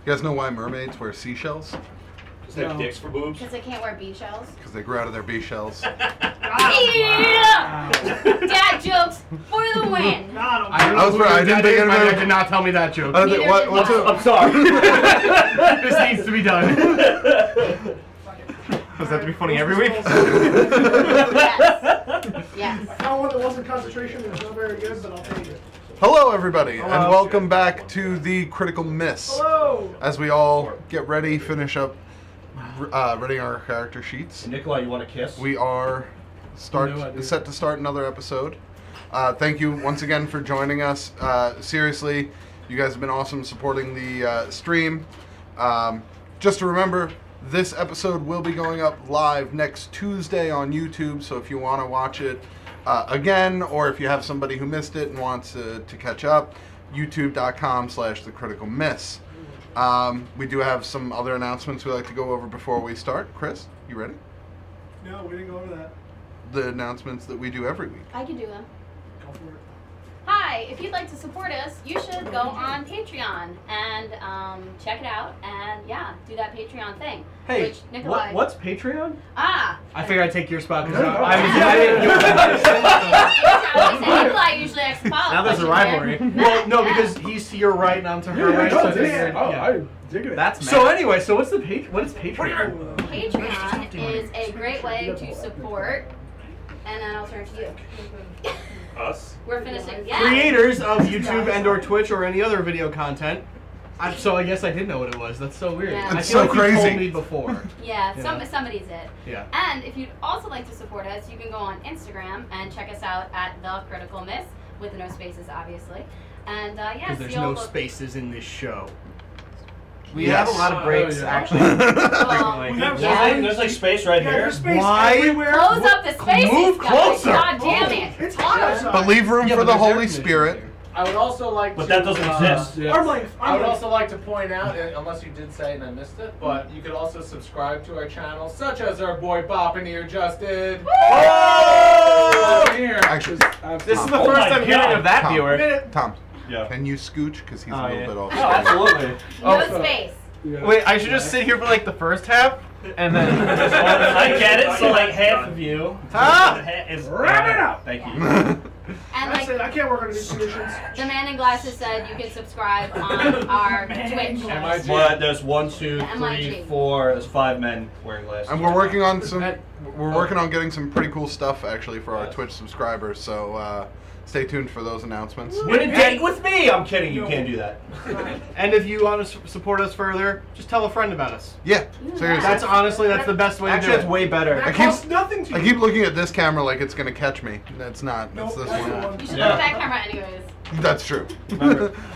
You guys know why mermaids wear seashells? Because they have dicks for boobs? Because they can't wear bee shells. Because they grew out of their bee shells. Yeah! Dad jokes for the win. I didn't think my dad did not tell me that joke. I'm sorry. This needs to be done. Does that have to be funny every week? Yes. I found one that wasn't concentration. It's not very good, but I'll take it. Hello, everybody, and welcome back to the Critical Miss. Hello. As we all get ready, finish up reading our character sheets. Nikolai, you want to kiss? We are set to start another episode. Thank you once again for joining us. Seriously, you guys have been awesome supporting the stream. Just to remember, this episode will be going up live next Tuesday on YouTube, so if you want to watch it again, or if you have somebody who missed it and wants to catch up, youtube.com/TheCriticalMiss. We do have some other announcements we'd like to go over before we start. Chris, you ready? No, we didn't go over that. The announcements that we do every week. I can do them. Go for it. Hi, if you'd like to support us, you should go on Patreon and check it out and do that Patreon thing. Hey, which Nikolai, what's Patreon? I figured I'd take your spot because Nikolai usually acts follow. Now there's a rivalry. Well, no, because he's to your right and I'm to her right. I dig it. That's so anyway, so what is Patreon? Patreon is a great way to support, and then I'll turn to you. Us? We're finishing. Creators of YouTube and/or Twitch or any other video content. So I guess I did know what it was. That's so weird. Yeah. I It's feel so like crazy. You told me before. Yeah, Yeah. somebody's it. Yeah. And if you'd also like to support us, you can go on Instagram and check us out at TheCriticalMiss with no spaces, obviously. And Because there's no spaces in this show. We Yes. have a lot of breaks, actually. There's like space right here. There's space Why? everywhere. Close up the spaces, Move guys. closer. God damn it. It's hot outside. But leave room Yeah, for but the there's air Holy conditioning Spirit. here. I would also like But to... that doesn't exist. Arm length. I would also like to point out, unless you did say it and I missed it, but you could also subscribe to our channel, such as our boy Boppin here just did. Oh! Actually, This is the Oh first my I'm hearing God. of that Tom. viewer. Tom, Yeah. can you scooch? Because he's a Oh, little yeah. bit off. Oh, absolutely. No space. Wait, I should just sit here for like the first half, and then. I get it. So like half of you. Ah! Is Wrap it up. Thank you. And That's it. like I can't work under these conditions. the man in glasses said, you can subscribe on our Twitch. But there's 1, 2, The 3, MIG. 4. There's 5 men wearing glasses. And we're working on getting some pretty cool stuff actually for our Twitch subscribers. So stay tuned for those announcements. Win a date with me! I'm kidding. You can't do that. And if you want to support us further, just tell a friend about us. Yeah, seriously. That's the best way to do Actually, it's it. way better. That I keep- costs nothing to you. I keep looking at this camera like it's gonna catch me. It's not. It's Nope, this that's the one. one. You should Yeah. put that camera anyways. That's true.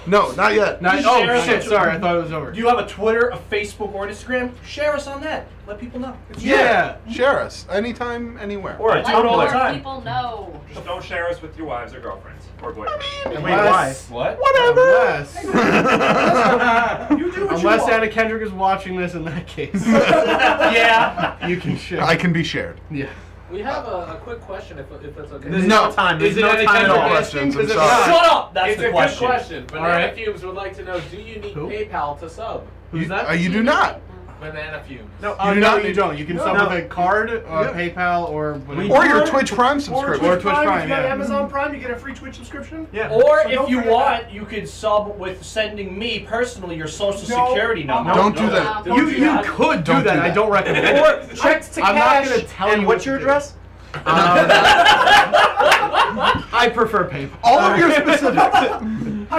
No, not yet. Oh shit! Sorry, I thought it was over. Do you have a Twitter, a Facebook, or an Instagram? Share us on that. Let people know. Yeah. Share us anytime, anywhere. Or I Let do it all the more time. people know. Just don't share us with your wives or girlfriends or boyfriends. Wait, why? What? Unless, You do what unless you want. Anna Kendrick is watching this, in that case, Yeah. you can share. I can be shared. Yeah. We have a quick question, if that's okay. There's No. time. There's no time at at No all. questions. I'm Is it sorry. not? Shut up! That's It's the a question. good question. Banana Alright. Fumes would like to know, do you need Who? PayPal to sub? Who's that? You do not. Banana Fumes. No, You do no, not you need- don't. You can sub with a card, or PayPal, or whatever. Or your Twitch Prime Or subscription. Twitch Prime, If you got yeah. Amazon Prime, you get a free Twitch subscription. Yeah. Or So if don't you forget want, you could sub with sending me personally your social No. security number. Don't do that. No. You could do Don't that. do I that. don't recommend it. Or checks to I'm not cash. gonna tell and you what's what your to do. address? I prefer PayPal. All of your specifics.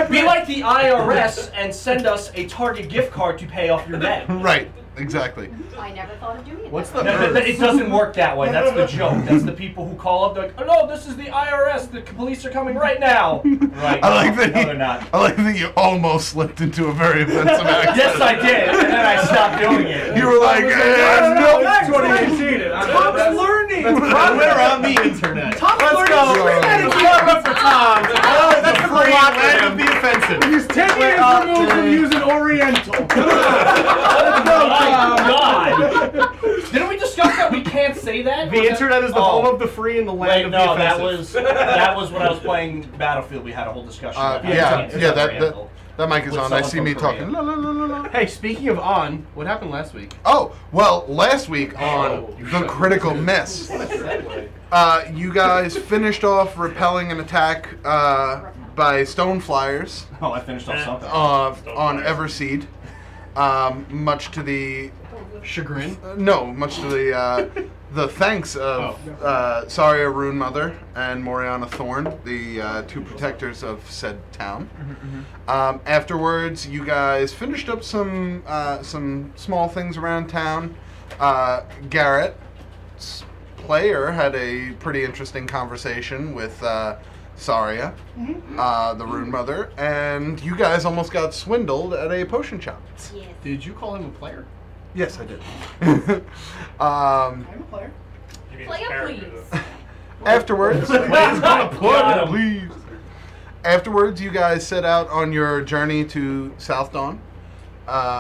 Be like the IRS and send us a Target gift card to pay off your debt. Right. Exactly. I never thought of doing it. What's that the way. It doesn't work that way. That's the joke. That's the people who call up. They're like, oh no, this is the IRS. The police are coming right now. Right. I like that. No, they're not. I like that you almost slipped into a very offensive accent. Yes, I did, and then I stopped doing it. You were like, no, That's what he conceded. Tom's learning. We're on the internet. Tom's Let's learning. go. Premeditated. Clap up for Tom. Oh, that's a lot to be offensive. He's 10 years removed from using Oriental. Oh my God! Didn't we discuss that we can't say that. The internet is the home of the free and the land of the offensive. that was when I was playing Battlefield. We had a whole discussion. About that mic is With on. I see someone me from talking. Korea. La, la, la, la, la. Hey, speaking of on, what happened last week? Oh, well, last week on The Critical Miss, you guys finished off repelling an attack by stone flyers Oh, I finished off something. on Everseed, much to the Chagrin. much to the thanks of Saria Runemother and Moriana Thorn, the two protectors of said town. Afterwards, you guys finished up some small things around town. Garrett's player had a pretty interesting conversation with Saria, the Runemother, and you guys almost got swindled at a potion shop. Yes. Did you call him a player? Yes, I did. I'm a player. You mean Player, character, please. though. Afterwards, Got him. please. Afterwards, you guys set out on your journey to Southdawn,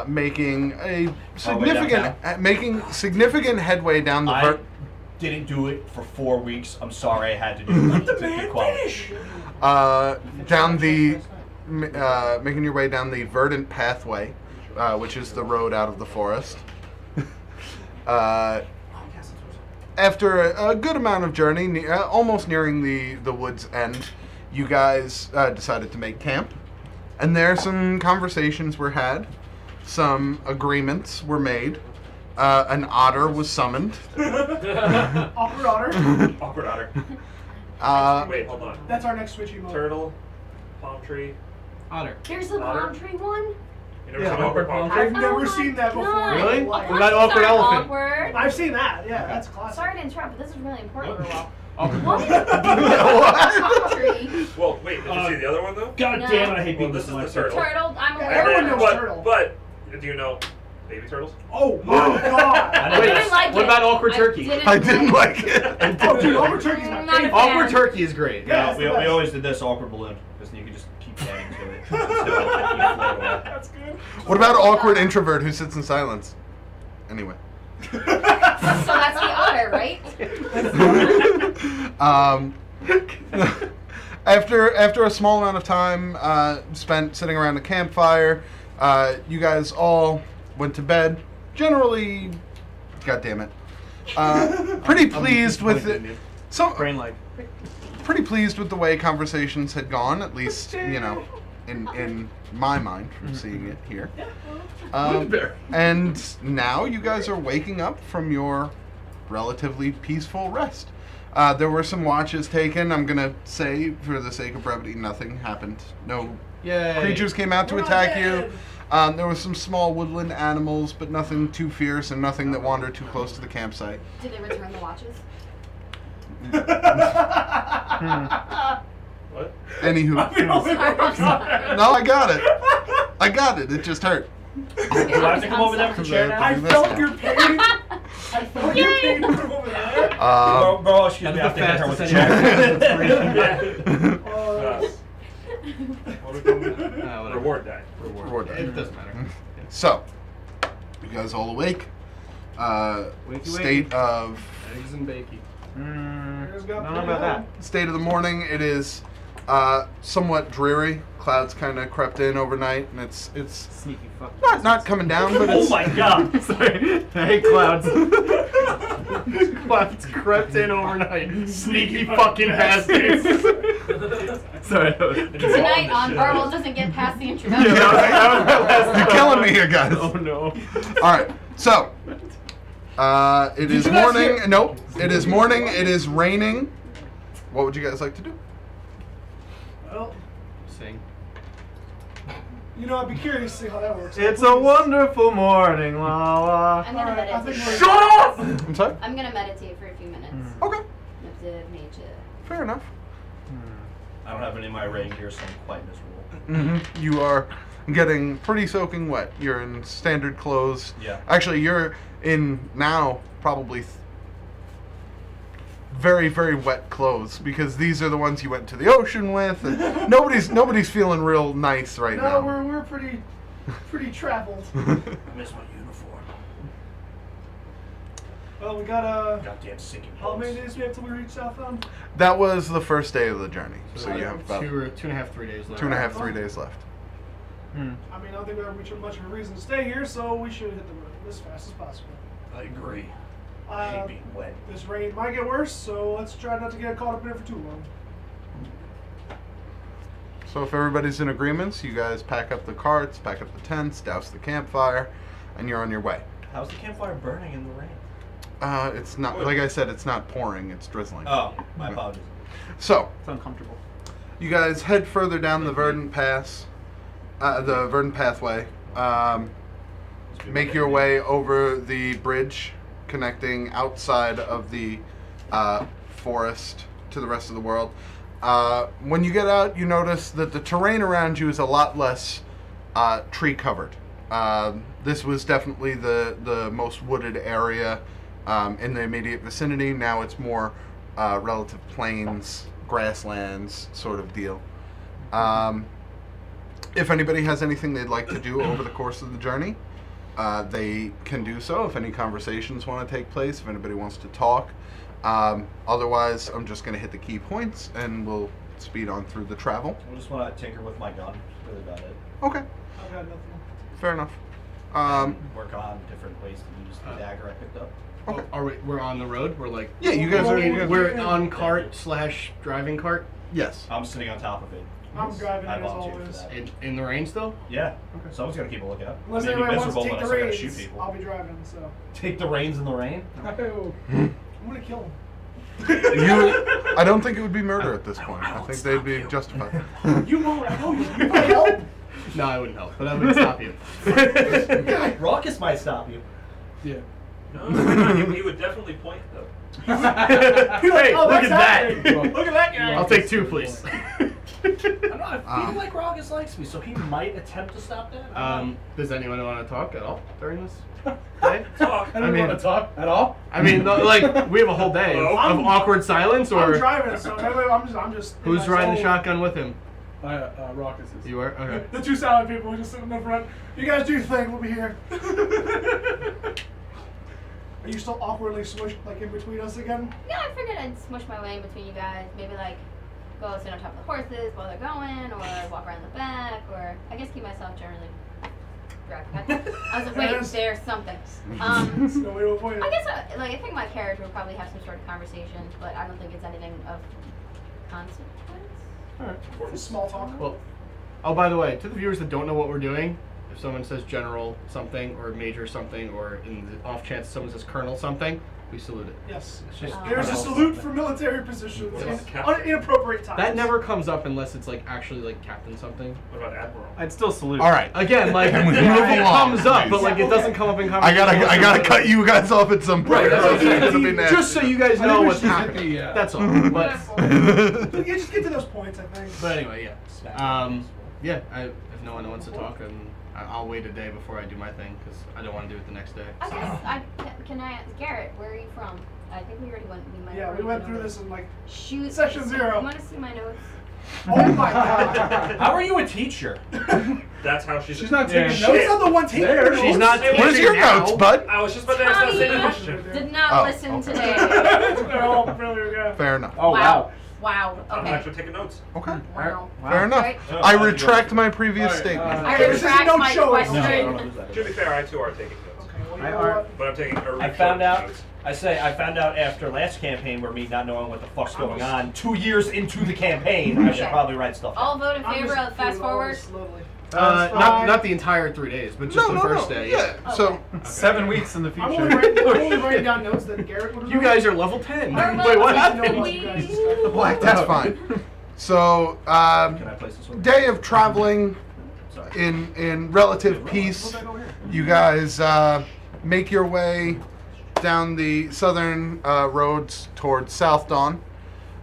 making significant headway down the. I didn't do it for 4 weeks. I'm sorry. I had to do it to get quality. Down the, making your way down the verdant pathway, which is the road out of the forest. After a good amount of journey, almost nearing the wood's end, you guys decided to make camp. And there some conversations were had, some agreements were made, an otter was summoned. Awkward otter. Awkward otter. Wait, hold on. That's our next switchy mode. Turtle, palm tree. Otter. There's a palm tree one? You never seen awkward palm tree? I've never seen that before. God. Really? What What about awkward elephant? Awkward. I've seen that. Yeah, that's classic. Sorry to interrupt, but this is really important. Awkward. What is palm tree? Well, wait, did you see the other one though? God No. damn it! I hate Well, being this is the dyslexic. turtle. Turtle, I'm aware. Everyone of knows it. turtle. But do you know baby turtles? Oh my god. I didn't like What it. about awkward turkey? I didn't like it. Oh, dude, awkward turkey's my Not a favorite. fan. Awkward turkey is great. Yeah. We always did this awkward balloon because you could just keep adding to it. Until you float away. That's good. What about awkward introvert who sits in silence? Anyway. So that's the otter, right? After a small amount of time spent sitting around the campfire, you guys all went to bed. Generally, God damn it, pretty pleased with it. Brain lag. Pretty pleased with the way conversations had gone, at least in my mind from seeing it here. And now you guys are waking up from your relatively peaceful rest. There were some watches taken. I'm gonna say, for the sake of brevity, nothing happened. No creatures came out to attack you. There were some small woodland animals, but nothing too fierce and nothing that wandered too close to the campsite. Did they return the watches? What? Anywho. I'm sorry. No, I got it. I got it. It just hurt. Do I have to come over there with the chair now? I felt your pain. I felt your pain from over there. Bro, excuse me. I have to hit her with the chair. What are we doing? Reward die. Reward die. It doesn't matter. So, you guys all awake. State of Eggs and bacon. I don't know about that. state of the morning. It is somewhat dreary. Clouds kind of crept in overnight, and it's Sneaky fuck. not coming down, but Oh it's my god! Sorry. I hate clouds. Clouds crept in overnight. Sneaky fucking bastards. Sorry. Tonight on Burwell doesn't get past the introduction. You're killing me here, guys. Oh no. All right, so it is morning. Nope, it is morning. It is raining. What would you guys like to do? Well, Sing. you know, I'd be curious to see how that works. It's a wonderful morning, la la. I'm gonna Alright, I meditate. think Shut up! I'm sorry. I'm gonna meditate for a few minutes. Okay, Observe nature. fair enough. I don't have any of my rain gear, so I'm quite miserable. You are getting pretty soaking wet. You're in standard clothes. Yeah. Actually, you're in now probably very, very wet clothes because these are the ones you went to the ocean with, and nobody's feeling real nice right No, now. we're pretty traveled. I miss my uniform. Well, we got Goddamn sinking how many boats. days do we have till we reach Southdawn? That was the first day of the journey, so you have about 2.5, 3 days left. 2.5, 3 days left. I mean, I don't think we have much of a reason to stay here, so we should hit the road as fast as possible. I agree. I hate being wet. This rain might get worse, so let's try not to get caught up in it for too long. So if everybody's in agreement, you guys pack up the carts, pack up the tents, douse the campfire, and you're on your way. How's the campfire burning in the rain? It's not, like I said, it's not pouring, it's drizzling. Oh, my apologies. So, It's uncomfortable. you guys head further down the Verdant Pathway. Make your way over the bridge connecting outside of the forest to the rest of the world. When you get out, you notice that the terrain around you is a lot less tree covered. This was definitely the most wooded area in the immediate vicinity. Now it's more relative plains, grasslands sort of deal. If anybody has anything they'd like to do over the course of the journey, they can do so. If any conversations want to take place, if anybody wants to talk. Otherwise, I'm just going to hit the key points and we'll speed on through the travel. I just want to tinker with my gun. That's really about it. Okay, I've got nothing. fair enough. Work on different ways to use the dagger I picked up. Okay. We're on the road? We're like... Yeah, you guys are... We're on cart / driving cart? Yes. I'm sitting on top of it. I'm driving I it as volunteered for always. that. In the rain still? Yeah. Okay. Someone's got to keep a lookout. Unless Maybe anybody wants to miserable, take but the I still gotta reins, shoot people. I'll be driving, so. Take the reins in the rain? No. I'm gonna kill him. I don't think it would be murder at this point. I think they'd be justified. You won't, I know you. You might help. No, I wouldn't help, but I would stop you. Raucous might stop you. Yeah. No, he would definitely point though. Hey, Oh, look at that's that! happening. Look at that guy! I'll take 2, please. I don't know, I feel like Raucous likes me, so he might attempt to stop that. Does anyone want to talk at all during this day? Talk. I don't mean- want to talk at all. I mean, like, we have a whole day of awkward silence, I'm or driving, so I'm just. in who's my riding the zone. shotgun with him? Raucous is. You are? Okay. The 2 silent people just sitting in the front. You guys do your thing. We'll be here. Are you still awkwardly smushed like in between us again? Yeah, I figured I'd smush my way in between you guys. Maybe like go sit on top of the horses while they're going, or walk around the back, or I guess keep myself generally preoccupied. I was like, wait, there's something. No way to avoid it. I guess I think my character will probably have some sort of conversation, but I don't think it's anything of consequence. Just small talk. Well, oh, by the way, to the viewers that don't know what we're doing, if someone says General something, or Major something, or in the off chance someone says Colonel something, we salute it. Yes. It's just, There's a salute for military positions Yes. in inappropriate times. that never comes up unless it's like actually like Captain something. What about Admiral? I'd still salute. All right. Again, like Can we move it along, comes up, please? but like it doesn't come up in I conversation. gotta cut you guys off at some point. Right, that's what I'm saying. It's gonna be nasty. Just so you guys I think know we what's should hit happening. the, That's all. But But yeah, just get to those points, I think. But anyway, yeah. Yeah. If no one wants to talk, then I'll wait a day before I do my thing because I don't want to do it the next day. I guess can I ask Garrett, where are you from? I think we already went. Yeah, we went through this in like Shoot. Session 0. You want to see my notes? Oh my god. How are you a teacher? That's how she's. She's not Yeah. taking notes. She's not the one taking notes. She's not. Hey, Where's your now. notes, bud? I was just about to ask that same question. Did not Oh, listen okay. today. They're all brilliant, yeah. Fair enough. Oh wow. Wow. I'm Okay. actually taking notes. Okay. Wow. Fair enough. Right. I retract my previous Alright, statement. I This is retract no my show. question. To be fair, I too are taking notes. Okay, well, you I know are- what? But I'm taking a I found out. notes. I found out after last campaign, where me not knowing what the fuck's going on, 2 years into the campaign, I should Okay. probably write stuff All down. vote in favor of fast forward. Slowly. Not the entire 3 days, but just the first day. Yeah. So 7 weeks in the I'm future. only writing down notes that Garrett would have You guys are level 10. Or Wait, what vote happened? we- Blacked that's out. fine. So Can I place this one? day of traveling Sorry. in relative peace. You guys make your way down the southern roads towards Southdawn.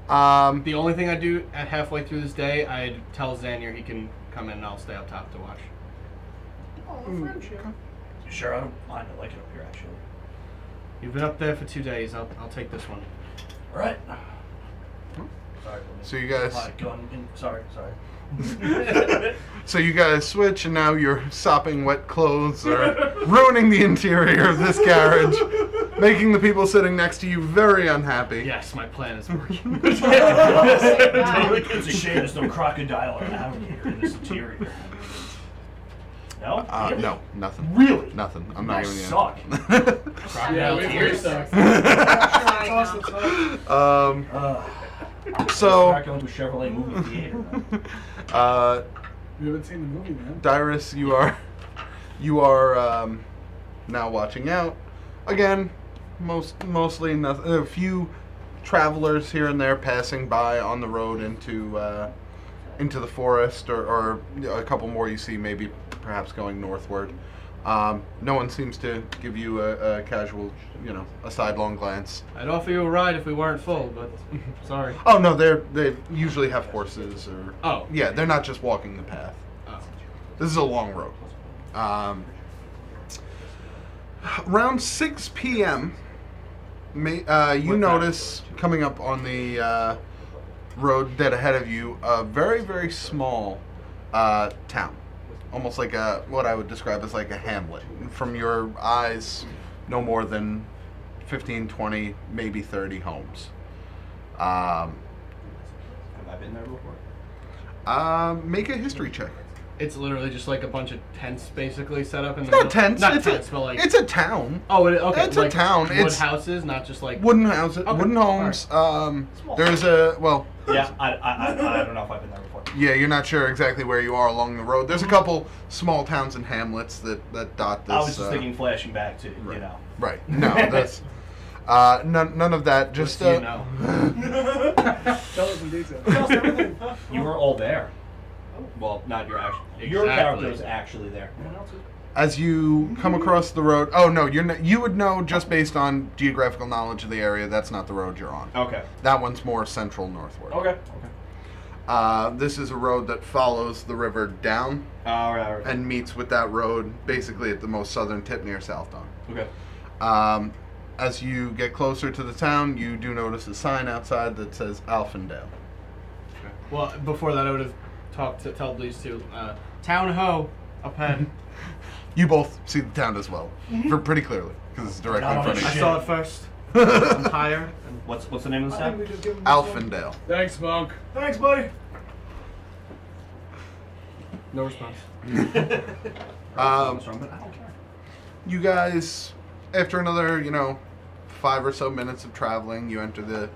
The only thing I do at halfway through this day, I'd tell Xanier he can come in and I'll stay up top to watch. Oh, friendship. Sure, I don't mind. I like it up here, actually. You've been up there for 2 days. I'll take this one. All right. Sorry. So you guys, Sorry. so you guys switch, and now you're sopping wet clothes or ruining the interior of this carriage. making the people sitting next to you very unhappy. Yes, my plan is working. Oh my God. It's a shame there's no crocodile or alligator in this interior. No? No, nothing. Really? Nothing. I'm not giving you. Suck. Yeah, we Tears? suck. Sorry, Toss no. the top. So, Not going to a Chevrolet movie theater. You haven't seen the movie, man. Dyrus, you are now watching out. Again, mostly nothing. A few travelers here and there passing by on the road into the forest, or a couple more you see maybe perhaps going northward. No one seems to give you a casual, a sidelong glance. I'd offer you a ride if we weren't full, but sorry. Oh no, they usually have horses or. Oh. Yeah, they're not just walking the path. Oh. This is a long road. Around 6 p.m., you notice coming up on the road dead ahead of you a very, very small town. Almost like what I would describe as like a hamlet. From your eyes, no more than 15, 20, maybe 30 homes. Have I been there before? Make a history check. It's literally just like a bunch of tents basically set up in the Not middle. tents. Not it's tents, but like... It's a town. Oh, okay. It's a town. Wood It's houses, not just like... wooden houses, Okay. wooden homes. There's a, well... Yeah, I don't know if I've been there before. Yeah, you're not sure exactly where you are along the road. There's a couple small towns and hamlets that dot this. I was just thinking flashing back to, right. you know. Right. No, that's... none of that. Just, you know. Tell us in detail. Tell us everything. You were all there. Well, not your actual. Your character was actually there. as you come across the road... Oh, no, you would know just based on geographical knowledge of the area, that's not the road you're on. Okay. That one's more central northward. Okay. This is a road that follows the river down All right. and meets with that road basically at the most southern tip near Southdawn. Okay. As you get closer to the town, you do notice a sign outside that says Alfendale. Okay. Well, before that, I would have told these two, Town Ho, up ahead. You both see the town as well, pretty clearly, because it's directly in front of I you. saw it first. I'm higher. What's the name of the I think town? we just give him this one. Alfendale. Thanks, Monk. Thanks, buddy. No response. What's wrong, but I don't care. You guys, after another, 5 or so minutes of traveling, you enter the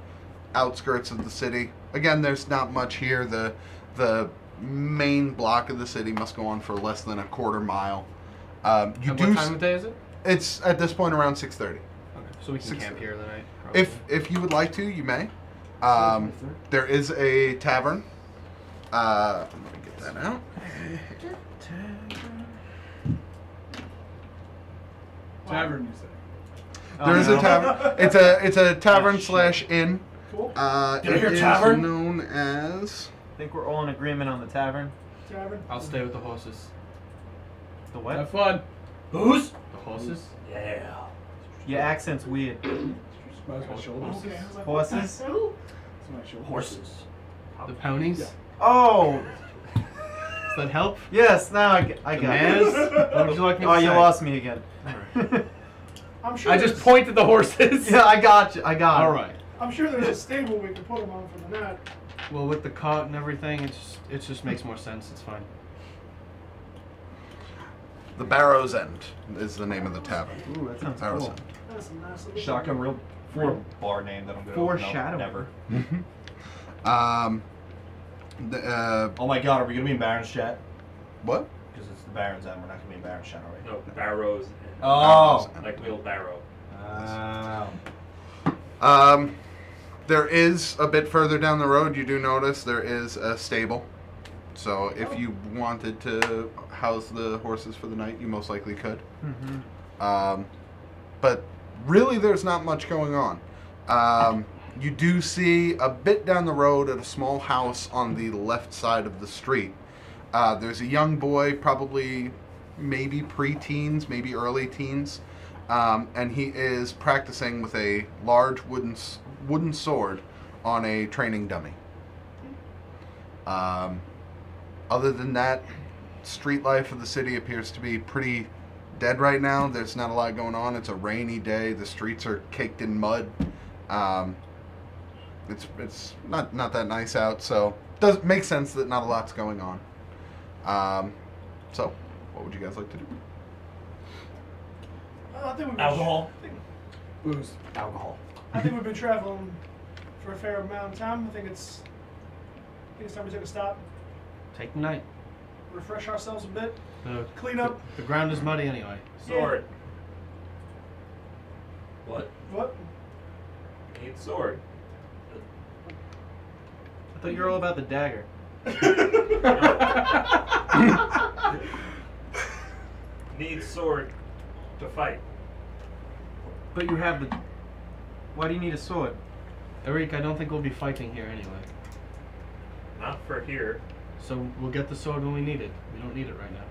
outskirts of the city. Again, there's not much here. The main block of the city must go on for less than a quarter mile. And what time of day is it? It's at this point around 6:30. Okay, so we can 6:30. camp here the night. Probably. If you would like to, you may. There is a tavern. Let me get that out. Tavern, you say. There is a tavern. It's a tavern / inn. Cool. Did I hear It is tavern? known as. I think we're all in agreement on the tavern. Tavern. I'll stay with the horses. The what? Have fun. Who's? The horses? Yeah. Your accent's weird. Smells my shoulders. Okay, I was like, Horses? what the hell? It's my shoulders. Horses. The ponies? Yeah. Oh! Does that help? Yes, now I got The it. mares? What would you like me to Oh, say? you lost me again. I'm sure. I just pointed the horses. Yeah, I got you. I got it. All right. I'm sure there's a stable we can put them on for the night. Well, with the cart and everything, it just makes more sense. It's fine. The Barrow's End is the name of the tavern. Ooh, that sounds Barrow's cool. End. That's a nice little. Shotgun real bar name that I'm gonna Foreshadowing. never. Oh my god, are we gonna be in Baron's chat? What? Because it's the Baron's end, we're not gonna be in Baron's chat, are we? No, barrows. And Oh. like wheelbarrow. There is a bit further down the road. You do notice there is a stable. So if you wanted to house the horses for the night, you most likely could. But really, there's not much going on. You do see a bit down the road at a small house on the left side of the street. There's a young boy, probably maybe pre-teens, maybe early teens, and he is practicing with a large wooden sword on a training dummy. Other than that, street life of the city appears to be pretty dead right now. There's not a lot going on. It's a rainy day. The streets are caked in mud. It's not that nice out, so it does make sense that not a lot's going on. So, what would you guys like to do? I think we've Alcohol. Booze. Alcohol. I think we've been traveling for a fair amount of time. I think it's time we take a stop, Take the night. refresh ourselves a bit, The, clean up. The ground is muddy anyway. Sword. What? What? Need sword. I thought you were all about the dagger. Need sword to fight. But you have the. Why do you need a sword? Eric, I don't think we'll be fighting here anyway. Not for here. So we'll get the sword when we need it. We don't need it right now.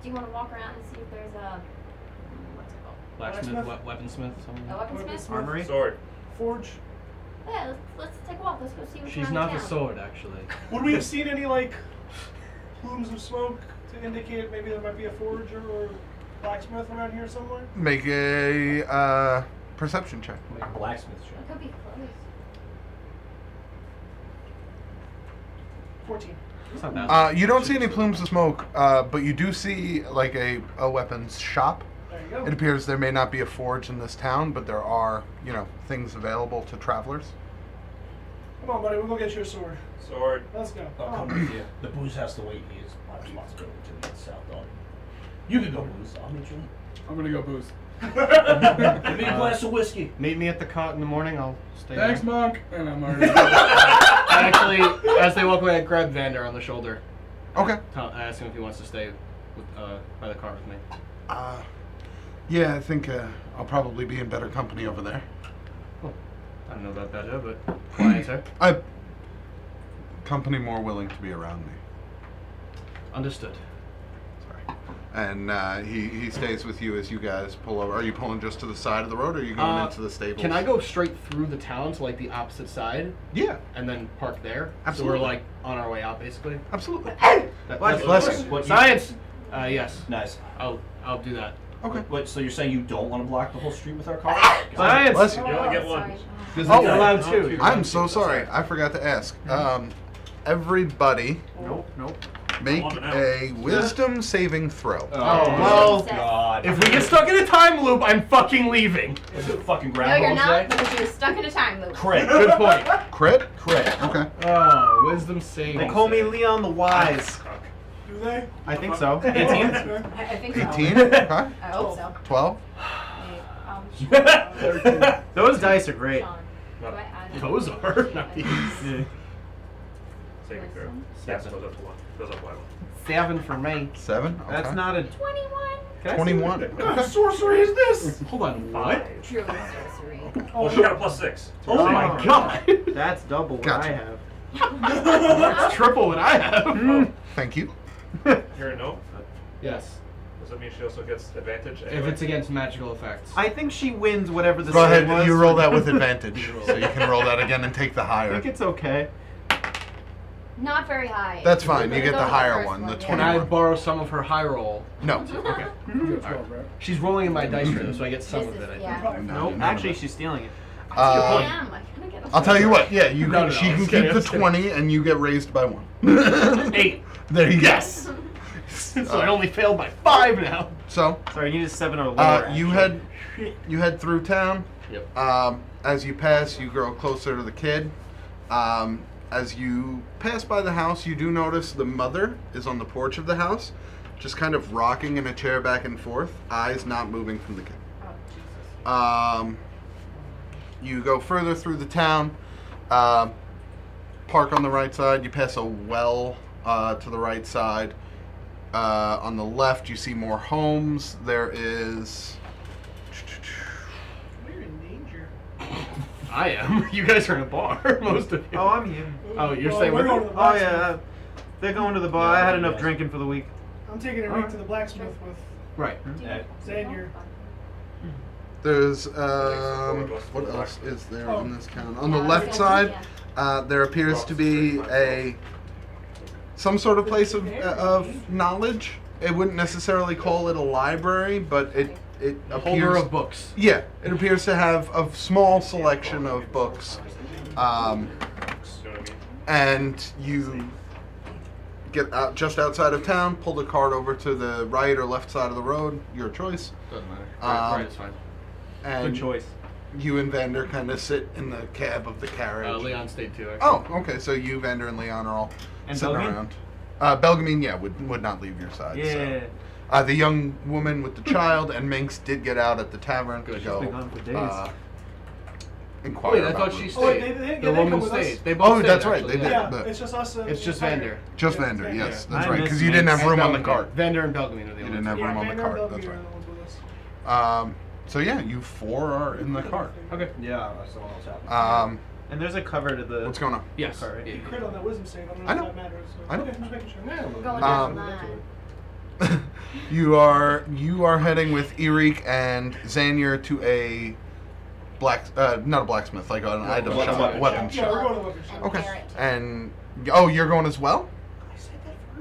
Do you want to walk around and see if there's a what's it called? Blacksmith, Blacksmith? weaponsmith, something. A weaponsmith? Armory? Sword. Forge. Yeah, let's take a walk. Let's go see what's She's around not town. the sword, actually. Would we have seen any like plumes of smoke to indicate maybe there might be a forger or blacksmith around here somewhere? Make a perception check. Make a blacksmith It shop. could be close. 14. It's not bad. You don't see any plumes of smoke, but you do see like a weapons shop. There you go. It appears there may not be a forge in this town, but there are, things available to travelers. Come on, buddy. We'll go get you a sword. Sword. Let's go. I'll come with you. The booze has to wait. He is my responsibility to the Southdawn. You can go booze. I'll meet you. I'm gonna go booze. Give me a glass of whiskey. Meet me at the cot in the morning. I'll stay Thanks, there. Monk. And I'm already. I actually, as they walk away, I grab Vander on the shoulder. Okay. I ask him if he wants to stay with, by the car with me. Yeah, I think I'll probably be in better company over there. I don't know about better, but quieter. Company more willing to be around me. Understood. Sorry. And he stays with you as you guys pull over. Are you pulling just to the side of the road, or are you going into the stables? Can I go straight through the town to like the opposite side? Yeah, And then park there? Absolutely. So we're like on our way out, basically. absolutely. That's you. what science. Yes. Nice. I'll do that. Okay. Wait, so you're saying you don't want to block the whole street with our car? Science. Bless you. You only get Oh, one. sorry. Because Oh, you're allowed two. I'm so sorry. I forgot to ask. Everybody, Nope. make Want to know. a wisdom saving throw. Oh well. God. If we get stuck in a time loop, I'm fucking leaving. Is it fucking No, you're Groundhog not, Day? because you're stuck in a time loop. Crit. Good point. Crit? Crit. Okay. Oh, wisdom saving. They call me Leon the Wise. Do they? I think so. 18? I think so. 18? Okay. I hope so. 12? Those dice are great. Sean, do I add Those are not these. Yeah. Saving throw. Wisdom? Yes, goes up to one. Goes up by one. 7 for me. 7? Okay. That's not a. 21. Can I see 21. What kind of sorcery is this? Hold on, what? Five. True sorcery. Oh, she got a +6. Oh my god! That's double what Gotcha. I have. That's triple what I have. Thank you. Here, no. Yes. Does that mean she also gets advantage? If Anyway? it's against magical effects. I think she wins whatever the Go save ahead. was. You roll that with advantage. So you can roll that again and take the I higher. think it's okay. Not very high. That's fine. You We're get gonna the go with higher first one, the yeah. Can I borrow some of her high roll? No. Okay. Alright. She's rolling in my dice room, so I get some This of is, it. I think. yeah. Nope. Actually, she's stealing it. I Uh, am. I'm gonna get a I'll tell you what. Yeah, you No, no, she no, can I'm kidding, keep I'm the kidding. 20, and you get raised by 1. 8. There you go. Yes. So I only failed by 5 now. So, Sorry, you need a 7 or lower. you head through town. Yep. As you pass, you grow closer to the kid. As you pass by the house, you do notice the mother is on the porch of the house, just kind of rocking in a chair back and forth, eyes not moving from the kid. Oh, Jesus. You go further through the town, park on the right side. You pass a well to the right side. On the left, you see more homes. There is... We're in danger. I am. You guys are in a bar, most of you. Oh, I'm here. Oh, you're Well, saying we're we're going to the Oh, blacksmith. yeah. They're going to the bar. I had enough drinking for the week. I'm taking it right to the blacksmith with Right. Xavier. There's what else is there in this town? On the Yeah, left yeah. side, there appears to be some sort of place of knowledge. it wouldn't necessarily call it a library, but it A appears holder of books. Yeah, it appears to have a small selection of books, You know what I mean? and you get out just outside of town, pull the cart over to the right or left side of the road, your choice. Doesn't matter. Um, Right is fine. And Good choice. you and Vander kind of sit in the cab of the carriage. Leon stayed too, actually. Oh, okay. So you, Vander, and Leon are all And sitting Belgian? around. Belgamine, yeah, would not leave your side. Yeah. So. The young woman with the child and Minx did get out at the tavern to Good. go She's been gone for days. inquire Wait, I about thought she rooms. Oh, wait, stayed. they The come woman with us. stayed. They both Oh, stayed, that's right, actually, they did. Yeah, But- it's just us. And It's just Tiger. Vander. Just Yeah, Vander, yes, Yeah. that's I right. miss Because you didn't have Minx room And on the Belgamine. cart. Vander and Belgamine are the You only didn't have Yeah, room on the Vander cart. and That's Belgium right. are the ones with us. So yeah, you four are in the cart. Okay. Yeah, I saw what was happening. Um, And there's a cover to the. what's going on? Yes. Cart, right? Yeah. You crit on that wisdom save. I don't know I if know. that matters. So. I know. Okay, I'm just making sure. We're going Um, down the line. you are heading with Erik and Xanier to a not a blacksmith, like an item weapon shop, shop. weapon Yeah, shop. we're going to weapon shop. And Okay. carrot. And you're going as well?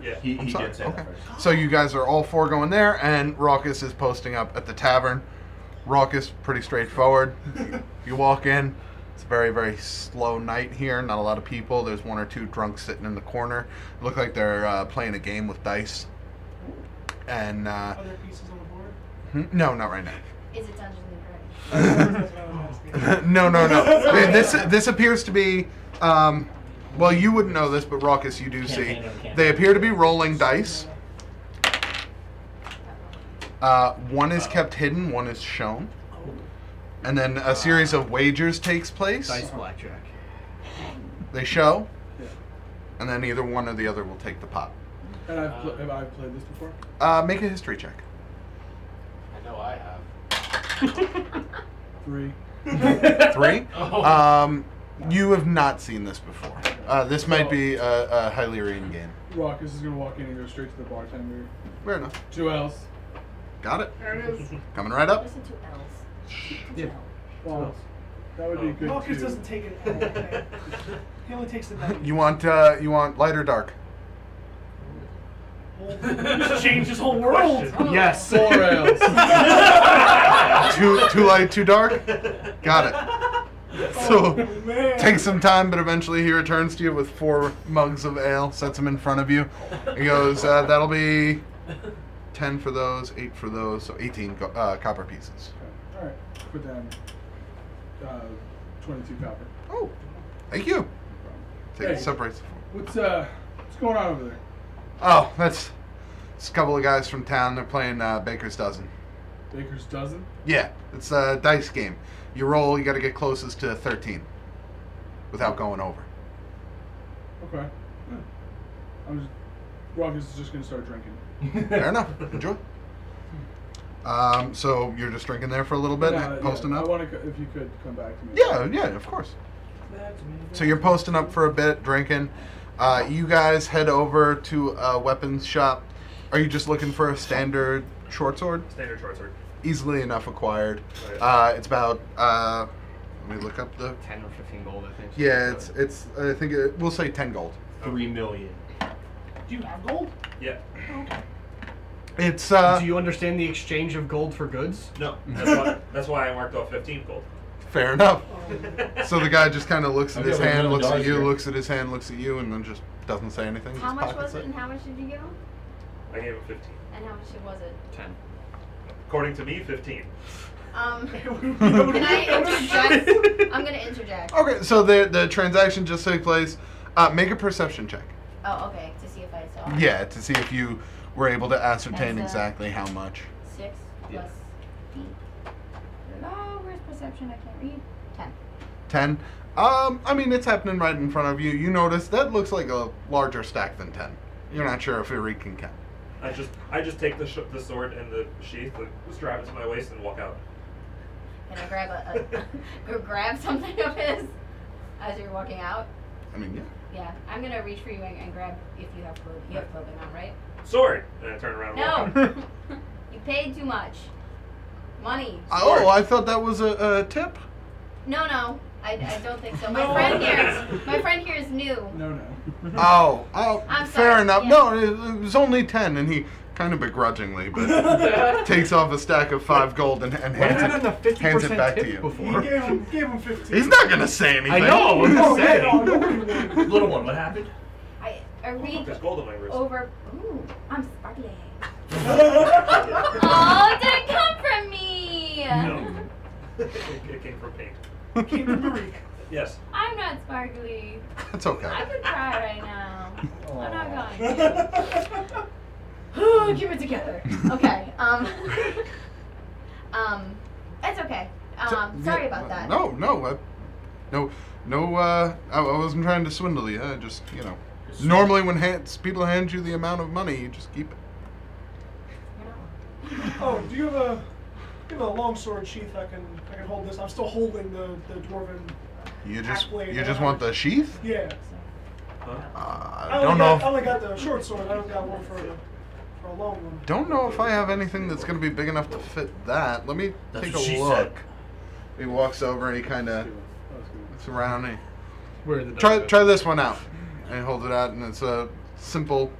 Yeah. He I'm sorry. did say Okay. that first. So you guys are all four going there, and Raucus is posting up at the tavern. Raucus, pretty straightforward. You walk in. It's a very, very slow night here. Not a lot of people. There's one or two drunks sitting in the corner. Look like they're playing a game with dice. And Other pieces on the board. no, not right now. Is it Dungeons and Dragons? That's what I was asking. No. This appears to be. Well, you wouldn't know this, but Raucus, you do see. Campaign of campaign. They appear to be rolling dice. One is kept hidden, one is shown. And then a series of wagers takes place. Dice blackjack. They show, Yeah. and then either one or the other will take the pot. And have I played this before? Make a history check. I know I have. 3. 3. You have not seen this before. This might be a Hylian game. Raucus is gonna walk in and go straight to the bartender. Fair enough. 2 L's. Got it. There it is. Coming right up. Listen to L's. Yeah. Well, that would be good. Raucus too. doesn't take it all day. He only takes the night. You want light or dark? Just change his whole world. Yes. 4 L's. Too light, too dark? Got it. So, Man. takes some time, but eventually he returns to you with 4 mugs of ale, sets them in front of you. He goes, that'll be 10 for those, 8 for those, so 18 copper pieces. Alright, put down 22 copper. Oh, thank you. Hey. Separates the 4. What's going on over there? Oh, that's a couple of guys from town. They're playing Baker's Dozen. Baker's Dozen? Yeah, it's a dice game. You roll, you got to get closest to 13 without going over. Okay. Yeah. Raucus is just gonna start drinking. Fair enough. Enjoy. So you're just drinking there for a little bit, posting I up? want to, if you could come back to me. Yeah, of course. So you're posting up for a bit, drinking. You guys head over to a weapons shop. Are you just looking for a standard short sword? Standard short sword. Easily enough acquired. Right. It's about, let me look up the... 10 or 15 gold, I think. Yeah, it's I think we'll say 10 gold. 3 million. Do you have gold? Yeah. It's, Do you understand the exchange of gold for goods? No. That's why I marked off 15 gold. fair enough. So the guy just kind of looks at Okay, his we're hand, doing looks at dollars you, here. looks at his hand, looks at you, and then just doesn't say anything. How just much pockets was it and how much did you give him? I gave him 15. And how much was it? 10. According to me, 15. Can I interject? I'm gonna interject. Okay, so the transaction just took place. Make a perception check. Oh, okay. To see if I saw. Yeah, to see if you were able to ascertain That's, exactly how much. 6 Yeah. plus B. Oh, where's perception? I can't read. 10. 10. I mean, it's happening right in front of you. You notice that looks like a larger stack than 10. You're not sure if Erik can count. I just take the sword and the sheath, strap it to my waist, and walk out. Can I grab go grab something of his as you're walking out? I mean, yeah. Yeah, I'm gonna reach for you and grab if you have clothing. You have clothing on, right? Sword! And I turn around and walk out. No, you paid too much. Money. Oh, I thought that was a tip. No, I don't think so. No. My friend here is new. No. Oh, I'm fair sorry, enough. yeah. No, it was only 10, and he kind of begrudgingly, but takes off a stack of 5 gold and hands it back to you. He gave him 15. He's not gonna say anything. I know. I'm just saying. Little one, what happened? I reach There's gold on my wrist. over. Ooh, I'm sparkly. Oh, did it come from me? No. It came from paint. Came from Marie. Yes. I'm not sparkly. That's okay. I could cry right now. I'm not going to. Keep it together. Okay. It's okay. Sorry about that. No. I wasn't trying to swindle you. I just, normally when people hand you the amount of money, you just keep it. Oh, do you have a long sword sheath I can hold this? I'm still holding the dwarven. You just blade. want the sheath? Yeah. I don't know. I only got the short sword. I don't got one for a long one. Don't know if I have anything that's going to be big enough to fit that. Let me take a look. He walks over and he kind of looks around. And try this one out. And he holds it out, and it's a simple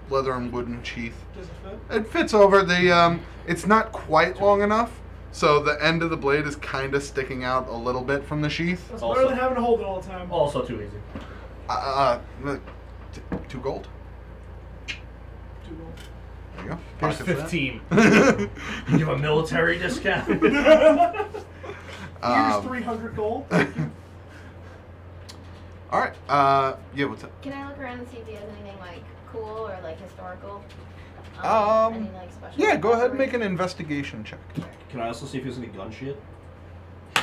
leather and wooden sheath. Does it fit? It fits over the. It's not quite long enough, so the end of the blade is kind of sticking out a little bit from the sheath. That's better than having to hold it all the time. Also too easy. 2 gold. 2 gold. There you go. Here's Pocket 15. You give a military discount? Here's 300 gold. All right. Yeah. What's up? Can I look around and see if he has anything like cool or like historical? Any, like, special Yeah. Go ahead and accessories? make an investigation check. Can I also see if there's any gun shit?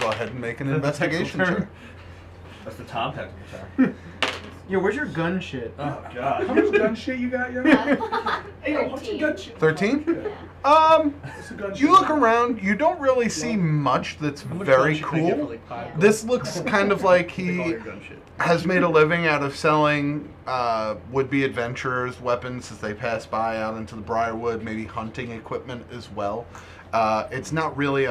Go ahead and make an investigation check. That's the Tom technical term. Yeah, where's your gun shit? Oh How god. much gun shit you got, yo? Hey, yo, what's your gun shit? 13. Yeah. What's a gun You shit? look around. You don't really see much that's very cool. This looks kind of like he has made a living out of selling would-be adventurers weapons as they pass by out into the Briarwood, maybe hunting equipment as well. It's not really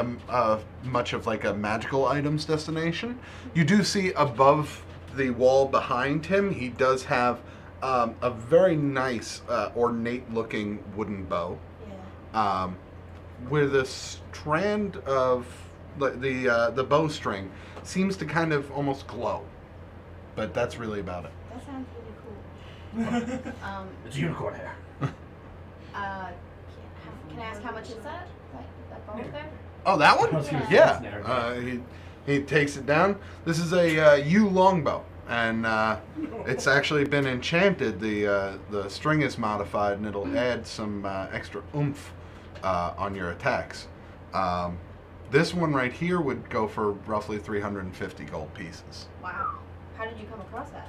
much of like a magical items destination. You do see above the wall behind him, he does have a very nice, ornate-looking wooden bow. Yeah. With a strand of the bowstring seems to kind of almost glow, but that's really about it. That sounds really cool. It's unicorn hair. Can I ask how much is that? That bow right there? Oh, that one? I was gonna say Yeah. He takes it down. This is a yew longbow, and it's actually been enchanted. The string is modified, and it'll add some extra oomph on your attacks. This one right here would go for roughly 350 gold pieces. Wow. How did you come across that?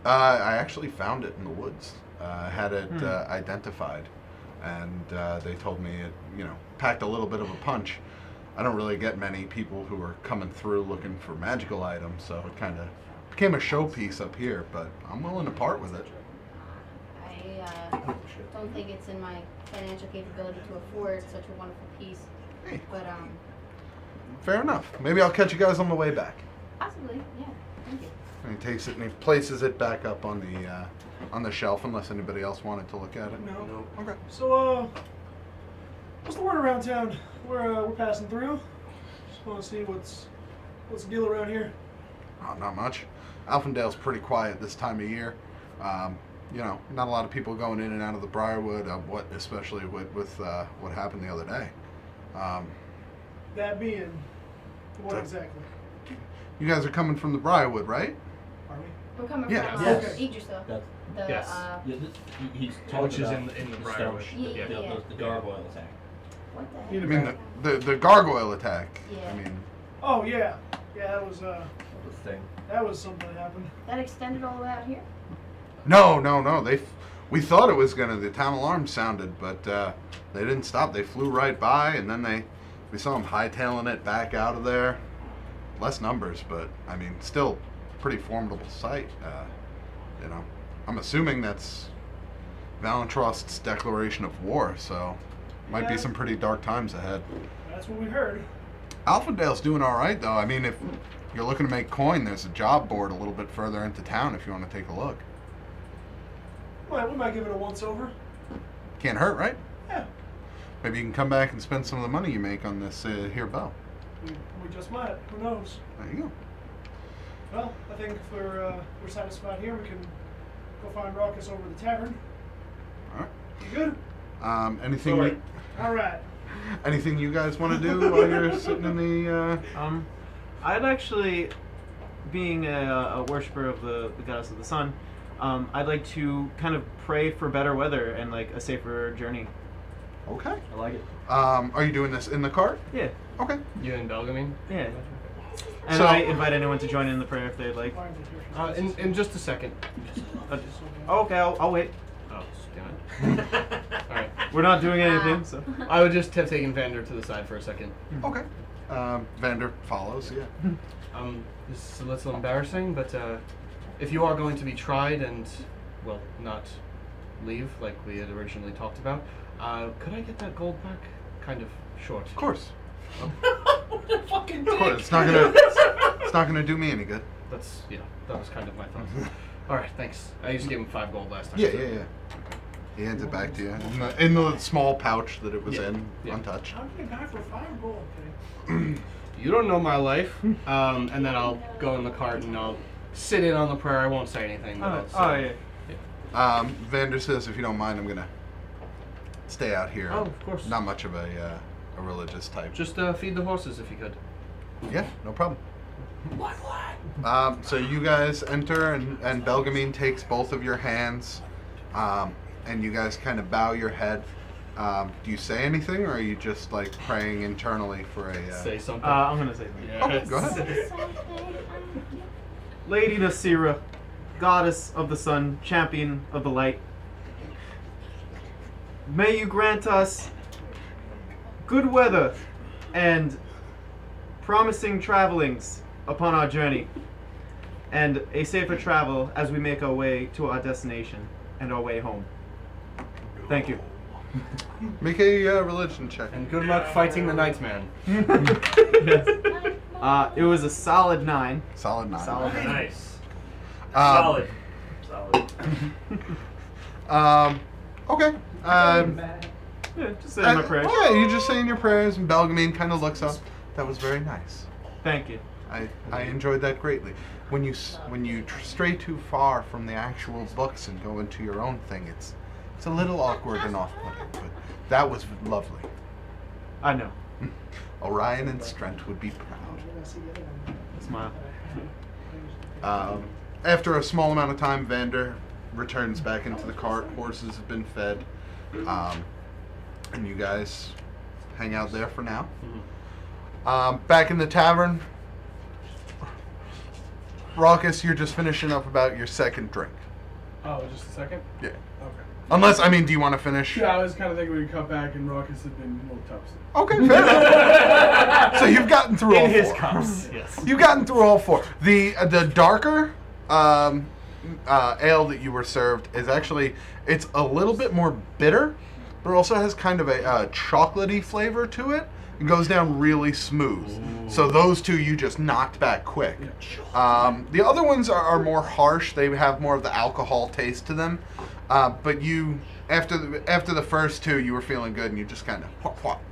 I actually found it in the woods. Had it identified, and they told me it, packed a little bit of a punch. I don't really get many people who are coming through looking for magical items, so it kind of became a showpiece up here. But I'm willing to part with it. I don't think it's in my financial capability to afford such a wonderful piece. Hey, But fair enough. Maybe I'll catch you guys on the way back. possibly, yeah. Thank you. And he takes it and he places it back up on the shelf, unless anybody else wanted to look at it. No. Okay. So, what's the word around town? We're passing through. Just want to see what's the deal around here. Oh, not much. Alfendale's pretty quiet this time of year. Not a lot of people going in and out of the Briarwood. Especially with what happened the other day. That being, what So- exactly? You guys are coming from the Briarwood, right? Are we? We're coming Yeah. from Yes. Yggdrasil. That's, The, Yes. he's Which is in the Briarwood. Yeah. the gargoyle attack. What the heck? Need I a mean, back. the gargoyle attack. Yeah. I mean, Oh yeah, that was The thing. something that happened. That extended all the way out here? no. We thought it was the town alarm sounded, but they didn't stop. They flew right by, and then we saw them hightailing it back out of there. Less numbers, but I mean, still pretty formidable sight. I'm assuming that's Valentrost's declaration of war, so might be Yeah. some pretty dark times ahead. That's what we heard. Alfendale's doing all right, though. I mean, if you're looking to make coin, there's a job board a little bit further into town if you want to take a look. We might give it a once over. Can't hurt, right? Yeah. Maybe you can come back and spend some of the money you make on this here bow. We just might. Who knows? There you go. Well, I think if we're satisfied here, we can go find Roettger over at the tavern. All right. You good? Anything? Sorry. All right. Anything you guys want to do while you're sitting in the? I'd actually, being a worshiper of the goddess of the sun, I'd like to kind of pray for better weather and like a safer journey. Okay. I like it. Are you doing this in the cart? Yeah. Okay. You and Belgamin? Yeah. And So- I invite anyone to join in the prayer if they'd like. In just a second. Oh, okay, I'll wait. Oh, damn it. Alright. We're not doing anything, so. I would just have taken Vander to the side for a second. Okay. Vander follows. Yeah. This is a little embarrassing, but if you are going to be tried and, well, not leave like we had originally talked about, could I get that gold back? Kind of short. Of course. What a fucking Of dick. course. It's not gonna do me any good. That's, yeah, that was kind of my thoughts. Alright, thanks. I used to give him 5 gold last time. Yeah, so- yeah. He hands it back to you in the small pouch that it was Yeah, in, yeah. untouched. How can a guy for 5 gold? Okay. You don't know my life. And then I'll go in the cart and I'll sit in on the prayer. I won't say anything. But I'll sit. Yeah. Vander says, if you don't mind, I'm gonna stay out here. Oh, of course. Not much of a religious type. Just feed the horses if you could. Yeah, no problem. So you guys enter, and Belgamin takes both of your hands, and you guys kind of bow your head. Do you say anything, or are you just like praying internally for a? Say something. I'm gonna say something. Yes. Okay, go ahead. Lady Nasira, goddess of the sun, champion of the light, may you grant us good weather and promising travelings upon our journey, and a safer travel as we make our way to our destination and our way home. Thank you. Make a religion check. And good luck fighting the Nightman. It was a solid 9. Solid 9. Solid 9. Nice. Solid. Okay. Yeah, just saying my prayers. Yeah, you're just saying your prayers, and Belgamin kind of looks up. That was very nice. Thank you. I enjoyed that greatly. When you stray too far from the actual books and go into your own thing, it's a little awkward and off-putting, but that was lovely. I know. Orion and Strent would be proud. Smile. After a small amount of time, Vander returns back into the cart. Horses have been fed, and you guys hang out there for now. Back in the tavern, Roettger, you're just finishing up about your second drink. Oh, just a second? Yeah. Okay. Unless, I mean, do you want to finish? Yeah, I was kind of thinking we'd cut back and Roettger had been a little toasty. Okay, fair enough. So you've gotten through all In his four. cups, yes. You've gotten through all 4. The darker ale that you were served is actually, it's a little bit more bitter, but it also has kind of a chocolatey flavor to it. It goes down really smooth. Ooh. So those 2 you just knocked back quick. The other ones are more harsh. They have more of the alcohol taste to them. But you, after the first 2, you were feeling good, and you just kind of pop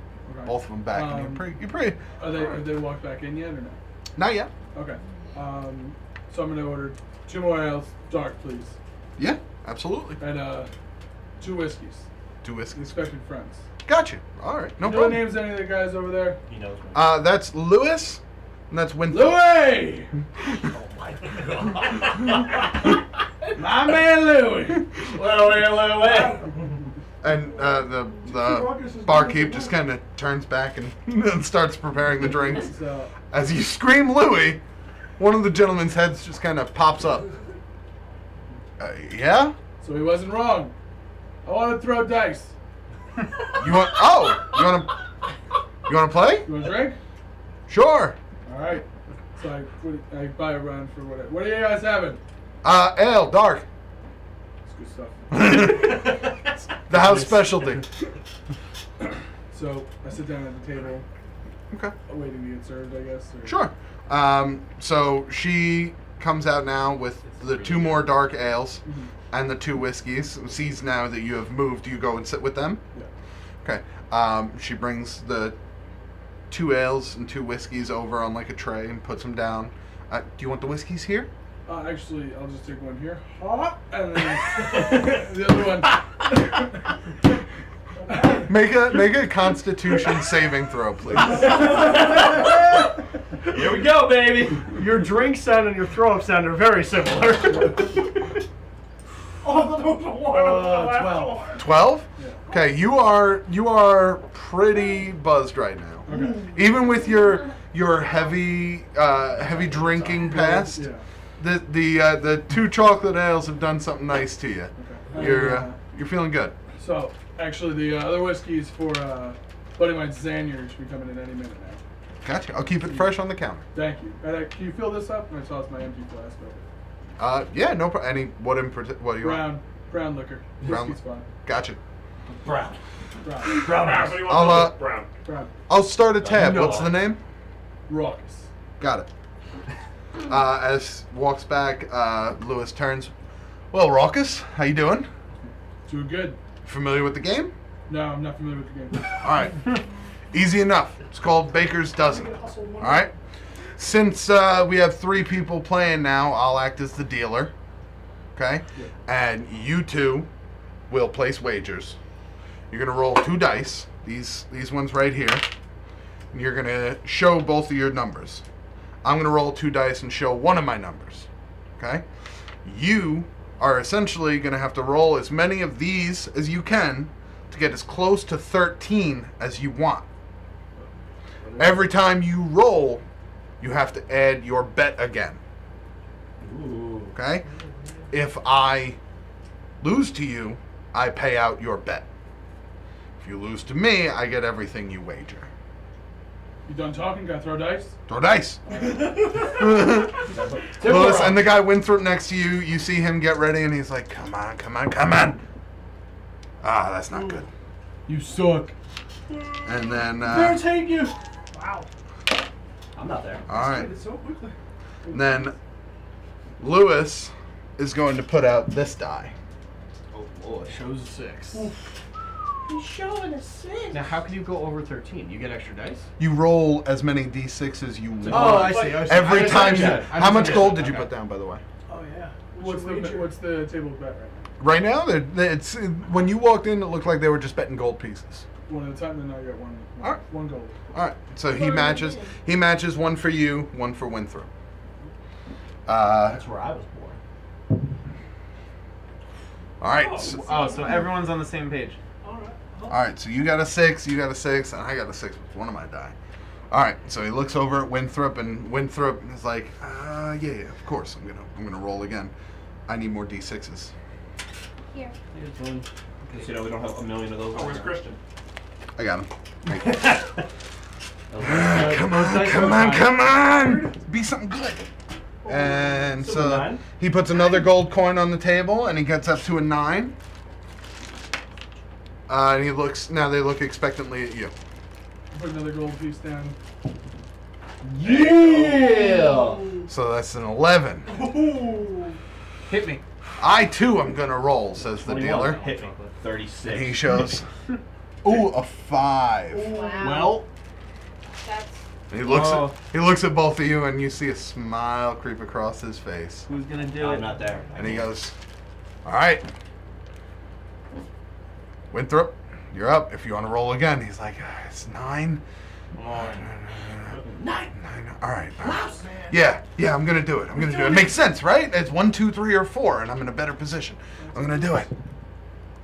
both of them back, and you're pretty. Have they walked back in yet or no? Not yet. Okay. So I'm gonna order 2 more ales, dark, please, Yeah, absolutely. and 2 whiskeys. 2 whiskeys. Expected friends. Gotcha. All right, no You know the problem. names of any of the guys over there? He knows me. That's Lewis, and that's Winfield. Louis! Oh my god. My man Louis! Louis. And the barkeep just kind of turns back and starts preparing the drinks. So, As you scream Louis, one of the gentlemen's heads just kind of pops up. Yeah? so he wasn't wrong. I want to throw dice. You want? Oh, you want to play? You want a drink? Sure. All right. So I buy a run for what? What are you guys having? Ale, dark. It's good stuff. The house specialty. So I sit down at the table, Okay. waiting to get served, I guess. Or... Sure. So she comes out now with the 2 more dark ales and the 2 whiskeys. Sees now that you have moved, you go and sit with them. Yeah. Okay. She brings the 2 ales and 2 whiskeys over on like a tray and puts them down. Do you want the whiskeys here? Actually, I'll just take one here. Hot, and then the other one. Make a Constitution saving throw, please. Here we go, baby. Your drink sound and your throw up sound are very similar. Oh, those are 12. 12? Yeah. Okay, you are pretty buzzed right now. Okay. Even with your heavy drinking past, Yeah. the 2 chocolate ales have done something nice to you. Okay. You're feeling good. So, actually, the other whiskey's for buddy of mine, Xanier, should be coming in any minute now. Gotcha. I'll keep it fresh on the counter. Thank you. Can you fill this up? I saw it's my empty flask. Yeah, no problem. What do you want? Brown liquor. Brown- Whiskey's fine. Gotcha. Brown. Brown. Brown What house. do you I'll, want? Brown. Brown. I'll start a tab. No. What's the name? Raucous. Got it. As walks back, Lewis turns. Well, Raucous, how you doing? Doing good. Familiar with the game? No, I'm not familiar with the game. All right. Easy enough. It's called Baker's Dozen. All right. Since we have 3 people playing now, I'll act as the dealer. Okay. And you 2 will place wagers. You're gonna roll 2 dice. These ones right here. And you're gonna show both of your numbers. I'm gonna roll 2 dice and show one of my numbers. Okay. You are essentially gonna have to roll as many of these as you can to get as close to 13 as you want. Every time you roll, you have to add your bet again. Ooh. Okay? If I lose to you, I pay out your bet. If you lose to me, I get everything you wager. You done talking? Gotta throw dice? Throw dice. Lewis and the guy Winthrop next to you, you see him get ready and he's like, come on, come on, come on. Ah, that's not good. You suck. And then, There, take you. Wow. I'm not there. all right. Did it so quickly. And then Lewis is going to put out this die. Oh Lord, shows a 6. He's showing a 6. Now, how can you go over 13? You get extra dice? You roll as many d6 as you want. Oh, I see. Every time you. I How much misunderstood. gold did you Okay. put down, by the way? Oh, yeah. What's the table bet Right right now? now, it's when you walked in, it looked like they were just betting gold pieces. One at a time, then I got Alright. one gold. All right, so he matches one for you, one for Winthrop. That's where I was born. All right, so, Oh, so everyone's on the same page. all right. So you got a 6, you got a 6, and I got a 6 with one of my die. All right, so he looks over at Winthrop, and Winthrop is like, yeah, of course, I'm gonna roll again. I need more d6s. Here. Because, you know, we don't have a million of those. Oh, where's Christian? I got him. Come Come on, come on! Be something good. And So a so 9? he puts another gold coin on the table, and he gets up to a 9. And he looks. Now they look expectantly at you. Put another gold piece down. Yeah! So that's an 11. Hit me. I too am gonna roll, says the 21. dealer. Hit me. 36. And he shows. Ooh, a 5. Wow. Well, That's He looks. Oh. At, he looks at both of you, and you see a smile creep across his face. Who's gonna do I'm it? not there. And he goes, "All right, Winthrop, you're up. If you want to roll again." He's like, "It's 9. 9. All right. Yeah, I'm gonna do it. I'm gonna do it. It makes sense, right? It's 1, 2, 3, or 4, and I'm in a better position. I'm gonna do it.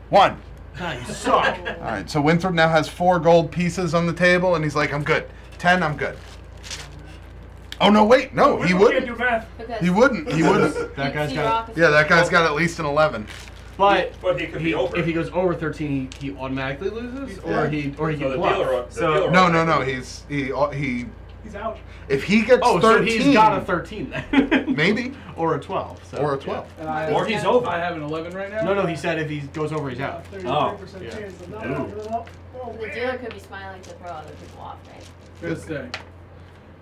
1. God, you suck. All right. So Winthrop now has 4 gold pieces on the table, and he's like, "I'm good. 10. I'm good." Oh no! Wait, no, he Can't wouldn't. do math. because He wouldn't. He wouldn't. that guy's see got. Rock is Yeah, that guy's got at least an 11. But But he could be over. if he goes over 13, he automatically loses, or Yeah. he So can the bluff. dealer, So- No. He He's out. if he gets Oh, 13, so he's got a 13 then. maybe, or a 12. So. or a 12. And I Or he's over. I have an 11 right now. No, he said if he goes over, he's out. 33% yeah. chance of not Ooh. knocking it up. Oh, The man. dealer could be smiling to throw other people off, right? Good stay.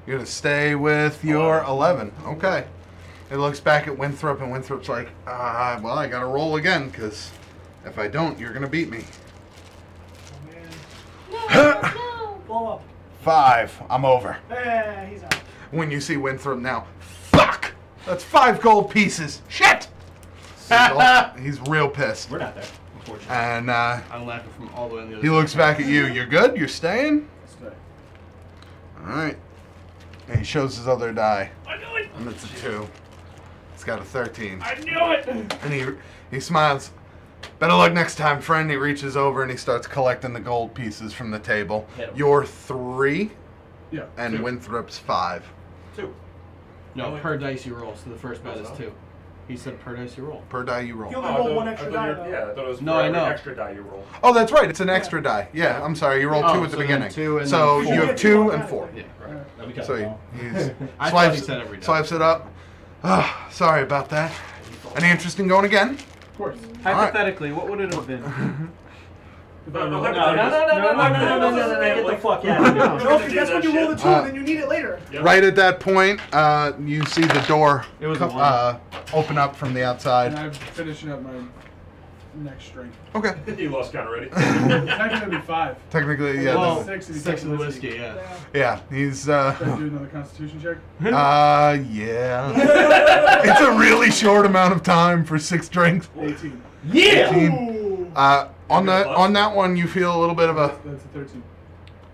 You're gonna stay with your 11. Okay. It looks back at Winthrop, and Winthrop's like, well, I gotta roll again, because if I don't, you're gonna beat me. Oh, man. Blow up. 5. I'm over. He's out. When you see Winthrop now, fuck! That's 5 gold pieces. Shit! He's real pissed. We're not there, unfortunately. And I'm laughing from all the way on the other he side. looks back at you. You're good? You're staying? Stay. Alright. And he shows his other die. I knew it! And it's a 2. It's got a 13. I knew it! And he smiles. Better luck next time, friend. He reaches over and he starts collecting the gold pieces from the table. You're 3, Yeah. and 2. Winthrop's 5. 2. No, per dice you roll, so the first bet is 2. He said per dice you roll. Per die you roll. You only roll one extra die, though. Yeah, I thought it was No, for I every know. extra die you roll. Oh, that's right. It's an extra die. Yeah, I'm sorry. You rolled 2 at the so then beginning. 2 and so then you 4. have 2 and 4. Yeah. No, we got So it all. he's I thought he swipes, said every die. swipes it up. Ah, sorry about that. Any interest in going again? Of course. Hypothetically, what would it have been? If I No, roll- no, Get the fuck out of here. No, because that's when you roll the 2 and then you need it later. Yep. Right at that point, you see the door It was a 1. open up from the And outside. I'm finishing up my next string. Okay. You lost count already. Technically 5. Technically, yeah. Well, this- 6 if you 6 take of the whiskey. whiskey, yeah. yeah. He's Should I do another constitution check? yeah. It's a really short amount of time for 6 drinks. 18. Yeah! 18. On that one, you feel a little bit of a. That's a 13.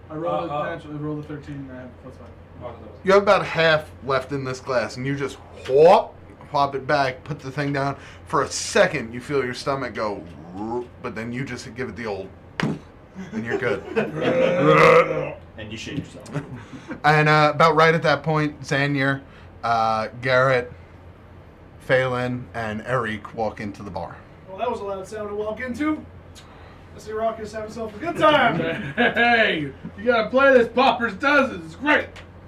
I rolled a natural. I rolled a 13 and I have plus 5. You have about half left in this glass, and you just whop it back, put the thing down. For a second, you feel your stomach go, but then you just give it the old, and you're good. And you shit yourself. And about right at that point, Xanier, Garrett, Phelan, and Eric walk into the bar. Well, that was a loud sound to walk into. I see Rockus have himself a good time. Hey, you gotta play this Poppers Dozens. It's great.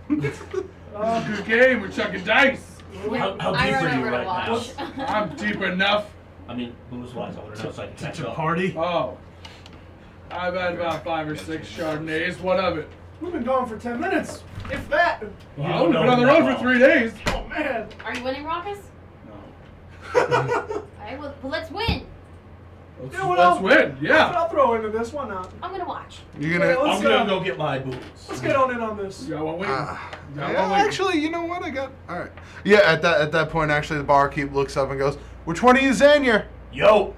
Good game. We're chucking dice. How I deep run are you over to right watch. now? I'm deep enough. I mean, booze wise, I want to know so I can catch up. Party? Oh. I've had about 5 or 6 Chardonnays. What of it? We've been gone for 10 minutes, if that. Well, we've been on the road for 3 days. Oh, man. Are you winning, Raucus? No. Alright, well, let's win. Let's win. Yeah. I'll throw into this. Why not? I'm gonna watch. You're gonna. Let's I'm gonna go get my booze. Let's get on in on this. You got one win. Yeah, actually, you know what? I got. All right. Yeah, at that point, actually, the barkeep looks up and goes, "Which one of you, Xanier?" Yo!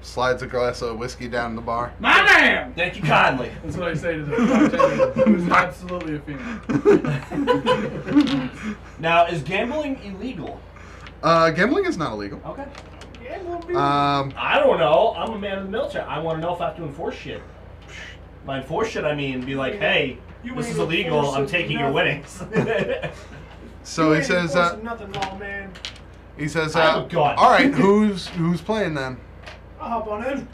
Slides a glass of whiskey down the bar. My man. Thank you kindly. That's what I say to the bartender, who's absolutely a fiend. Now, is gambling illegal? Gambling is not illegal. Okay. Yeah, we'll be. I don't know. I'm a man of the military. I want to know if I have to enforce shit. By enforce shit, I mean be like, hey, You this ain't is illegal. I'm enforcing taking your nothing. winnings. So You he ain't says, enforcing nothing wrong, man. he says, I have a gun. all right, who's playing then? I'll hop on in.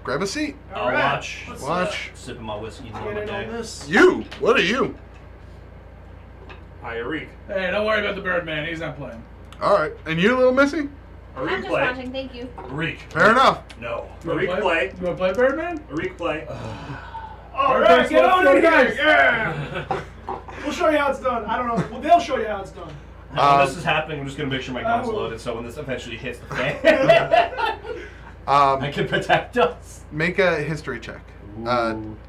Grab a seat. I'll Alright, watch. let's, Watch. Sipping my whiskey and Get doing my in on day. this. You. What are you? Hi, Arik. Hey, don't worry about the Birdman. He's not playing. All right, and you, little missy? I'm Arik just play. watching, thank you. Reek. Fair enough. No. You wanna Arik play. You want to play Birdman? Arik play. All Birdman's right, get on full in of here. dice. Yeah. We'll show you how it's done. I don't know. Well, they'll show you how it's done. When this is happening, I'm just gonna make sure my gun's will. loaded, so when this eventually hits the fan, I can protect us. Make a history check.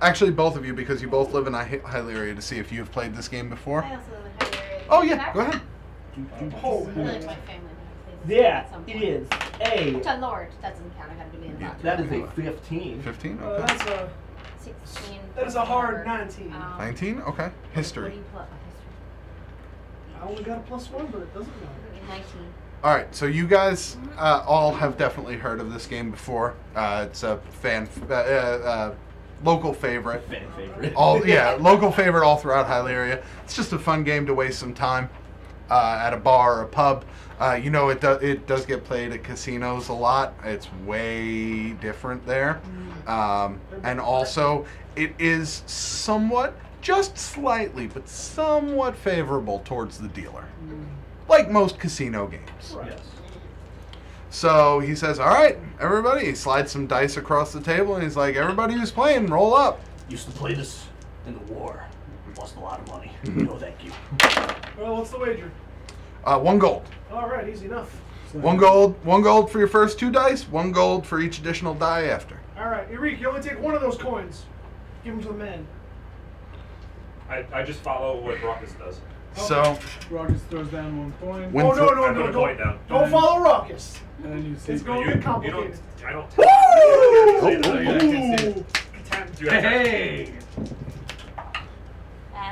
Actually, both of you, because you both live in Hyleria, to see if you've played this game before. I also live in Hyleria. Oh yeah, go ahead. Oh, I feel like my family plays Yeah, at some it point. is a. Which I lowered. That doesn't count. I had to be in the That is a 15. 15. Okay. that's a 16. that is a hard 19. 19. Okay. What History. do you put? I only got a +1, but it doesn't matter. 19. All right, so you guys all have definitely heard of this game before. It's a local favorite. Fan favorite. Local favorite all throughout Hyleria. It's just a fun game to waste some time at a bar or a pub. It does get played at casinos a lot. It's way different there, and also it is somewhat, just slightly, but somewhat favorable towards the dealer. Like most casino games. Yes. So he says, all right, everybody. He slides some dice across the table, and he's like, everybody who's playing, roll up. Used to play this in the war. Lost a lot of money. No, thank you. Well, what's the wager? 1 gold. All right, easy enough. 1 gold for your first 2 dice, 1 gold for each additional die after. All right, Eureka, you only take one of those coins. Give them to the men. I just follow what Raucus does. So Raucus throws down 1 coin. When- Oh, Winthrop- I put a coin down. Don't follow Raucus. And then you see. It's going to get complicated. I don't. Woo! Do I Hey!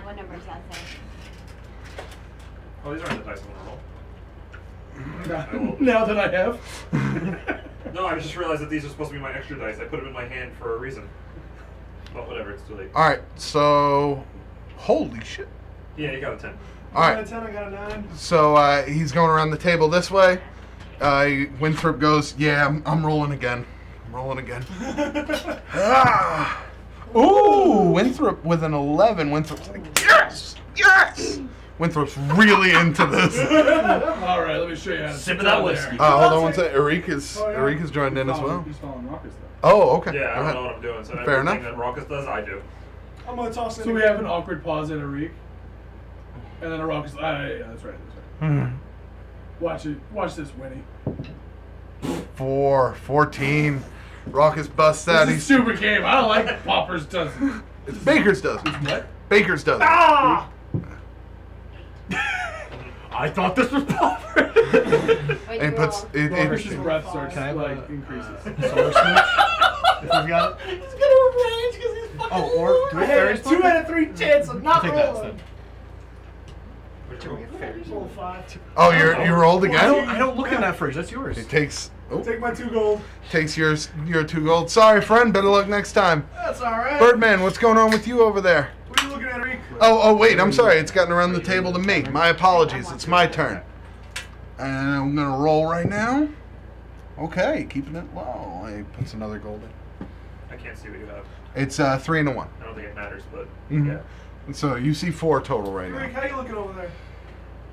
What number does that say? Oh, these aren't the dice I want to roll. Now that I have. No, I just realized that these are supposed to be my extra dice. I put them in my hand for a reason. But whatever, it's too late. all right. So, holy shit. Yeah, you got a 10. All I got a right. 10, I got a 9. So he's going around the table this way. Winthrop goes, yeah, I'm rolling again. I'm rolling again. Ah. Ooh, Winthrop with an 11. Wintrop's like, yes, yes. Winthrop's really into this. All right, let me show you how to Sip of that whiskey. Hold on one second. Eric is joined in as well. He's following Raucus though. Oh, okay. Yeah, I Go don't ahead. know what I'm doing. So Fair everything enough. that Raucus does, I do. I'm going to toss it So in we again. have an awkward pause at Eric. And then a Raucus. Yeah, that's right. Watch it. Watch this, Winnie. 14. Raucus busts out. This is a super game. I don't like Poppers dozen. It's Baker's dozen. What? Baker's dozen. Ah! I thought this was Popper. Wait, And puts it. Raucus's breath starts Can I have like a- increases. Solar smooch. If we've got it. He's going to range because he's fucking Oh, or do we I have had fairy a smoke? 2 out of 3 chance of not Take that rolling. instead. Roll 5. Oh, you rolled again. I don't look in that fridge. That's yours. It takes. Oh, Take my 2 gold. takes your 2 gold. Sorry, friend. Better luck next time. That's alright. Birdman, what's going on with you over there? What are you looking at, Eric? Oh, wait. I'm sorry. It's gotten around the table to me. My apologies. It's my turn. And I'm gonna roll right now. Okay, keeping it low. He puts another gold in. I can't see what you have. It's 3 and a 1. I don't think it matters, but Mhm. yeah. So you see 4 total right Eric, now. how you looking over there?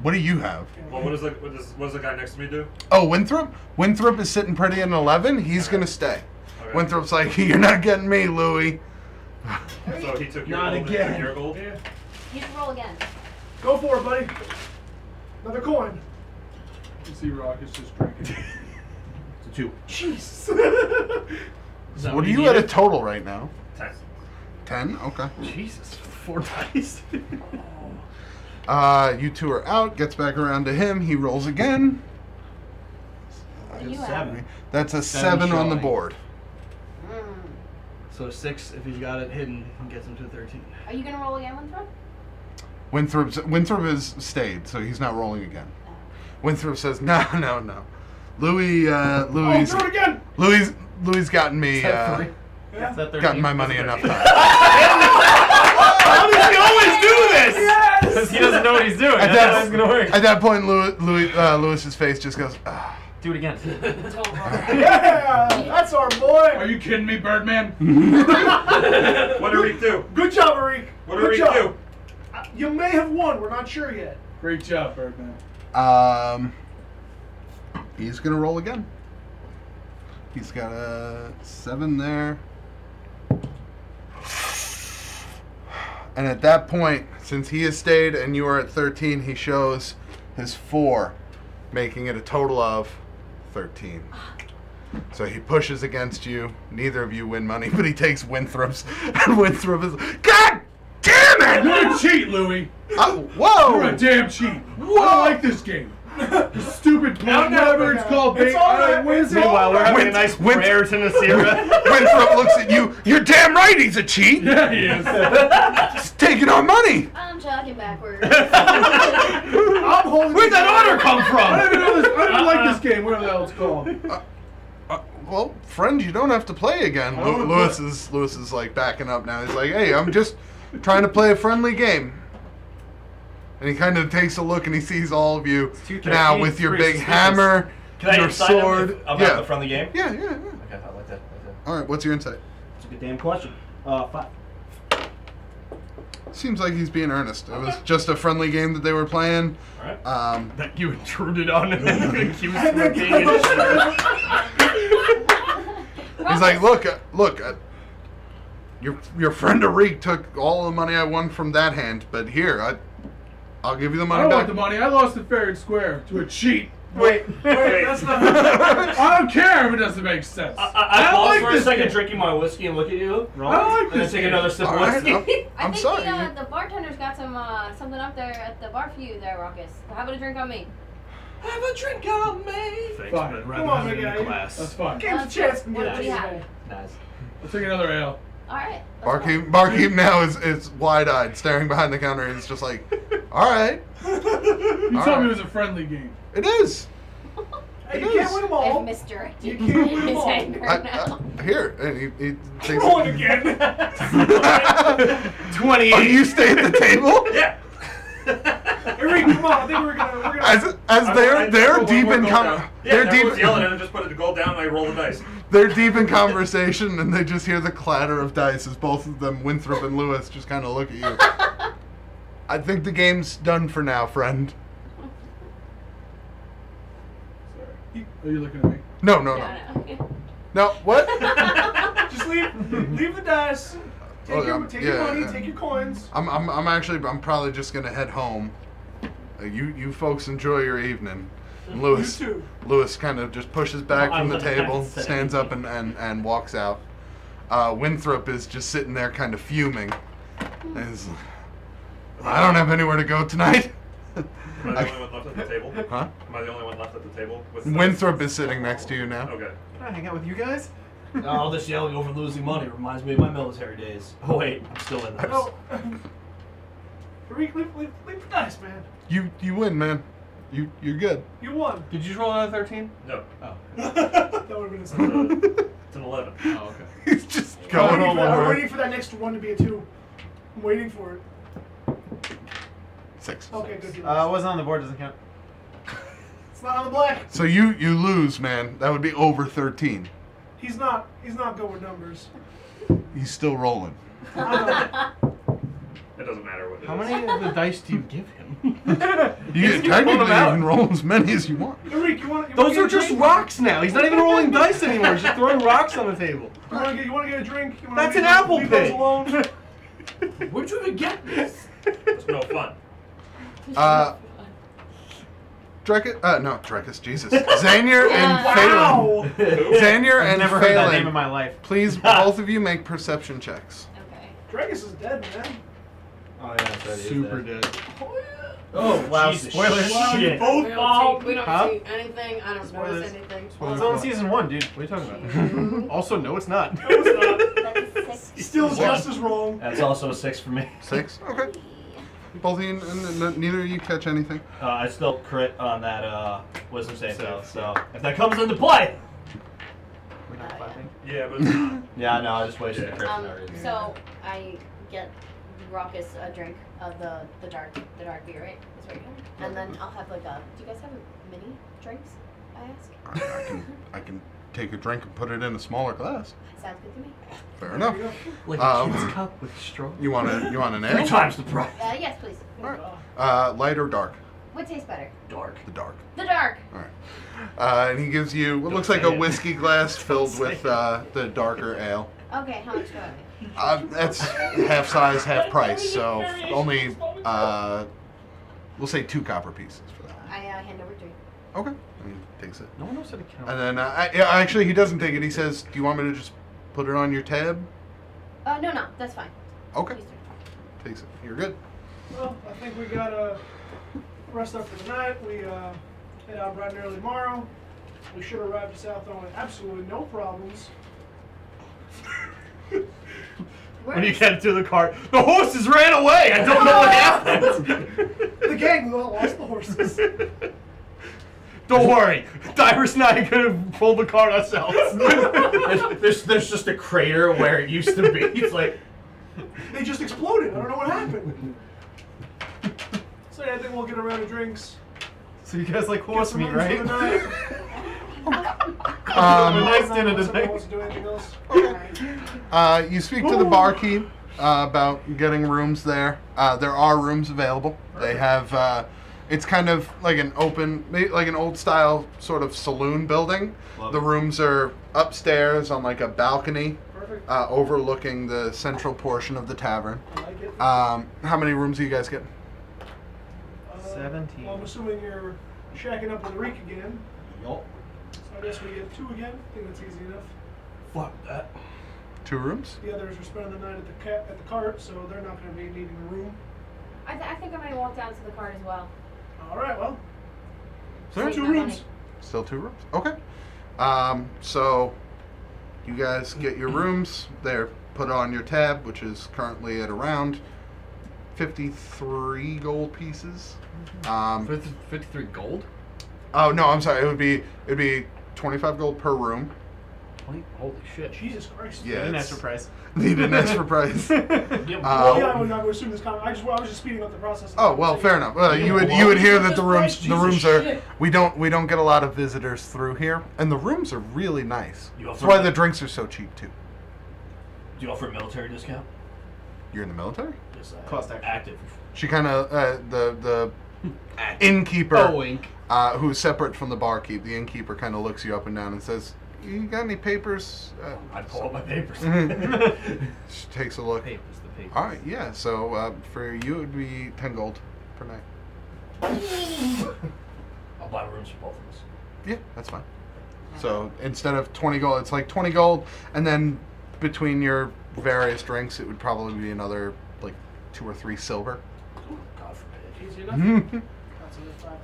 What do you have? Well, what does the guy next to me do? Oh, Winthrop? Winthrop is sitting pretty at an 11. He's going to stay. Okay. Winthrop's like, you're not getting me, Louie. So he took your Not gold again. and took your gold? Yeah. You should roll again. Go for it, buddy. Another coin. You see Raucus just drinking. It's a 2. Jeez. Is that What are you needed? at a total right now? 10. 10? Okay. Jesus, 4 dice. You 2 are out. Gets back around to him. He rolls again. What do you have? 7. That's a Seven 7 on the showing. board. Mm. So 6 if he's got it hidden and gets him to 13. Are you gonna roll again, Winthrop? Winthrop is stayed, so he's not rolling again. Oh. Winthrop says, no. Louis, Oh, throw it again. Louis gotten me, Is that 3? Yeah. Is that 13? gotten my money enough time. How does he always do this? Because he doesn't know what he's doing. At That's how it's gonna work. that point, Louis's face just goes, ah. Do it again. Yeah, that's our boy. Are you kidding me, Birdman? What did Reek do? Good job, Eric. What did Good Reek job. do? You may have won. We're not sure yet. Great job, Birdman. He's gonna roll again. He's got a 7 there. And at that point, since he has stayed and you are at 13, he shows his 4, making it a total of 13. So he pushes against you. Neither of you win money, but he takes Winthrop's. And Winthrop is, God damn it! You're a cheat, Louie. Whoa! You're a damn cheat. Whoa! I don't like this game. This stupid No, whatever it's called. It's all right. It's all Meanwhile, we're having a Win- nice win- prayer to Nasira. Winthrop looks at you. You're damn right he's a cheat. Yeah, he is. He's taking our money. I'm jogging backwards. I'm holding. Where'd that order come I from? don't even know this. I don't like this game. Whatever the hell it's called. Well, friend, you don't have to play again. I don't wanna Lewis is like backing up now. He's like, hey, I'm just trying to play a friendly game. And he kind of takes a look and he sees all of you now with your big hammer, Can I your insight him sword. about Yeah. the friendly game? Yeah. Okay, I like that. All right, what's your insight? It's a good damn question. 5. Seems like he's being earnest. It was just a friendly game that they were playing. Alright. That you intruded on and then accused And him then of being an intruder. He's like, look, your friend Arik took all the money I won from that hand, but here, I'll give you the I money don't back. want the money. I lost it fair and square to a cheat. Wait. That's not. I don't care if it doesn't make sense. I pause like for a this second, game. drinking my whiskey and look at you. I like And then this take game. another sip of All right, whiskey. I'm I sorry. think the bartender's got something up there at the bar for you there, Ruckus. How about a drink on me? Have a drink on me. Thanks, Fine. but Come on, rather big than guy. in class. That's fine. Give him a chance to What get do you have? Nice. Let's take another ale. Alright. let's go. Barkeep now is wide-eyed, staring behind the counter. He's just like, all right, You All told right. me it was a friendly game. it is. Hey, It you can't is. win them I've all. misdirected You can't win them his all. anger now. Here, and he takes Roll it again. 28. Oh, you stay at the table? Yeah. Eric, come on. I think we're gonna. As I they're rolled deep one in gold down. Yeah, they're everyone's deep yelling, and I just put the gold down and I roll the dice. they're deep in conversation, and they just hear the clatter of dice as both of them, Winthrop and Lewis, just kind of look at you. I think the game's done for now, friend. Sorry. Are you looking at me? No. No, what? Just leave the dice. Take Oh, your, yeah, take your yeah, money. yeah. Take your coins. I'm probably just gonna head home. You folks enjoy your evening. And Lewis, You too. Lewis kind of just pushes back I'm from the looking at table, it saying- stands up and walks out. Winthrop is just sitting there kind of fuming. And he's like, I don't have anywhere to go tonight. Am I the only one left at the table? Huh? Am I the only one left at the table? With Winthrop is sitting next to you now. Okay. Can I hang out with you guys? All this yelling over losing money reminds me of my military days. Oh wait, I'm still in those. No. Eric, leave the dice, man. You win, man. You're good. You won. Did you just roll another 13? No. Oh. That would have been a It's an 11. Oh, okay. He's just going all I'm over. waiting for that next one to be a 2. I'm waiting for it. 6. Okay, good deal. Wasn't on the board, doesn't count. It's not on the black. So you lose, man. That would be over 13. He's not good with numbers. He's still rolling. I It doesn't matter what it How is. many of the dice do you give him? You Pull technically them out. can roll as many as you want. know. Eric, you want Those are just rocks now. He's not even rolling dice anymore. He's just throwing rocks on the table. You want to get a drink? You wanna That's leave an apple leave those pit. alone? Where'd you even get this? It's no fun. Drekis, Jesus. Xanier and Wow. Phelan. Xanier I've and never heard that name in Phelan. my life. Please, both of you make perception checks. Okay. Dragus is dead, man. Oh yeah, Super dead. Oh wow, Jesus spoilers. Wow, you Shit. both We bombed. don't Huh? see anything. I don't Spoilers. notice anything. It's only season 1, dude. What are you talking about? Also, no, it's not. No, it's not. That's 6. Still just as wrong. That's also a 6 for me. 6? Okay. Both of you, neither of you catch anything. I still crit on that wisdom save though, so if that comes into play. We're not clapping. Yeah, but it's not. Yeah, no, I just wasted the Yeah. crit for no reason. So I get Raucus a drink of the dark beer, right? That's what you're doing. And then I'll have like a. Do you guys have mini drinks? I ask. I can take a drink and put it in a smaller glass. Sounds good to me. Fair enough. Like Um, a kid's cup with straw. You want an 3 ale? times the price. Yes, please. Light or dark? What tastes better? Dark. The dark. The dark. All right. And he gives you what looks like a whiskey glass filled with the darker ale. Okay, how much do I make? That's half size, half price. So only we'll say 2 copper pieces for that. I hand over 3. Okay. And he takes it. No one knows how to count. And then actually he doesn't take it. He says, "Do you want me to just put it on your tab?" No, that's fine. Okay. Please do. Takes it. You're good. Well, I think we got rest up for the night. We head out bright and early tomorrow. We should arrive to Southdawn with absolutely no problems. When you get to the car, the horses ran away. I don't know what happened. The gang, we all lost the horses. Don't worry, Divers and I could have pulled the cart ourselves. There's just a crater where it used to be. It's like They just exploded. I don't know what happened. So yeah, I think we'll get a round of drinks. So you guys like Get horse some meat, rooms for right? the night. A nice dinner Unless somebody tonight. wants to do anything else. You speak to the barkeep about getting rooms there. There are rooms available. They have. It's kind of like an open, like an old style sort of saloon building. Love The it. rooms are upstairs on like a balcony Perfect. overlooking the central portion of the tavern. I like it. How many rooms are you guys getting? 17. Well, I'm assuming you're shacking up with Reek again. Yup. So I guess we get 2 again. I think that's easy enough. Fuck that. 2 rooms? The others are spending the night at the cart, so they're not going to be needing a room. I think I might walk down to the cart as well. All right, well. So Save 2 my rooms. money. Still 2 rooms? Okay. So you guys get your rooms. They're put on your tab, which is currently at around 53 gold pieces. 53 gold? Oh no, I'm sorry. It'd be 25 gold per room. Holy shit. Jesus Christ. Yeah, An it's- extra price. Need an extra price. Well, yeah, I would assume this comment. I was just speeding up the process. Oh well, fair enough. You would hear that the rooms are we don't get a lot of visitors through here, and the rooms are really nice. That's why the drinks are so cheap too. Do you offer a military discount? You're in the military? Yes, Cost extra. active. She kind of the innkeeper, wink. who's separate from the barkeep. The innkeeper kind of looks you up and down and says, "You got any papers?" I pull up my papers. She takes a look. The papers. All right, yeah. So for you, it would be 10 gold per night. I'll buy rooms for both of us. Yeah, that's fine. So instead of 20 gold, it's like 20 gold, and then between your various drinks, it would probably be another like 2 or 3 silver. God forbid. Easy enough. That's another 5 gold.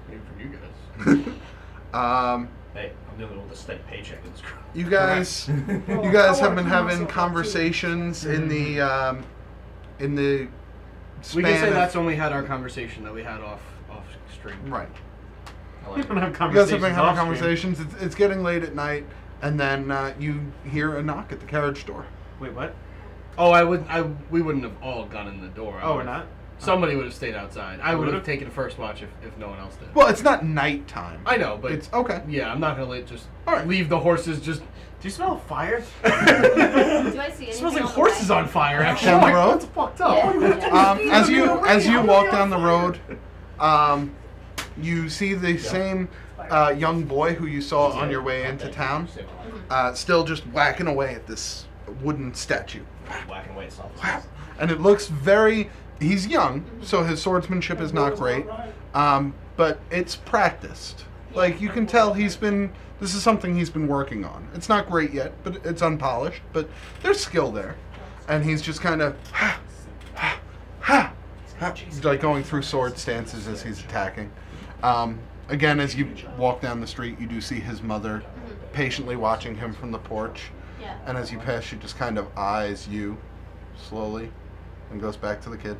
Maybe for you guys. Hey, I'm dealing with a steady paycheck in this crew. You guys, Well, you guys I have wanna been clean having myself up, too. conversations in the span We can say of- that's when we had our conversation that we had off stream. right. I We like don't it. have You guys conversations. have been having off-stream. conversations. It's getting late at night, and then you hear a knock at the carriage door. Wait, what? Oh, we wouldn't have all gone in the door. Oh, we're not? Somebody would have stayed outside. I would have would've? taken first watch if no one else did. Well, it's not nighttime. I know, but It's okay. yeah, I'm not gonna just All right. leave the horses just. Do you smell fire? Do I see anything? It smells like on the horses way? on fire. Actually, Down the Like, road? That's fucked up. Yeah. As you walk down the road, you see the same young boy who you saw on your way into town, still just whacking away at this wooden statue. Whacking away at something. Wow. And it looks very. He's young, so his swordsmanship is not great, but it's practiced. Like you can tell he's been. This is something he's been working on. It's not great yet, but it's unpolished. But there's skill there, and he's just kind of like going through sword stances as he's attacking. Again, as you walk down the street, you do see his mother patiently watching him from the porch. Yeah. And as you pass, she just kind of eyes you slowly and goes back to the kid,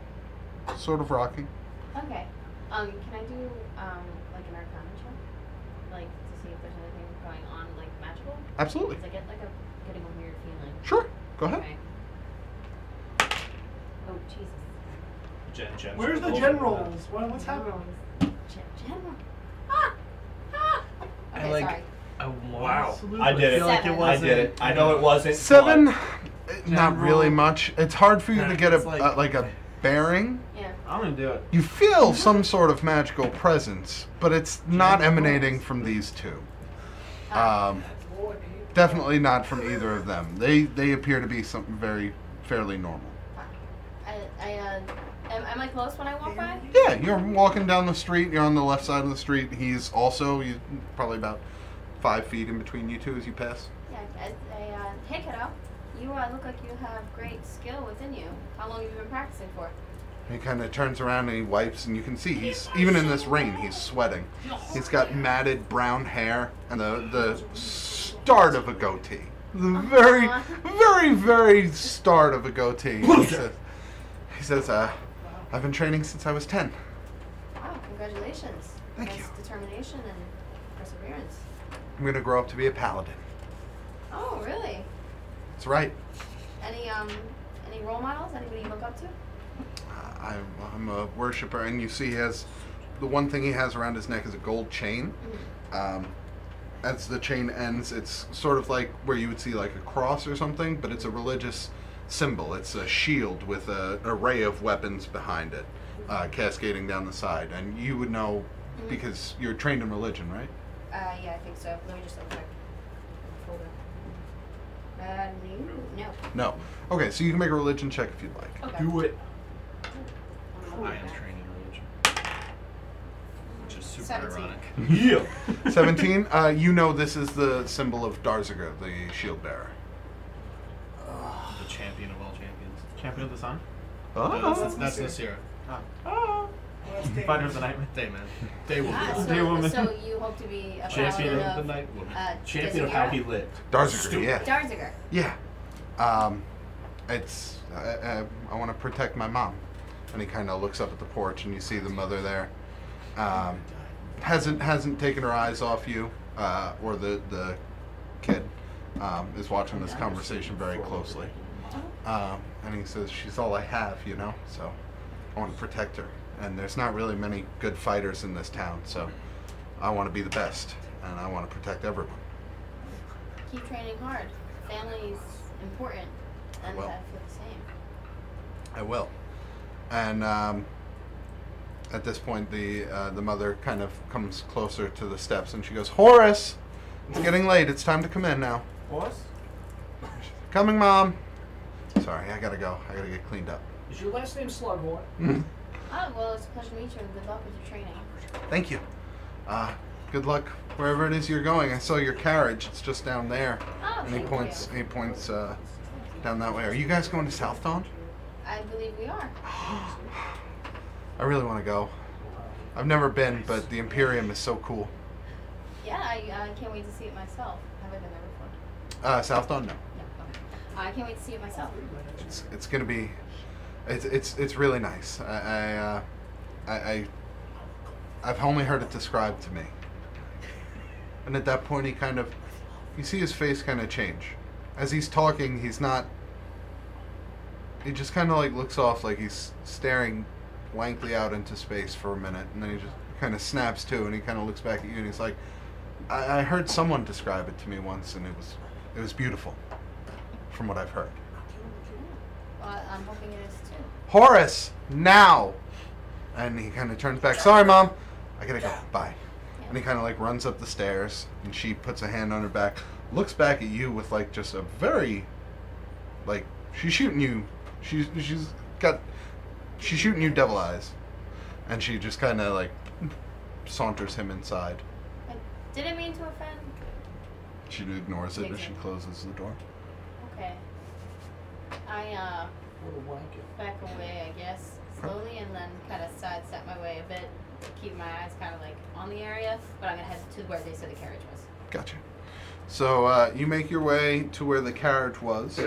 sort of rocking. Okay. Can I do like an arcana check, like to see if there's anything going on, like magical? Absolutely. Because I get like getting a weird feeling. Sure. Go ahead. Okay. Oh Jesus. Jen, Where's the generals? What's happening? General. Ah! Ah! Okay, I like- sorry. Wow. I did it. feel like it Seven. I wasn't. did it. I know it wasn't. 7. but Not really much. It's hard for you to get It's like- like a bearing. Yeah. I'm gonna do it. You feel some sort of magical presence, but it's not emanating from these two. Definitely not from either of them. They appear to be something fairly normal. Am I close when I walk by? Yeah, you're walking down the street. You're on the left side of the street. He's probably about 5 feet in between you two as you pass. Yeah. Hey kiddo, you look like you have great skill within you. How long have you been practicing for? He kind of turns around and he wipes, and you can see he's even in this rain. He's sweating. He's got matted brown hair and the start of a goatee. The very, very, very start of a goatee. He says, I've been training since I was 10. Wow, congratulations. Thank That's you. determination and perseverance. I'm gonna grow up to be a paladin. Oh, really? That's right. Any role models? Anybody you look up to? I'm a worshiper, and you see he has the one thing he has around his neck is a gold chain. As the chain ends, it's sort of like where you would see like a cross or something, but it's a religious symbol. It's a shield with an array of weapons behind it, cascading down the side. And you would know because you're trained in religion, right? Yeah, I think so. Let me just double check. No. No. Okay, so you can make a religion check if you'd like. Okay. do it. I am trained in religion. Which is 17. Yeah. 17. You know this is the symbol of Darziger, the shield bearer. The champion of all champions. Champion of the sun. That's this year. Well, that's Fighter of the night. Day man. Day woman. Day woman. So you hope to be a Champion paladin of the night woman. Champion of Designera? how he lived. Darziger, yeah. Darziger. Yeah. It's I want to protect my mom. And he kind of looks up at the porch, and you see the mother there. Hasn't taken her eyes off you, or the kid is watching this conversation very closely. And he says, "She's all I have, you know. So I want to protect her. And there's not really many good fighters in this town, so I want to be the best, and I want to protect everyone." Keep training hard. Family's important, and Well. I feel the same. I will. And at this point, the mother kind of comes closer to the steps, and she goes, "Horace, it's getting late. It's time to come in now." Boss? "Coming, Mom." "Sorry, I gotta go. I gotta get cleaned up." Is your last name Slugboy? Oh, well, it's a pleasure to meet you, and good luck with your training. "Thank you. Good luck wherever it is you're going. I saw your carriage. It's just down there." Oh, And he thank points. you. He points down that way. "Are you guys going to Southdawn?" I believe we are. I really want to go. I've never been, but the Imperium is so cool. Yeah, I can't wait to see it myself. Have I been there before? Southdawn, no. No. Okay. I can't wait to see it myself. It's gonna be, it's really nice. I've only heard it described to me. And at that point, you see his face kind of change. As he's talking, he's not. He just kind of like looks off, like he's staring blankly out into space for a minute, and then he just kind of snaps to, and he kind of looks back at you, and he's like, I heard someone describe it to me once, and it was beautiful, from what I've heard." Well, I'm hoping it is too. "Horace, now!" And he kind of turns back. "Sorry, Mom. I gotta go. Bye." And he kind of like runs up the stairs, and she puts a hand on her back, looks back at you with like just a very, like, she's shooting you. She's shooting you devil eyes, and she just kind of like saunters him inside. I didn't mean to offend. She ignores it as she closes the door. Okay. I back away, I guess, slowly, and then kind of sidestep my way a bit, keep my eyes kind of like on the area, but I'm gonna head to where they said the carriage was. Gotcha. So you make your way to where the carriage was.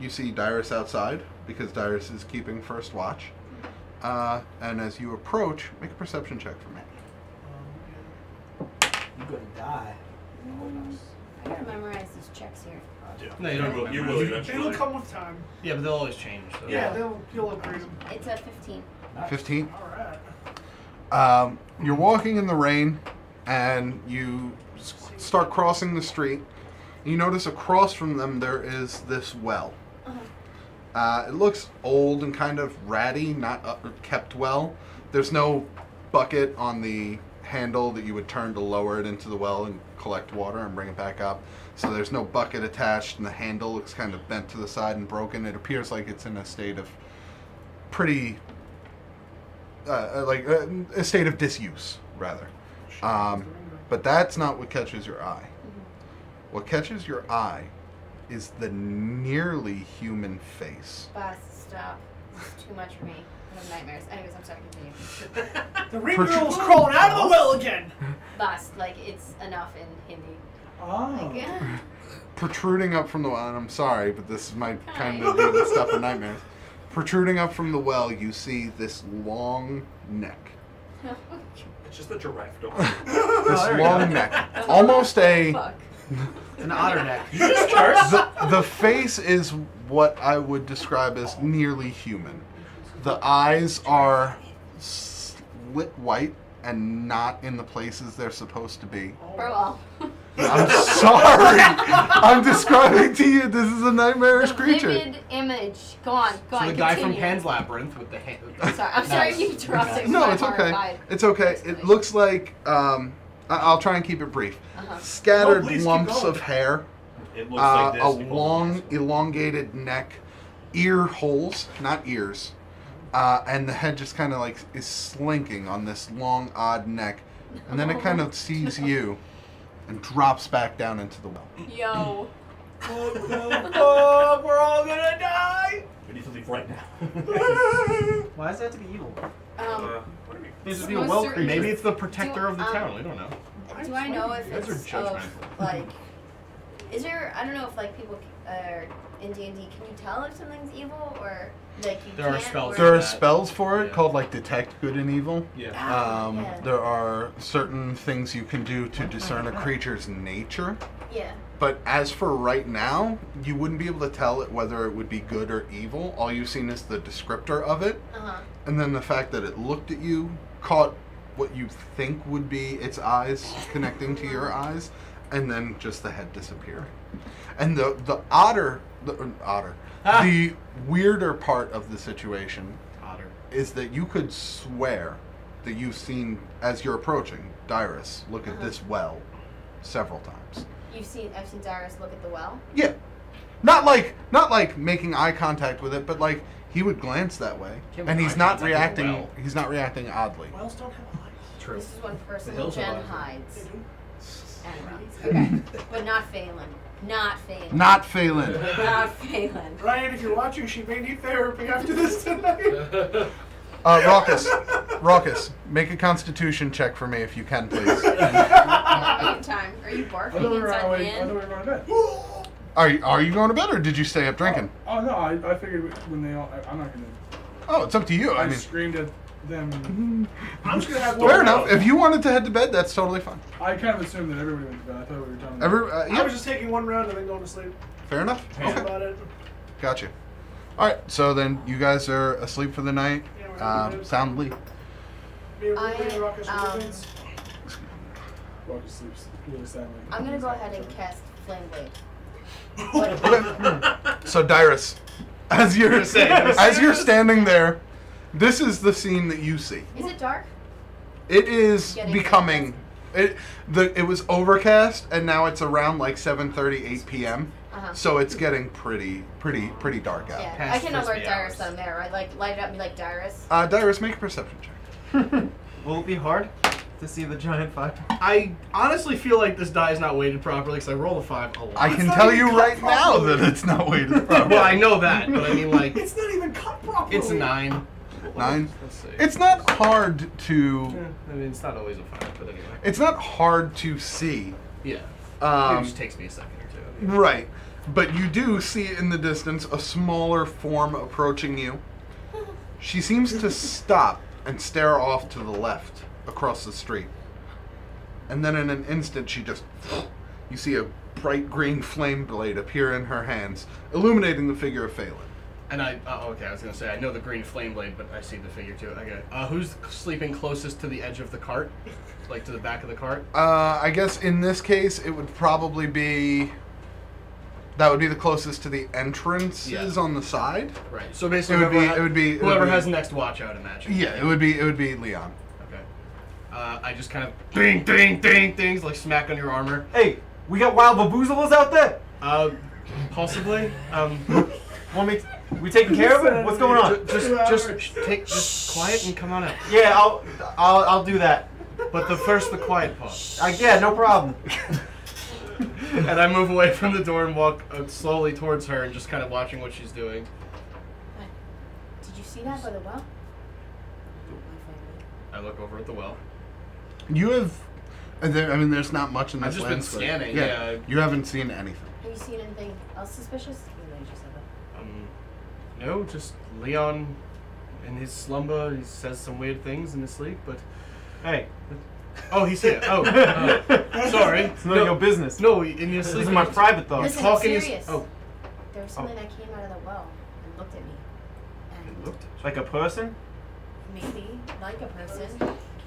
You see Dyrus outside, because Dyrus is keeping first watch. And as you approach, make a perception check for me. You're gonna die. I gotta memorize these checks here. No, you don't. You will It'll eventually. come with time. Yeah, but they'll always change. So. Yeah, you'll upgrade them. It's a 15. 15. All right. You're walking in the rain, and you start crossing the street. You notice across from them there is this well. It looks old and kind of ratty, not kept well. There's no bucket on the handle that you would turn to lower it into the well and collect water and bring it back up. So there's no bucket attached, and the handle looks kind of bent to the side and broken. It appears like it's in a state of pretty, a state of disuse, rather. But that's not what catches your eye. What catches your eye is the nearly human face. Boss, stop. It's too much for me. I have nightmares. Anyways, I'm sorry, continue. The ring girl's crawling out of the well again. Boss, like, it's enough in Hindi. Oh. Like, Protruding up from the well, and I'm sorry, but this might kind of be the stuff of nightmares. Protruding up from the well, you see this long neck. It's just a giraffe dog. This long neck. Almost a... fuck. An otter neck. You just cursed? The face is what I would describe as nearly human. The eyes are slit white and not in the places they're supposed to be. Bro, I'm sorry. I'm describing to you. This is a nightmarish the creature. vivid image. Go on, So the guy from continue. Pan's Labyrinth with the hand. I'm sorry you interrupted. No, I'm it's okay. horrified. It's okay. It looks like I'll try and keep it brief. Scattered No, please keep lumps going. of hair, It looks like this. a It long, looks like elongated neck, ear holes, not ears, And the head just kind of like is slinking on this long, odd neck. And then it kind of sees you and drops back down into the well. Yo. What the fuck? We're all gonna die! We need to leave right now. Why does it have to be evil? What do you mean? It needs to be a Most well certain- creature. Maybe it's the protector of the Do- town. We don't know. Do I know if You guys are it's judgmental. like, is there? I don't know if like people in D&D, can you tell if something's evil or like you There are can't? spells or- There are that. spells for it Yeah. called like detect good and evil. Yeah. Yeah. There are certain things you can do to discern a creature's nature. Yeah. But as for right now, you wouldn't be able to tell it whether it would be good or evil. All you've seen is the descriptor of it. And then the fact that it looked at you, caught what you think would be its eyes connecting to your eyes, and then just the head disappeared. And the weirder part of the situation Otter. is that you could swear that you've seen, as you're approaching, Dyrus look at this well several times. I've seen Dyrus look at the well. Yeah. Not like making eye contact with it, but like he would glance that way. Can't And make he's eye not contact with a reacting well. he's not reacting oddly. Wells don't have eyes. True. This is one person hills Jen have eyes. hides They do. and runs. Okay. But not Phelan. Not Phelan. Not Phelan. Not Phelan. Ryan, if you're watching, she may need therapy after this tonight. Raucous, make a constitution check for me if you can, please. Meantime, are you barking inside the inn? going to bed. Are you going to bed or did you stay up drinking? Oh no, I figured when they all, I'm not gonna. Oh, it's up to you. I I mean, screamed at them. I'm just gonna have fair enough. If you wanted to head to bed, that's totally fine. I kind of assumed that everybody went to bed. I thought we were done. I Yeah, was just taking one round and then going to sleep. fair enough. That's Okay, about it. gotcha. All right, so then you guys are asleep for the night, Yeah, we're soundly. Me and I, Ruby and Ruckus are um, roommates. Walker sleeps really sadly. I'm gonna go ahead and cast Flame Blade. Okay. So Dyrus, as you're standing there, this is the scene that you see. Is it dark? It is Getting becoming. It was overcast and now it's around like 7:30, 8 p.m. So it's getting pretty dark out. Yeah. Past I can alert frisbee Dyrus hours. that I'm there, right? Like light it up and be like Dyrus. Dyrus, make a perception check. Will it be hard to see the giant fire? I honestly feel like this die is not weighted properly because I roll a 5 a lot. I can tell you right now that it's not weighted properly. Well, I know that, but I mean, like, It's not even cut properly. it's a 9. 9. Let's see. It's not hard to. I mean, it's not always a 5, but anyway. It's not hard to see. Yeah. It just takes me a second or two. Right. But you do see in the distance a smaller form approaching you. She seems to stop and stare off to the left across the street. And then in an instant she just... You see a bright green flame blade appear in her hands, illuminating the figure of Phelan. And okay, I was gonna say, I know the green flame blade, but I see the figure too. Okay. Who's sleeping closest to the edge of the cart? Like to the back of the cart? I guess in this case it would probably be... That would be the closest to the entrances on the side. Right. So basically, It would be whoever has next watch, I would imagine. Yeah, it would be Leon. Okay. I just kind of ding, ding, ding, things like smack on your armor. Hey, we got wild baboozlers out there. Possibly. We taking care of it? What's going on? Just quiet and come on out. Yeah, I'll do that. But the quiet part. Yeah, no problem. And I move away from the door and walk slowly towards her and just kind of watching what she's doing. Did you see that by the well? I look over at the well. You have... there's not much in this I've just been landscape. scanning, yeah. You haven't seen anything. Have you seen anything else suspicious? You just said that. No, just Leon in his slumber. He says some weird things in his sleep, but... Hey. Oh, he's here. Oh, sorry. It's none of your business. No, in your sleep. This is my private thoughts. Listen, talking I'm is- serious. oh. There was something that came out of the well and looked at me. And Looked. Like a person? maybe, like a person.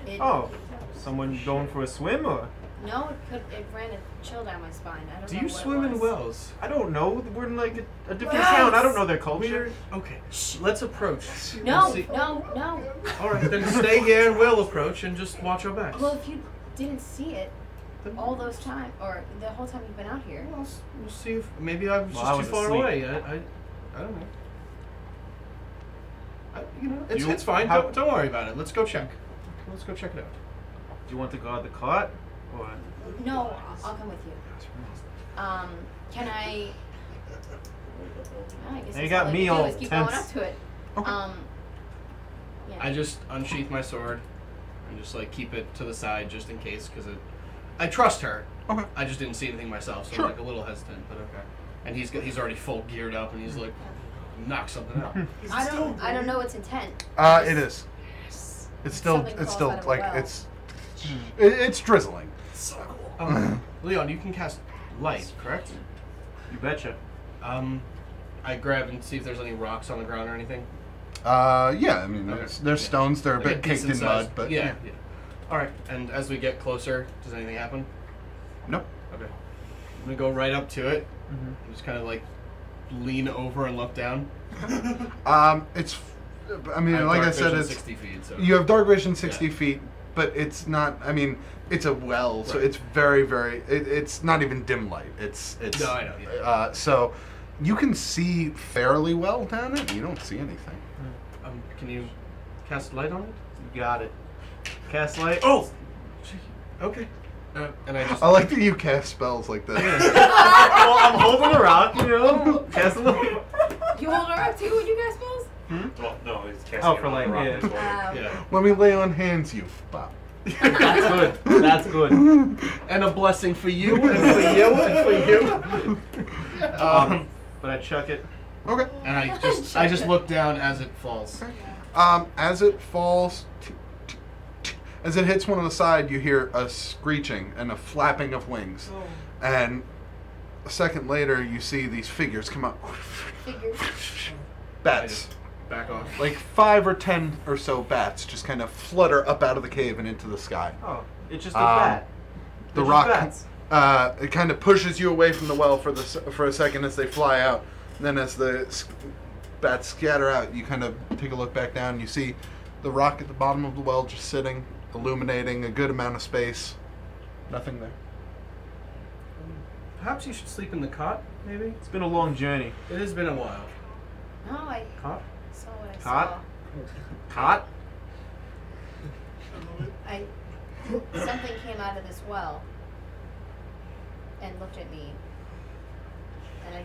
It, Oh, someone going for a swim or? No, it ran a chill down my spine. I don't Do know you what it swim in was. wells? I don't know. We're in like a different Yes! town. I don't know their culture. Weird. Okay, let's approach. No, We'll see. no. All right, then stay here and we'll approach and just watch our backs. Well, if you didn't see it all those time, or the whole time you've been out here. We'll see if maybe I was Well, just I was too far asleep. away. I don't know. It's fine. Don't worry about it. Let's go check. Let's go check it out. Do you want to guard the cart? Or? No, I'll come with you. Can I? Well, I guess You that's got all I me can do all is keep tense. going up to it. Yeah. I just unsheath my sword and just like keep it to the side just in case, because I trust her. Okay. I just didn't see anything myself, so Sure. I'm like a little hesitant, but okay. And he's already full geared up, and he's like, knock something out. I don't know its intent. It is. It's still Something falls out of a like well. it's drizzling. So cool. Leon, you can cast light, correct? You betcha. I grab and see if there's any rocks on the ground or anything. Yeah, I mean, Okay. there's stones. They're a Like bit caked in decent mud, size- but yeah. All right. And as we get closer, does anything happen? Nope. Okay. I'm gonna go right up to it. And just kind of like lean over and look down. It's. I mean, have like I dark said, vision it's 60 feet. So you have dark vision 60 feet, but it's not. I mean, it's a well, so Right. it's very, very. It's not even dim light. It's. No, I know. Yeah. So you can see fairly well down it. You don't see anything. Can you cast light on it? You got it. Cast light. Oh. Okay. And I just. I like that you cast spells like that. Well, I'm holding a rock, you know. Cast light. You hold her up too when you guys spells? Well, no, he's casting Oh, it for on the light, rock yeah. as well. Yeah. Let me lay on hands, you bop. That's good. That's good. And a blessing for you, and for you, and for you. But I chuck it. Okay. And I just look down as it falls. As it falls, as it hits one on the side, you hear a screeching and a flapping of wings. And a second later, you see these figures come up. Figures. Bats. Back off. Like 5 or 10 or so bats just kind of flutter up out of the cave and into the sky. Oh, it's just a bat. The They're just rock, bats. it kind of pushes you away from the well for a second as they fly out. And then as the bats scatter out, you kind of take a look back down. You see the rock at the bottom of the well just sitting, illuminating a good amount of space. Nothing there. Perhaps you should sleep in the cot, maybe? It's been a long journey. It has been a while. No, I Cot? saw what I Cot? Cot? saw. Something came out of this well and looked at me. And I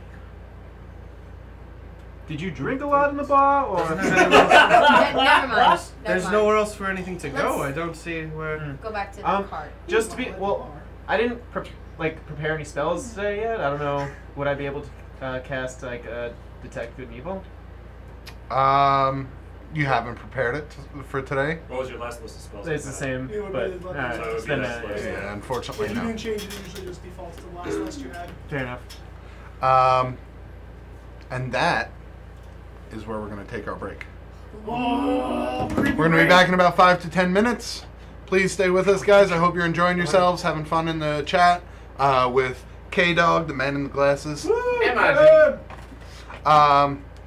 Did you drink a lot in the bar, or? never mind. There's Never nowhere mind. else for anything to go. I don't see where. Go back to the cart. Just to be I didn't prepare any spells today yet. I don't know. Would I be able to cast detect good and evil? You haven't prepared it for today? What was your last list of spells? It's the same, It would but be like- So it would it's be been this list. Yeah, unfortunately If you no. didn't change it, it usually just defaults to the last list you had. fair enough. And that is where we're going to take our break. Oh, We're going to be back in about 5 to 10 minutes. Please stay with us, guys. I hope you're enjoying yourselves, having fun in the chat with K-Dog, the man in the glasses. Imagine.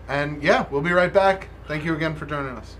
And yeah, we'll be right back. Thank you again for joining us.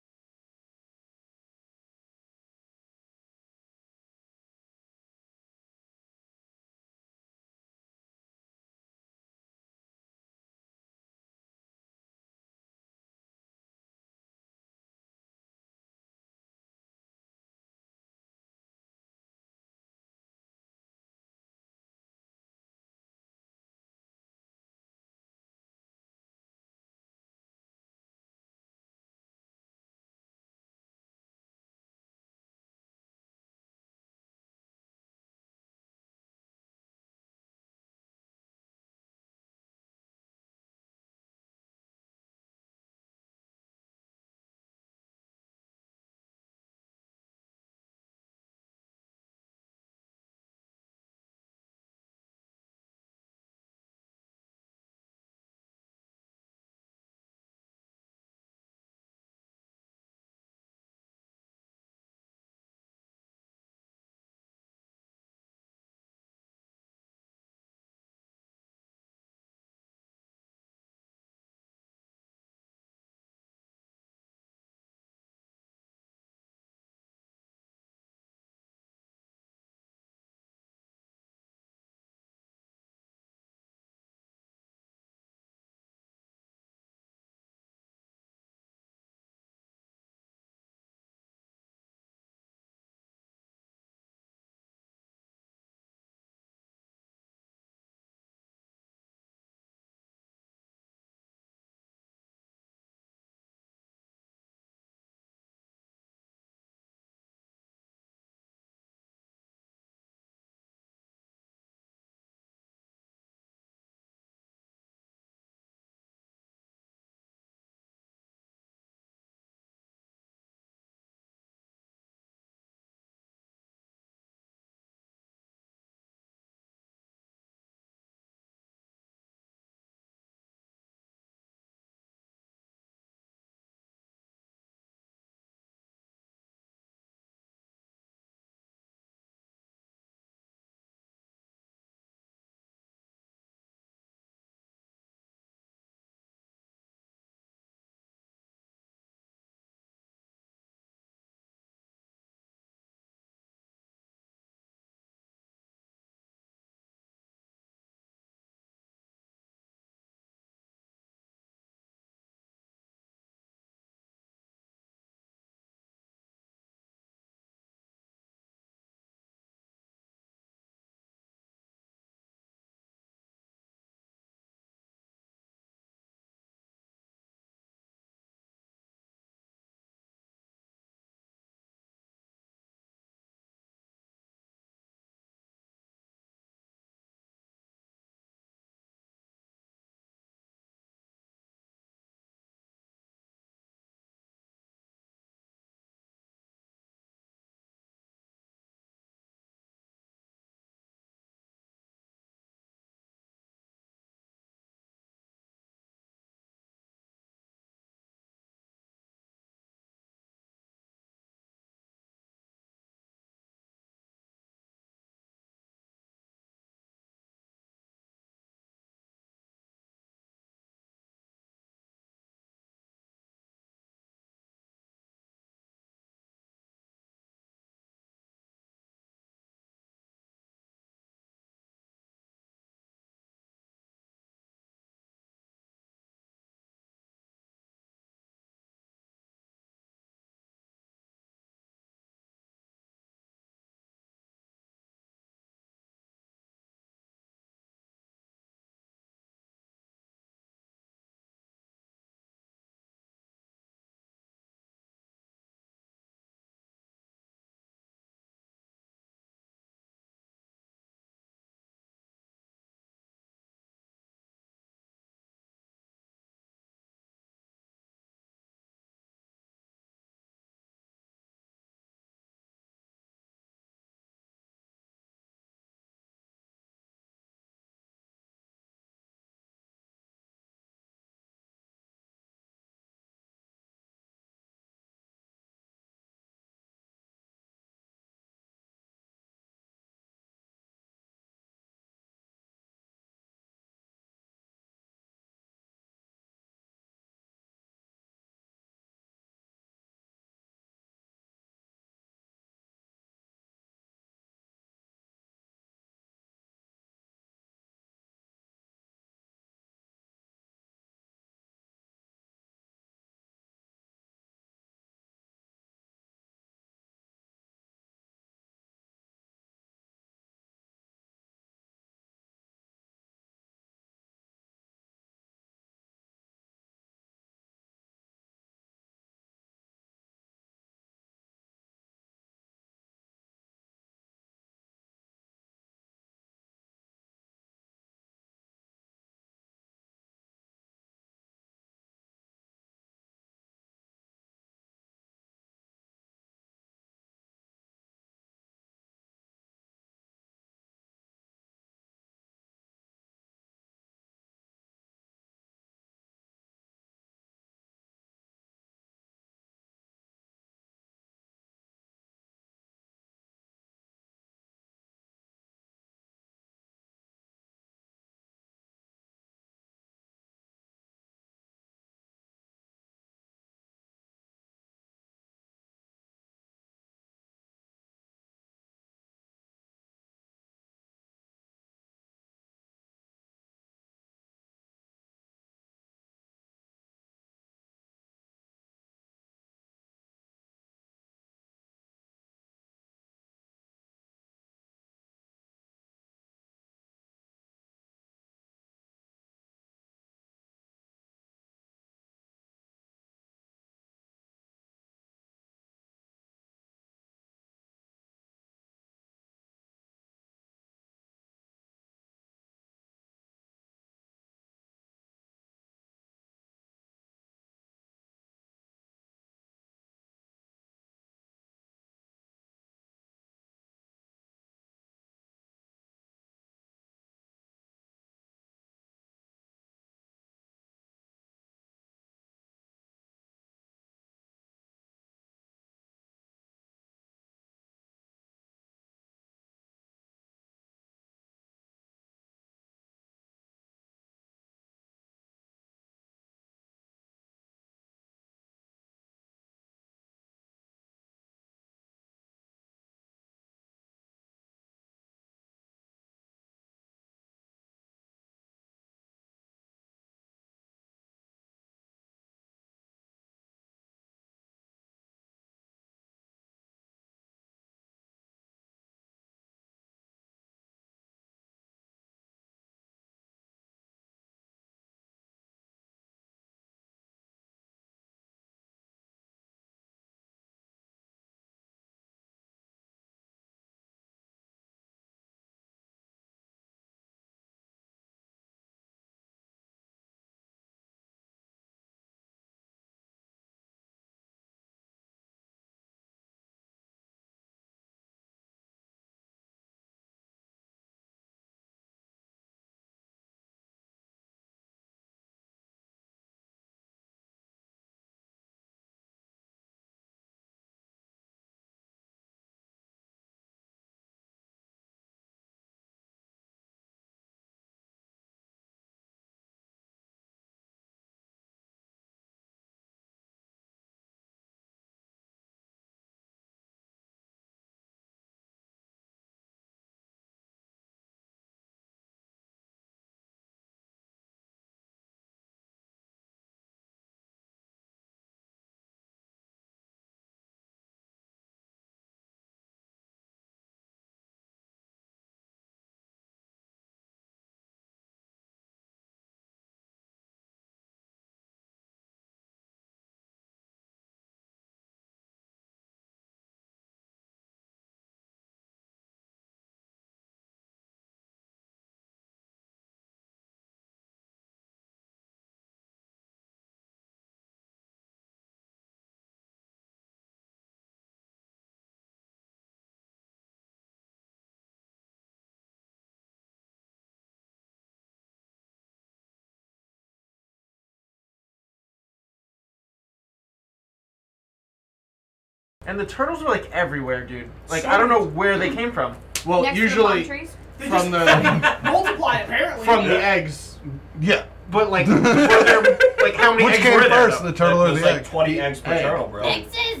And the turtles were like everywhere, dude. Like I don't know where they came from. Well, Next usually to the palm trees? They from just the multiply apparently. from the eggs. Yeah. But like, were there, like how many Which eggs came were there? first, the turtle or There's the like egg? 20 eggs per Egg. turtle, bro. X's!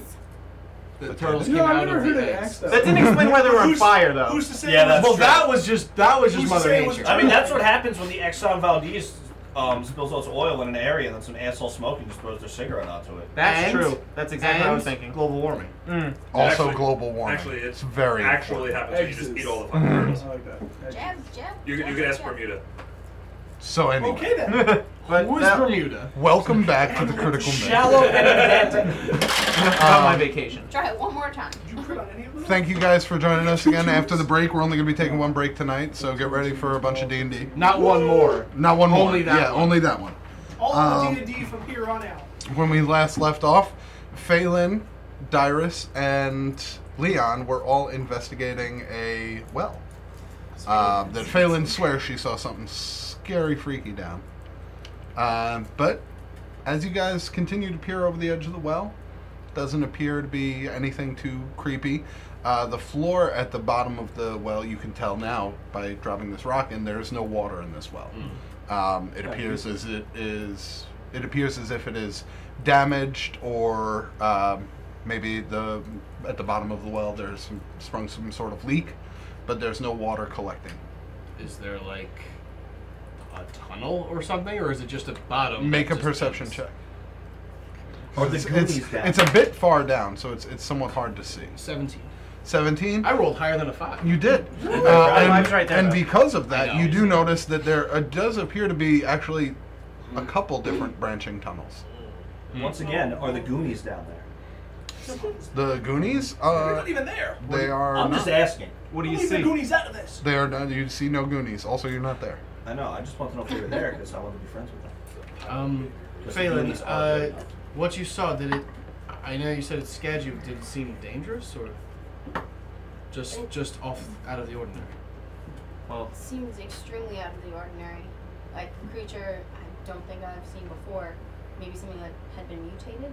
The turtles came No, I've out never of heard the of eggs. eggs, though. That didn't explain why they were on Who's- fire though. Who's to say? Yeah, it was- that's Well, true. that was just Who's to Mother say it was Nature. I mean, that's what happens when the Exxon Valdez spills all its oil in an area and then some asshole smoking just throws their cigarette onto it. That's And- true. That's exactly what I was thinking. Global warming. Mm. Also Actually- global warming. Actually, it's very actually important. happens when you just eat all the fucking turtles. I like that. Jab, jab. You jab, could ask jab. Bermuda. So anyway, Okay then. But Who is that, Bermuda? welcome back to the Critical Miss. Shallow and pedantic. about my vacation. Try it one more time. Did you crit on any of them? Thank you guys for joining us again after the break. We're only going to be taking one break tonight, so get ready for a bunch of D&D. Not one more. Not one more. Only that Yeah, one. only that one. All of the D&D from here on out. When we last left off, Phelan, Dyrus, and Leon were all investigating a well. That Phelan swears she saw something scary freaky down. But as you guys continue to peer over the edge of the well, doesn't appear to be anything too creepy. The floor at the bottom of the well, you can tell now by dropping this rock in, there is no water in this well. It appears as it is. It appears as if it is damaged, or maybe at the bottom of the well there's sprung some sort of leak, but there's no water collecting. Is there like a tunnel or something, or is it just a bottom? Make a that just perception ends? check. Or the It's, Goonies down. it's a bit far down, so it's somewhat hard to see. 17. 17. I rolled higher than a 5. You did. Five's right there, and though. because of I that, know. you do notice that there does appear to be actually a couple different branching tunnels. Once again, are the Goonies down there? The Goonies, They're not even there. they are. I'm just not. asking. What do you Leave the see? Goonies out of this. They are not. You see no Goonies. Also, you're not there. I know, I just want to know if they were there because I want to be friends with them. Because the Phelan, Goonies are there. what you saw, did it... I know you said it scared you, did it seem dangerous, or just off, out of the ordinary? Well, Seems extremely out of the ordinary. Like a creature I don't think I've seen before. Maybe something that had been mutated.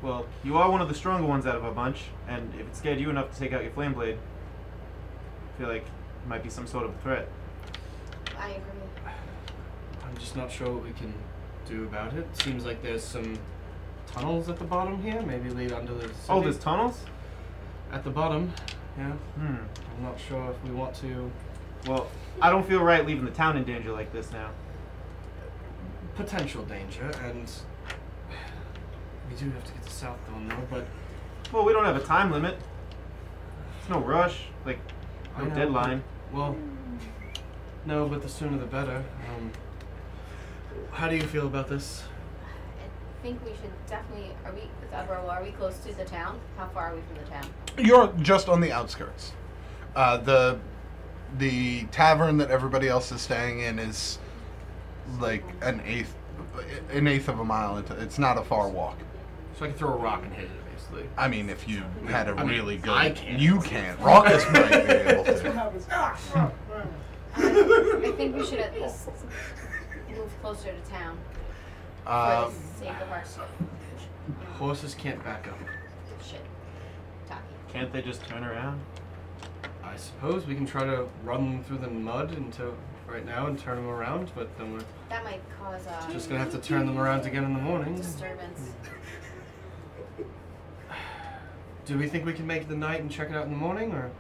well, you are one of the stronger ones out of a bunch, and if it scared you enough to take out your flame blade, I feel like it might be some sort of a threat. I agree. I'm just not sure what we can do about it. Seems like there's some tunnels at the bottom here, maybe lead under the city. Oh, there's tunnels? At the bottom, yeah. Hmm. I'm not sure if we want to... Well, I don't feel right leaving the town in danger like this now. Potential danger, and we do have to get to Southdawn though, but... Well, we don't have a time limit. There's no rush, like, I no know, deadline. Well, no, but the sooner the better. How do you feel about this? I think we should definitely. Are we close to the town? How far are we from the town? You're just on the outskirts. The tavern that everybody else is staying in is like an eighth of a mile. It's not a far walk. So I can throw a rock and hit it, basically. I mean, if you had a I mean, really good, I can't. you can't. Raucous might be able That's what to. happens. I think we should at least move closer to town for Um, the sake of our Horses can't back up. shit. Talking. Can't they just turn around? I suppose we can try to run them through the mud until right now and turn them around, but then we're That might cause a just gonna have to turn them around again in the morning. disturbance. Do we think we can make it the night and check it out in the morning, or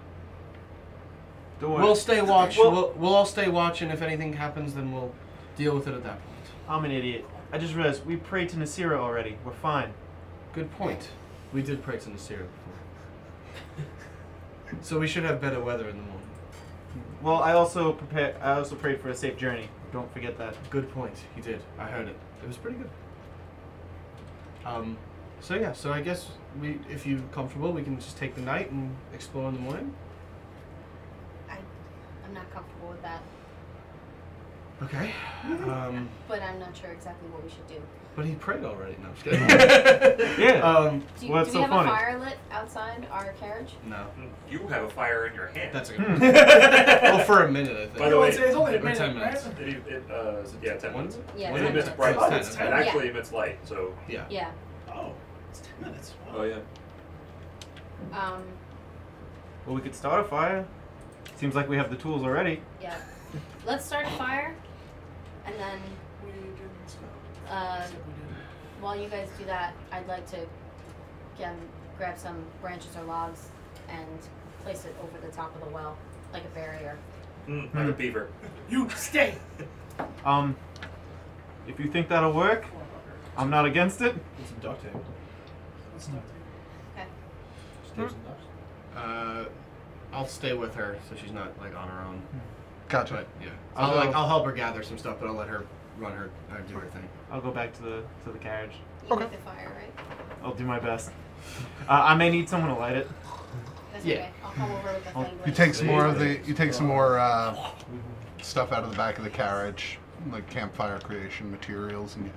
Don't worry. we'll stay watch? Well- We'll all stay watch, and if anything happens, then we'll deal with it at that point. I'm an idiot. I just realized we prayed to Nasira already. We're fine. Good point. We did pray to Nasira before, so we should have better weather in the morning. Well, I also prayed for a safe journey. Don't forget that. Good point. You did. I heard it. It was pretty good. So yeah. So I guess if you're comfortable, we can just take the night and explore in the morning. I'm not comfortable with that, Okay. but I'm not sure exactly what we should do. But he prayed already. No, I'm just kidding. Yeah. Do What's we so have funny? a fire lit outside our carriage? No. You have a fire in your hand. That's a good one. Well, for a minute, I think. By the way, It's only a or minute, 10 right? minutes. Yeah, 10 When minutes. is it? Yeah, When 10 it emits minutes. bright Oh, light, it's it 10. actually emits light, so. Yeah. Yeah. Oh, it's 10 minutes. Wow. Oh, yeah. Well, we could start a fire. Seems like we have the tools already. Yeah. Let's start a fire, and then while you guys do that, I'd like to grab some branches or logs and place it over the top of the well, like a barrier. Like a beaver. You stay. If you think that'll work, I'm not against it. Get some duct tape. Okay. Staves and ducts. I'll stay with her so she's not like on her own. Gotcha. But yeah, I'll help her gather some stuff, but I'll let her run her do her thing. I'll go back to the carriage. You make the fire, right? I'll do my best. I may need someone to light it. That's Yeah. okay. I'll come over with the flame. You take some more of the. You take some more stuff out of the back of the carriage, like campfire creation materials, and you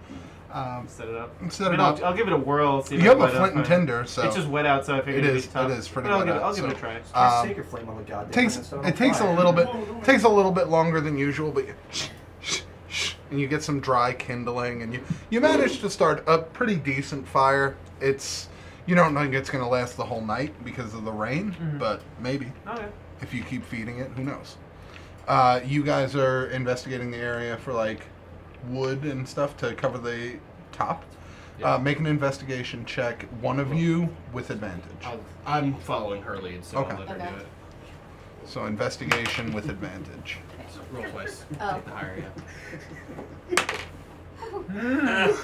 Set it up. set it up. I'll give it a whirl. See if You I have a light flint up. and tinder, so It's just wet out, so I figured it it'd is. be tough. It is pretty But wet out. I'll give it a so, try. Cast sacred flame on the goddamn takes thing, so it takes a fire. little bit takes a little bit longer than usual, but and you get some dry kindling, and you manage to start a pretty decent fire. You don't think it's going to last the whole night because of the rain, but maybe Okay. if you keep feeding it, who knows? You guys are investigating the area for like wood and stuff to cover the top. Yeah. Make an investigation check. One of you with advantage. I'm following her lead, so Okay. I'll let her Okay. do it. So investigation with advantage. So roll twice. Oh. Take the higher, yeah.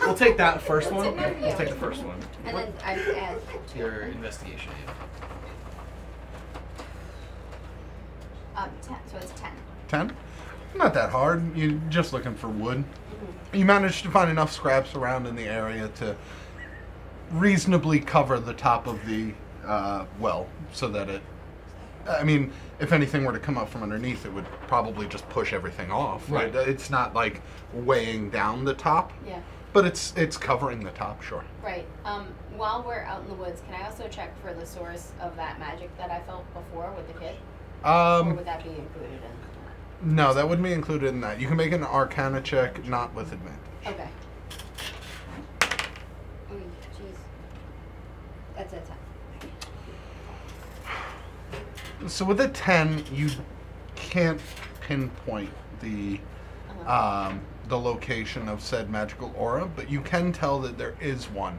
We'll take that first one. Yeah. We'll take the first one. And then I add To your investigation. Yeah. 10, so it's 10. 10? Not that hard. You're just looking for wood. You managed to find enough scraps around in the area to reasonably cover the top of the well so that if anything were to come up from underneath, it would probably just push everything off. Right. It's not like weighing down the top, Yeah. but it's covering the top, sure. Right. While we're out in the woods, can I also check for the source of that magic that I felt before with the kid? Or would that be included in that? No, that wouldn't be included in that. You can make an Arcana check, not with advantage. Okay. Jeez. That's a 10. So with a 10, you can't pinpoint the location of said magical aura, but you can tell that there is one,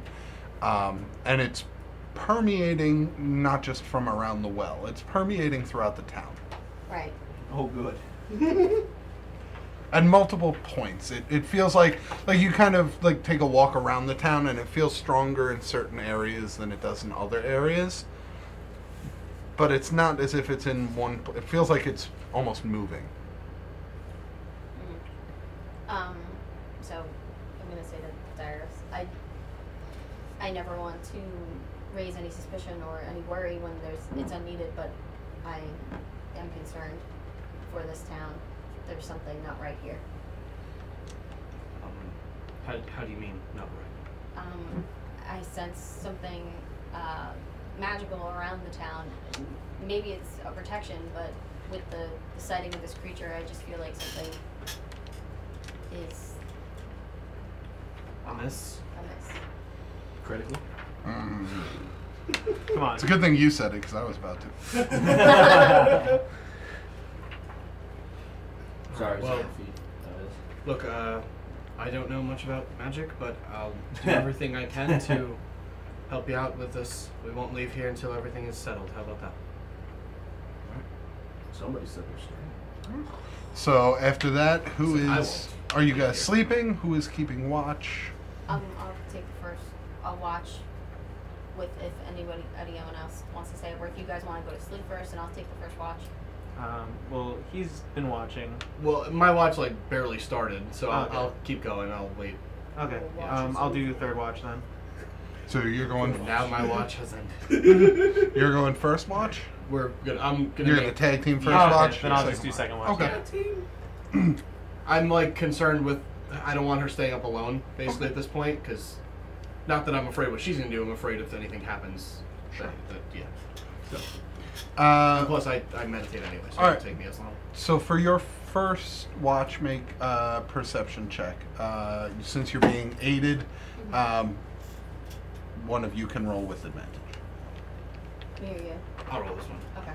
and it's permeating not just from around the well; it's permeating throughout the town. Right. Oh, good. At multiple points, it feels like you kind of like take a walk around the town, and it feels stronger in certain areas than it does in other areas. But it's not as if it's in one. It feels like it's almost moving. So I'm gonna say to Dyrus, I never want to raise any suspicion or any worry when it's unneeded, but I am concerned for this town. There's something not right here. How do you mean not right? I sense something magical around the town. Maybe it's a protection, but with the sighting of this creature, I just feel like something is Amiss? amiss. Critically. Mm. Come on. It's a good thing you said it because I was about to. Sorry, Well, feet. That is. Look, I don't know much about magic, but I'll do everything I can to help you out with this. We won't leave here until everything is settled. How about that? Somebody said they're straight. So after that, who I is? won't. Are you guys sleeping? Who is keeping watch? I'll take the first. I'll watch with if anyone else wants to stay, or if you guys want to go to sleep first, and I'll take the first watch. Well, he's been watching. Well, my watch barely started, so Okay. I'll keep going. I'll wait. Okay. Yeah. I'll do third watch then. So you're going. Now my watch has ended. You're going first watch. I'm gonna. You're gonna make, tag team first Okay, watch. then I'll just do second watch. Okay. I'm concerned with. I don't want her staying up alone, basically at this point, because not that I'm afraid what she's gonna do. I'm afraid if anything happens. Sure. Yeah. So. Uh, Plus, I meditate anyway, so it alright. won't take me as long. So for your first watch, make a perception check. Since you're being aided, one of you can roll with advantage. Me or you? I'll roll this one. Okay.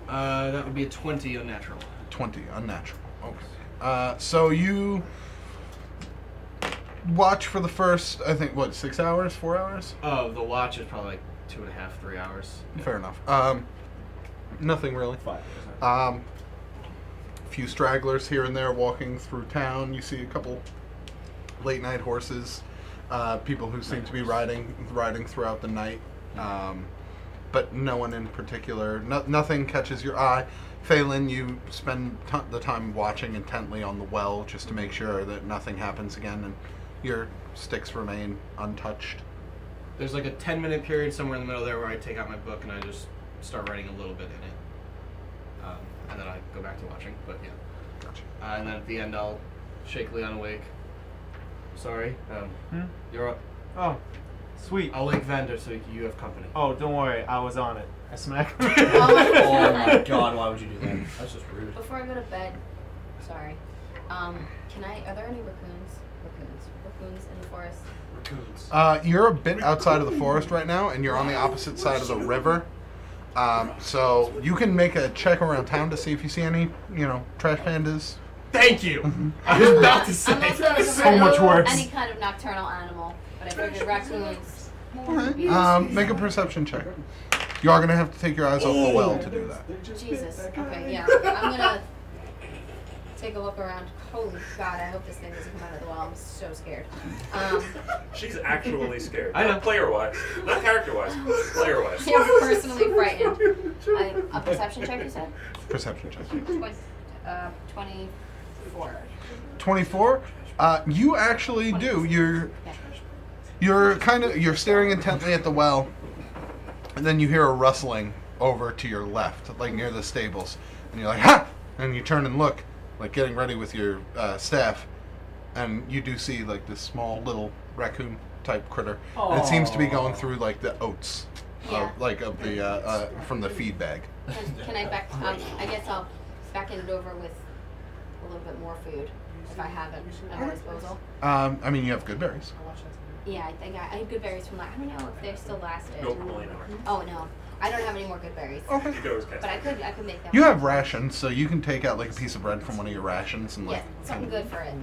That would be a 20 unnatural. 20 unnatural. Okay. So you watch for the first, I think, what, 6 hours, 4 hours? Oh, the watch is probably like 2.5, 3 hours. Fair enough. Nothing really. 5. A few stragglers here and there walking through town. You see a couple late night horses. People who seem to be riding throughout the night. But no one in particular. Nothing catches your eye. Phelan, you spend the time watching intently on the well just to make sure that nothing happens again, and your sticks remain untouched. There's like a 10-minute period somewhere in the middle there where I take out my book and I just start writing a little bit in it. And then I go back to watching, but yeah. Gotcha. And then at the end I'll shake Leon awake. Sorry, you're up. Oh, sweet. I'll wake Vander so you have company. Oh, don't worry. I was on it. I smack. Oh my god, why would you do that? That's just rude. Before I go to bed, sorry. Are there any raccoons in the forest? Raccoons. You're a bit outside of the forest right now, and you're on the opposite side of the river. So you can make a check around town to see if you see any, trash pandas. Thank you! I was about to say. So much worse. Any kind of nocturnal animal, but I figured raccoons. Okay. Make a perception check. You are going to have to take your eyes off the well to do that. Jesus. Okay, yeah. I'm gonna take a look around. Holy God, I hope this thing doesn't come out of the well. I'm so scared. She's actually scared. I know. Not player-wise. Not character-wise. Player-wise. I'm personally frightened. A perception check, you said? Perception check. 24. 24? You actually do. You're staring intently at the well, and then you hear a rustling over to your left, like near the stables. And you're like, ha! And you turn and look, like getting ready with your staff, and you do see like this small little raccoon type critter. And it seems to be going through like the oats, from the feed bag. Can I I guess I'll back it over with a little bit more food if I have it at my disposal. I mean, you have good berries. Yeah, I think I had good berries from I don't know if they still lasted. Nope, only an hour. Oh no, I don't have any more good berries. Okay. You go as cast. But I could make that. You have rations, so you can take out like a piece of bread from one of your rations and like. Yeah, something good for it.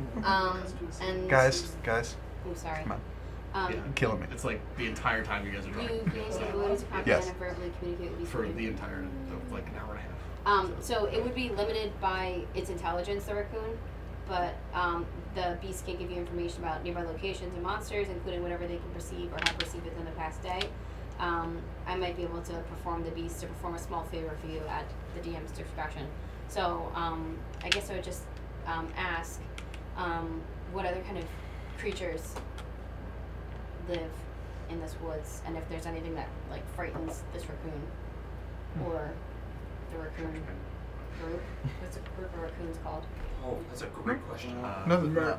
And Guys. I'm sorry. Come on. You're killing me. It's like the entire time you guys are You drawing. gain some wounds, Yes. and verbally communicate with these For people. the entire, like an hour and a half. So it would be limited by its intelligence, the raccoon, but the beast can give you information about nearby locations and monsters, including whatever they can perceive or have perceived within the past day. I might be able to perform the beast to perform a small favor for you at the DM's discretion. So I guess I would just ask what other kind of creatures live in this woods, and if there's anything that like frightens this raccoon or the raccoon group. What's a group of raccoons called? Oh, that's a great question.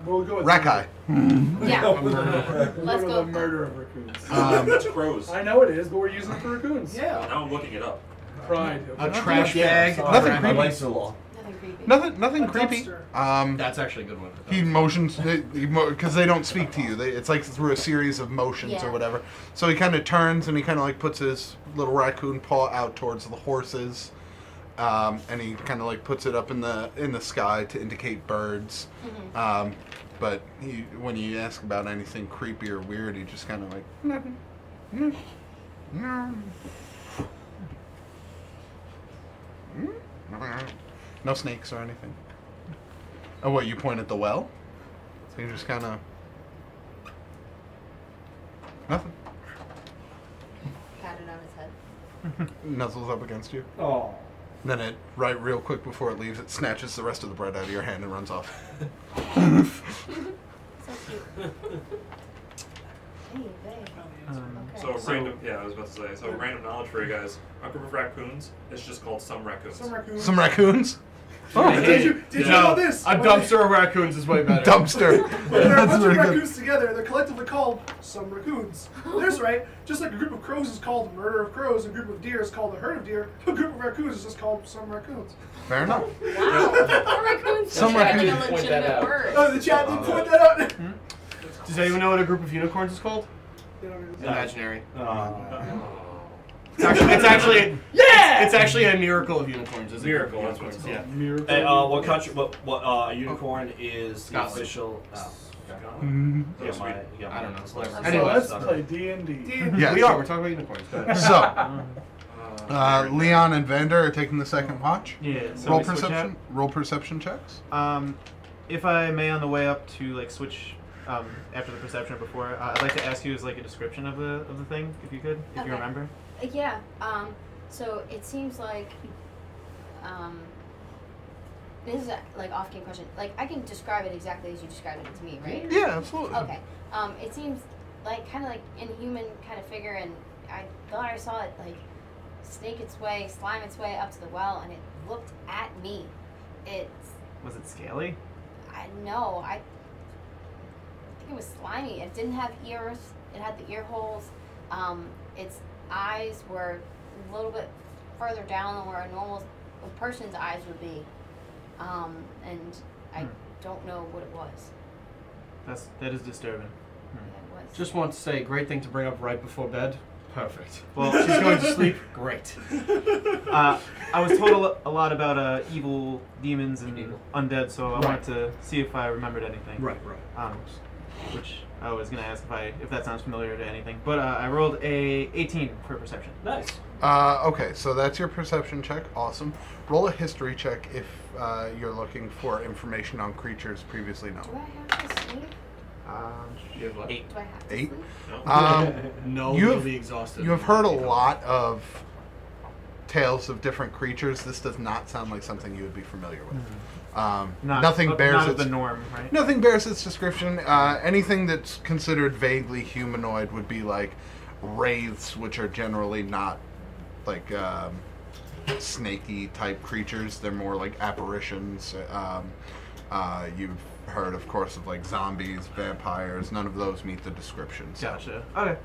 We'll go with Rackeye. Yeah. Let's the go. murder of raccoons. That's crows. I know it is, but we're using it for raccoons. Now I'm looking it up. Pride. A trash bag. Nothing My creepy. life's so long. Nothing creepy. Nothing A creepy. dumpster. That's actually a good one. He motions because they don't speak to you. It's like through a series of motions Yeah. or whatever. So he kind of turns and he kind of like puts his little raccoon paw out towards the horses, and he kind of like puts it up in the sky to indicate birds. Mm-hmm. But when you ask about anything creepy or weird, he just kind of like nothing. No snakes or anything. Oh, what, you point at the well? So you just kind of... Nothing. Pat it on his head. Nuzzles up against you. Oh. Then it, real quick before it leaves, it snatches the rest of the bread out of your hand and runs off. So cute. Hey, babe. So random, I was about to say. So random knowledge for you guys. A group of raccoons. It's just called some raccoons. Some raccoons. Some raccoons? Oh, Did you know this? A dumpster of raccoons is way better. dumpster. When there are a bunch of really good. raccoons together, they're collectively called some raccoons. That's right. Just like a group of crows is called murder of crows, a group of deer is called a herd of deer, a group of raccoons is just called some raccoons. Fair enough. Wow. Raccoons. Some That's raccoons. a legitimate word. Oh, the chat did point that out. Does anyone know what a group of unicorns is called? Imaginary. It's actually it's actually a miracle of unicorns. Isn't Miracle, it? that's what it's Yeah. Miracle. Hey, what country? What unicorn is the Scotland. official? Yeah, I don't know. Whatever. So Anyway, let's play D&D. Yeah. we are. We're talking about unicorns. Go ahead. So, Leon and Vander are taking the second watch. Yeah. So Roll we switch perception. Roll perception checks. out. If I may, on the way up to like switch after the perception or before, I'd like to ask you as like a description of the thing, if you could, if you Okay. remember. Yeah. So it seems like this is a like off-game question. Like I can describe it exactly as you described it to me, right? Yeah, absolutely. Okay. It seems like kind of like inhuman kind of figure, and I thought I saw it like slime its way up to the well, and it looked at me. Was it scaly? I think it was slimy. It didn't have ears. It had the ear holes. Its eyes were a little bit further down than where a person's eyes would be. And I don't know what it was. That is disturbing. It was. Just want to say, great thing to bring up right before bed. Perfect. Well, She's going to sleep. Great. I was told a lot about evil demons and undead, so I wanted to see if I remembered anything. Right. Which I was gonna ask if that sounds familiar to anything. But I rolled a 18 for perception. Nice. Okay, so that's your perception check. Awesome. Roll a history check if you're looking for information on creatures previously known. Do I have to sleep? You have what? 8. Do I have to 8. sleep? No, you'll you'll be exhausted. You have heard a lot of tales of different creatures. This does not sound like something you would be familiar with. Nothing bears not its the norm, right? Nothing bears its description. Anything that's considered vaguely humanoid would be like wraiths, which are generally not like snaky type creatures. They're more like apparitions. You've heard, of course, of like zombies, vampires. None of those meet the description. So. Gotcha. Okay.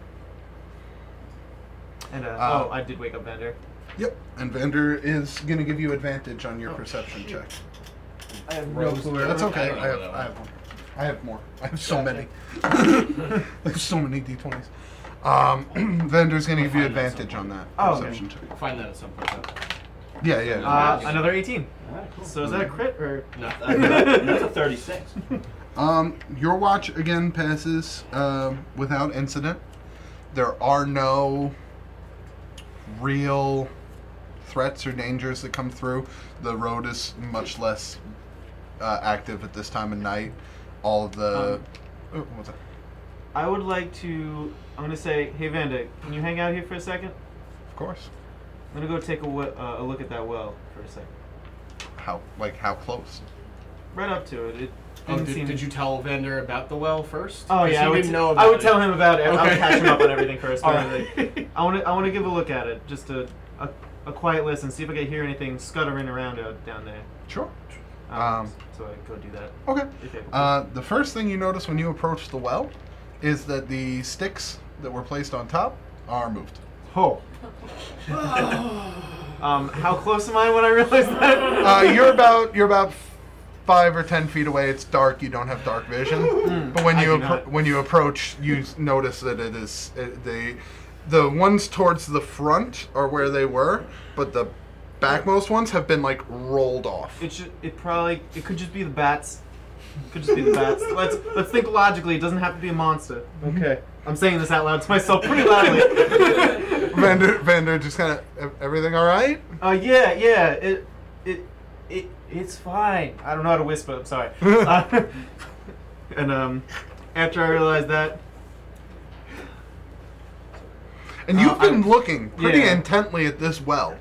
And I did wake up Vander. Yep, and Vander is going to give you advantage on your perception check. I have no clue. That's okay. I have one. I have more. I have so many. I have so many d20s. Vander's going to give you advantage on that perception check. I'll find that at some point. Yeah. Another 18. Alright, cool. So is that a crit or No. That's a 36. Your watch again passes without incident. There are no real threats or dangers that come through. The road is much less active at this time of night. All of the... what's that? I would like to... I'm going to say, hey Vanda, can you hang out here for a second? Of course. I'm going to go take a look at that well for a second. How close? Right up to it. Did you tell Vander about the well first? Oh yeah, I would know about I would tell him about it. Okay. I'll catch him up on everything first. All But right. I want to give a look at it, just a quiet listen, see if I can hear anything scuttering around down there. Sure. So I go do that. Okay. If able to. The first thing you notice when you approach the well is that the sticks that were placed on top are moved. Oh. How close am I when I realize that? You're about 5 or 10 feet away. It's dark. You don't have dark vision. But when you approach, you notice that it is the ones towards the front are where they were, but the backmost ones have been like rolled off. It could just be the bats. It could just be the bats. Let's think logically. It doesn't have to be a monster. Okay. I'm saying this out loud to myself pretty loudly. Vander just kind of, everything all right? Yeah. It's fine. I don't know how to whisper. I'm sorry. And after I realized that, and you've been looking pretty intently at this well.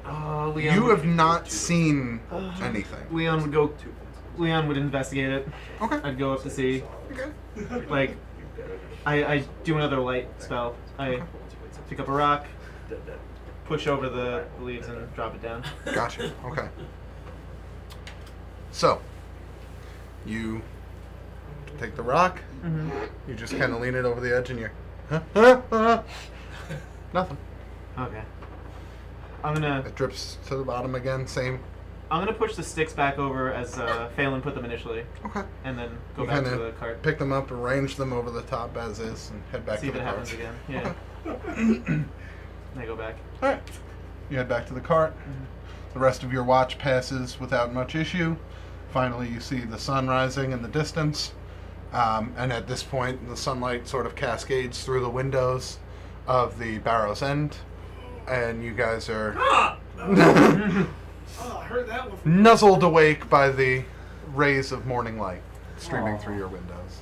Leon You have not seen anything. Leon would investigate it. Okay. I'd go up to see. Okay. Like, I do another light spell. I pick up a rock, push over the leaves, and drop it down. Gotcha. Okay. So, you take the rock. Mm-hmm. You just kind of lean it over the edge, and you're, nothing. Okay. I'm gonna. It drips to the bottom again. Same I'm gonna push the sticks back over as Phelan put them initially. Okay. And then go You back to kinda the cart. Pick them up, arrange them over the top as is, and head back See to if the it cart. happens again. Yeah. And I go back. All right. You head back to the cart. The rest of your watch passes without much issue. Finally, you see the sun rising in the distance. And at this point, the sunlight sort of cascades through the windows of the Barrow's End. And you guys are Oh, I heard that one. nuzzled awake by the rays of morning light streaming through your windows.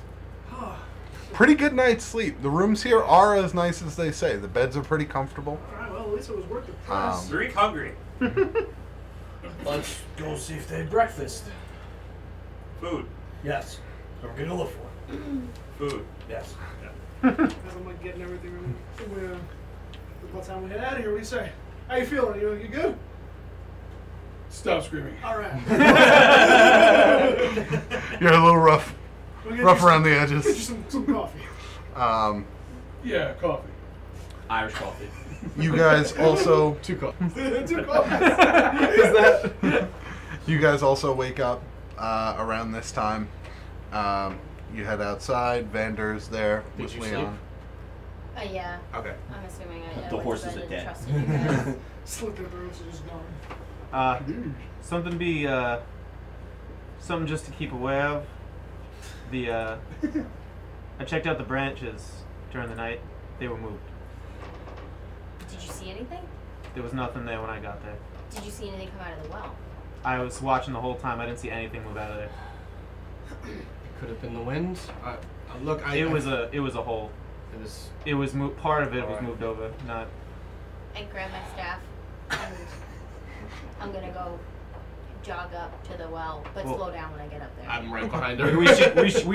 Pretty good night's sleep. The rooms here are as nice as they say. The beds are pretty comfortable. Alright, well, at least it was worth the price. Greek hungry. Let's go see if they had breakfast. Food. Yes. So we're gonna look for. Food. Yes. As I'm like getting everything ready. By the time we head out of here, what do you say? How you feeling? You good? Stop screaming. Alright. You're a little rough around the Get you edges. some coffee. Yeah, coffee. Irish coffee. You guys also 2 coffees. 2 coffees. You guys also wake up around this time. You head outside. Vander's there Did with you Leon. Yeah. Okay. I'm assuming I The went to horses bed are and dead. trusted you guys. Slit their throats and just gone. Something just to keep aware of. I checked out the branches during the night. They were moved. Did you see anything? There was nothing there when I got there. Did you see anything come out of the well? I was watching the whole time. I didn't see anything move out of there. Could have been the wind. Look, It was a hole. It was. Part of it was Alright. moved over. Not. I grab my staff and I'm gonna go jog up to the well, but Well, slow down when I get up there. I'm right behind her. we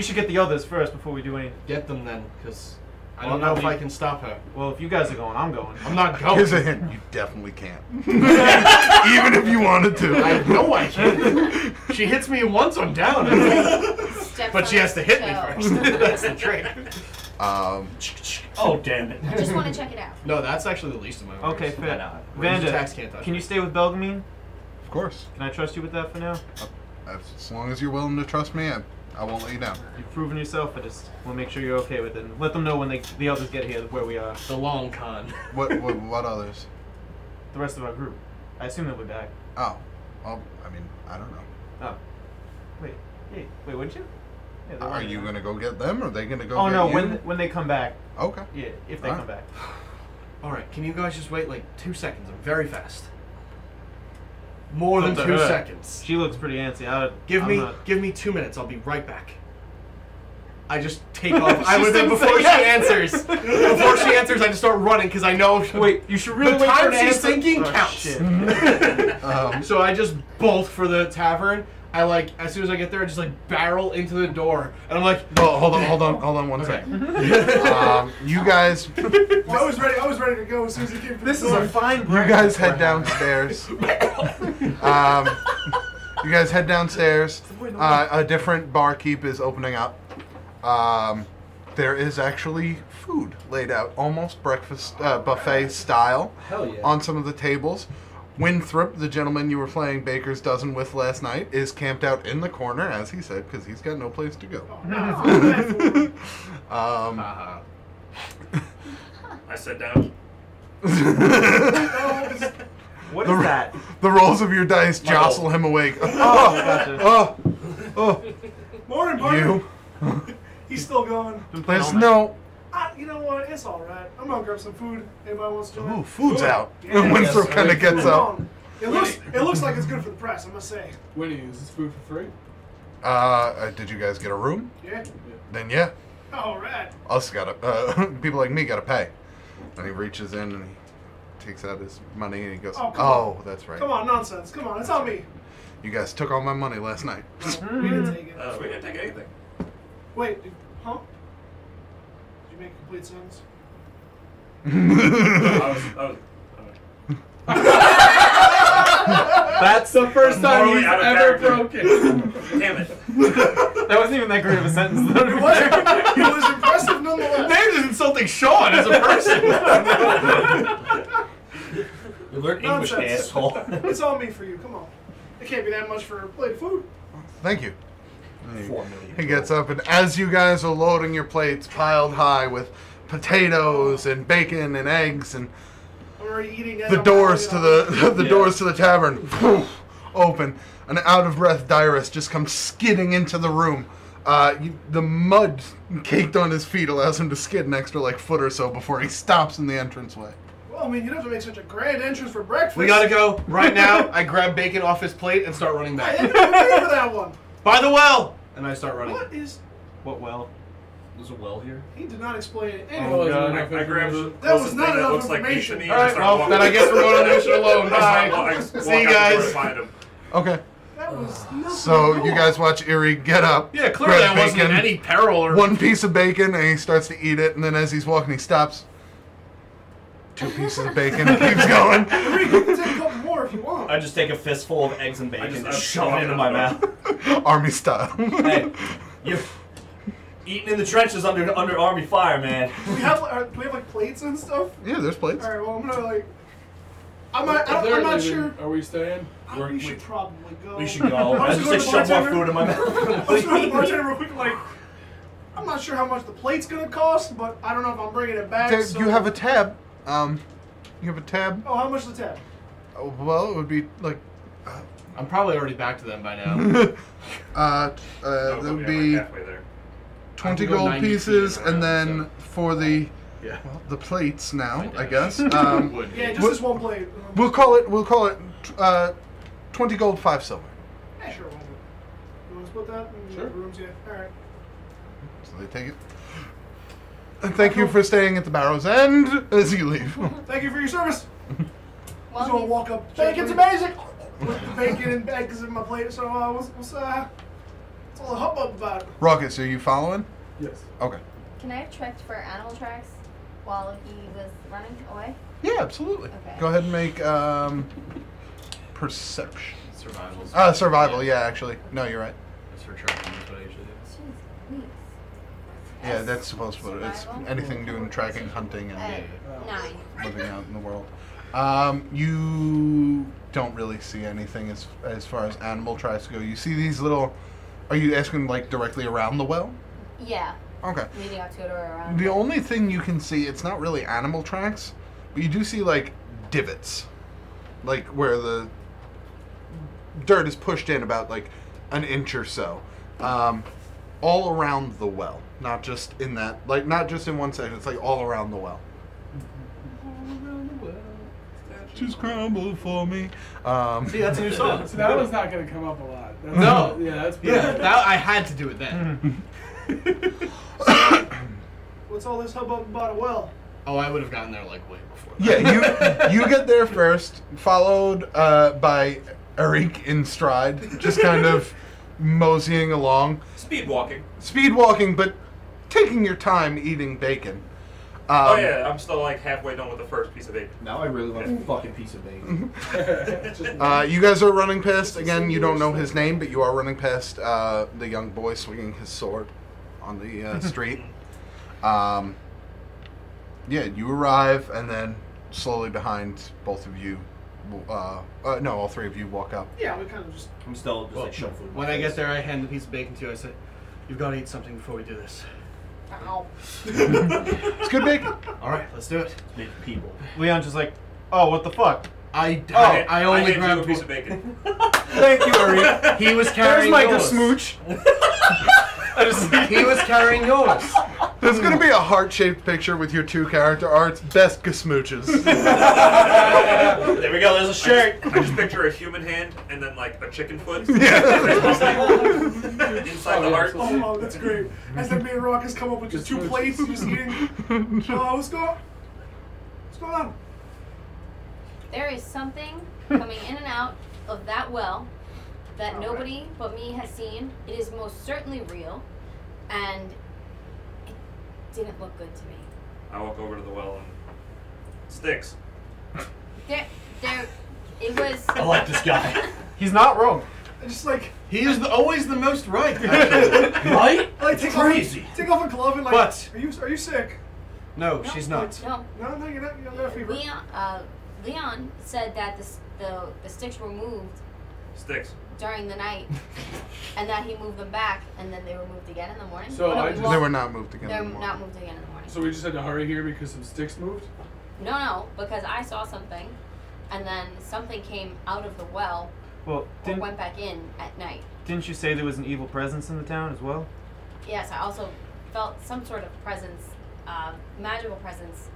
should get the others first before we do anything. Get them then, because I Well, don't know if no, I can stop her. Well, if you guys are going, I'm going. I'm not going. Here's a hint. You definitely can't. Even if you wanted to. I know I can. She hits me once, I'm down. Step But she has to hit me toe. first. That's the trick. Oh, damn it. I just want to check it out. No, that's actually the least of my worries. Okay, fair. know. Ranged Vanda, attacks can't touch can me. you stay with Belgamine? Of course. Can I trust you with that for now? As long as you're willing to trust me, I won't let you down. You've proven yourself. I just want to make sure you're okay with it. And let them know when the others get here where we are. The long con. What others? The rest of our group. I assume they'll be back. Oh. Well, I mean, I don't know. Oh. Wait, wouldn't you? Yeah, they Are weren't you there. gonna go get them, or are they gonna go Oh get no, you? when they come back. Okay. Yeah, if they Alright. come back. Alright, can you guys just wait like 2 seconds? I'm very fast. More than Up to 2 her. seconds. She looks pretty antsy. Give me 2 minutes. I'll be right back. I just take off. I She was there still before she says answers. Before she answers, I just start running because I know. Wait, you should really the wait for time an she's answer. thinking Oh, counts. shit. So I just bolt for the tavern. I as soon as I get there, I just barrel into the door, and I'm like, Well, hold on one second. You guys, Well, I was ready to go as soon as he came through This the is door. a fine you breakfast guys head we're having. downstairs. You guys head downstairs. A different barkeep is opening up. There is actually food laid out, almost breakfast buffet style, hell yeah. on some of the tables. Winthrop, the gentleman you were playing Baker's Dozen with last night, is camped out in the corner, as he said, because he's got no place to go. Haha. I sat down. What is that? The rolls of your dice My jostle roll. him awake. Oh, gotcha. Morning, partner. You. He's still going. There's no. You know what? It's all right. I'm gonna grab some food. Anybody wants to join? Ooh, food's out. Yeah. Winthrop Yes, kind of gets Come up. on. It looks like it's good for the press. I must say. Winnie, is this food for free? Did you guys get a room? Yeah. Then yeah. All right. Us gotta. People like me gotta pay. And he reaches in and he takes out his money and he goes, Oh, come on. that's right. Come on, nonsense. Come on, it's on me. You guys took all my money last night. We didn't take it. We didn't take anything. Wait, huh? Did you make complete sentence? I was That's the first time Morally he's out of ever character. broken. Damn it. That wasn't even that great of a sentence. Though. It was impressive nonetheless. Name's is insulting Sean as a person. You learned English, Nonsense. asshole. It's on me for you. Come on. It can't be that much for a plate of food. Thank you. 4 million. He gets up, and as you guys are loading your plates piled high with potatoes and bacon and eggs, and I'm already eating. the doors to the doors to the tavern open, an out-of-breath Dyrus just comes skidding into the room. The mud caked on his feet allows him to skid an extra foot or so before he stops in the entranceway. Well, I mean, you don't have to make such a grand entrance for breakfast. We gotta go right now. I grab bacon off his plate and start running I back. didn't even pay for that one. By the well! And I start running. What well? There's a well here. He did not explain any Oh, of it. God. I grab the That was closest not thing that enough looks like meat to information. me and Alright, start well, walking. then I guess we're going on the mission alone. Bye. I See you walk out the door guys. and find him. Okay. That was nothing. So you guys watch Erie get up. Yeah, clearly grab I wasn't in bacon, any peril or... one piece of bacon, and he starts to eat it, and then as he's walking, he stops. 2 pieces of bacon, keeps going. You can take a couple more if you want. I just take a fistful of eggs and bacon just- and I'm shove it into my mouth. Army style. Hey, you're eating in the trenches under army fire, man. Do we have plates and stuff? Yeah, there's plates. All right. Well, I'm gonna I'm not sure. Are we staying? We should probably go. We should go. I I was just going to shove the more food in my mouth. I was going to the bartender real quick, I'm not sure how much the plate's gonna cost, but I don't know if I'm bringing it back. Tab, so- you have a tab. You have a tab. Oh, how much is the tab? Oh, well, it would be I'm probably already back to them by now. that would Yeah, be like halfway there. 20 I can go gold 90 feet pieces, around, and then for the Yeah. the plates now, I dash. guess. Would be. Yeah, just What- this one plate. We'll call it 20 gold, 5 silver. Yeah, sure. Why not? You want to split that? In Sure. the rooms, yeah. All right. So they take it. And thank you for staying at the Barrow's End as you leave. Thank you for your service. Well, So I'll he's- walk up. Bacon's amazing! With the bacon and eggs in my plate. So what's all the hubbub about? Ruckus, are you following? Yes. Okay. Can I have checked for animal tracks while he was running away? Yeah, absolutely. Okay. Go ahead and make perception. Survival. Survival. Yeah, actually. No, you're right. That's for tracking. That's what I usually do. Jeez, please. Yeah, that's supposed to. It's Survival? anything doing tracking, hunting, and 9. living out in the world. You don't really see anything as far as animal tracks go. You see these little. Are you asking directly around the well? Yeah, Okay. leading up to it or around. The only thing you can see, it's not really animal tracks, but you do see divots, where the dirt is pushed in about an inch or so, all around the well. Not just in that, not just in one section. It's all around the well. Just crumble for me. See, that's a new song. So that one's not going to come up a lot. That's No. Yeah, that's Yeah, that, I had to do it then. What's all this hubbub about a well? Oh, I would have gotten there way before. Yeah, you get there first, followed by Eric in stride, just kind of moseying along. Speed walking. Speed walking, but taking your time eating bacon. Oh yeah, I'm still halfway done with the first piece of bacon. Now I really want a fucking piece of bacon. You guys are running past, again, you don't know his name, but you are running past the young boy swinging his sword on the street. Yeah, you arrive, and then slowly behind both of you, no, all three of you walk up. Yeah, we kind of just. I'm still just shove food. When I get there, I hand the piece of bacon to you. I say, "You've got to eat something before we do this." Ow. It's good bacon. All right, let's do it. Make people. Leon's just oh, what the fuck? I I only handed you grabbed a piece of bacon. Thank you, Ari. He was There's carrying my yours. smooch. He was carrying yours. There's gonna be a heart-shaped picture with your two character arts. Best gasmooches. There we go. There's a shirt. I just picture a human hand and then a chicken foot. Yeah. Inside the heart. Oh, that's great. As then me and Ruckus come up with just 2 plates, just eating. What's going on? There is something coming in and out of that well that nobody but me has seen. It is most certainly real, and it didn't look good to me. I walk over to the well and sticks. There, it was. I like this guy. He's not wrong. I just He is always the most right. Actually. Right? take Crazy. Take off a glove and But- Are you sick? No, she's not. No, No, you're not a fever. Leon said that the sticks were moved Sticks. during the night, and that he moved them back, and then they were moved again in the morning. So I just- They were not moved again. They're in the morning. not moved again in the morning. So we just had to hurry here because some sticks moved? No, because I saw something, and then something came out of the well Well, or went back in at night. didn't you say there was an evil presence in the town as well? Yes, I also felt some sort of presence, magical presence,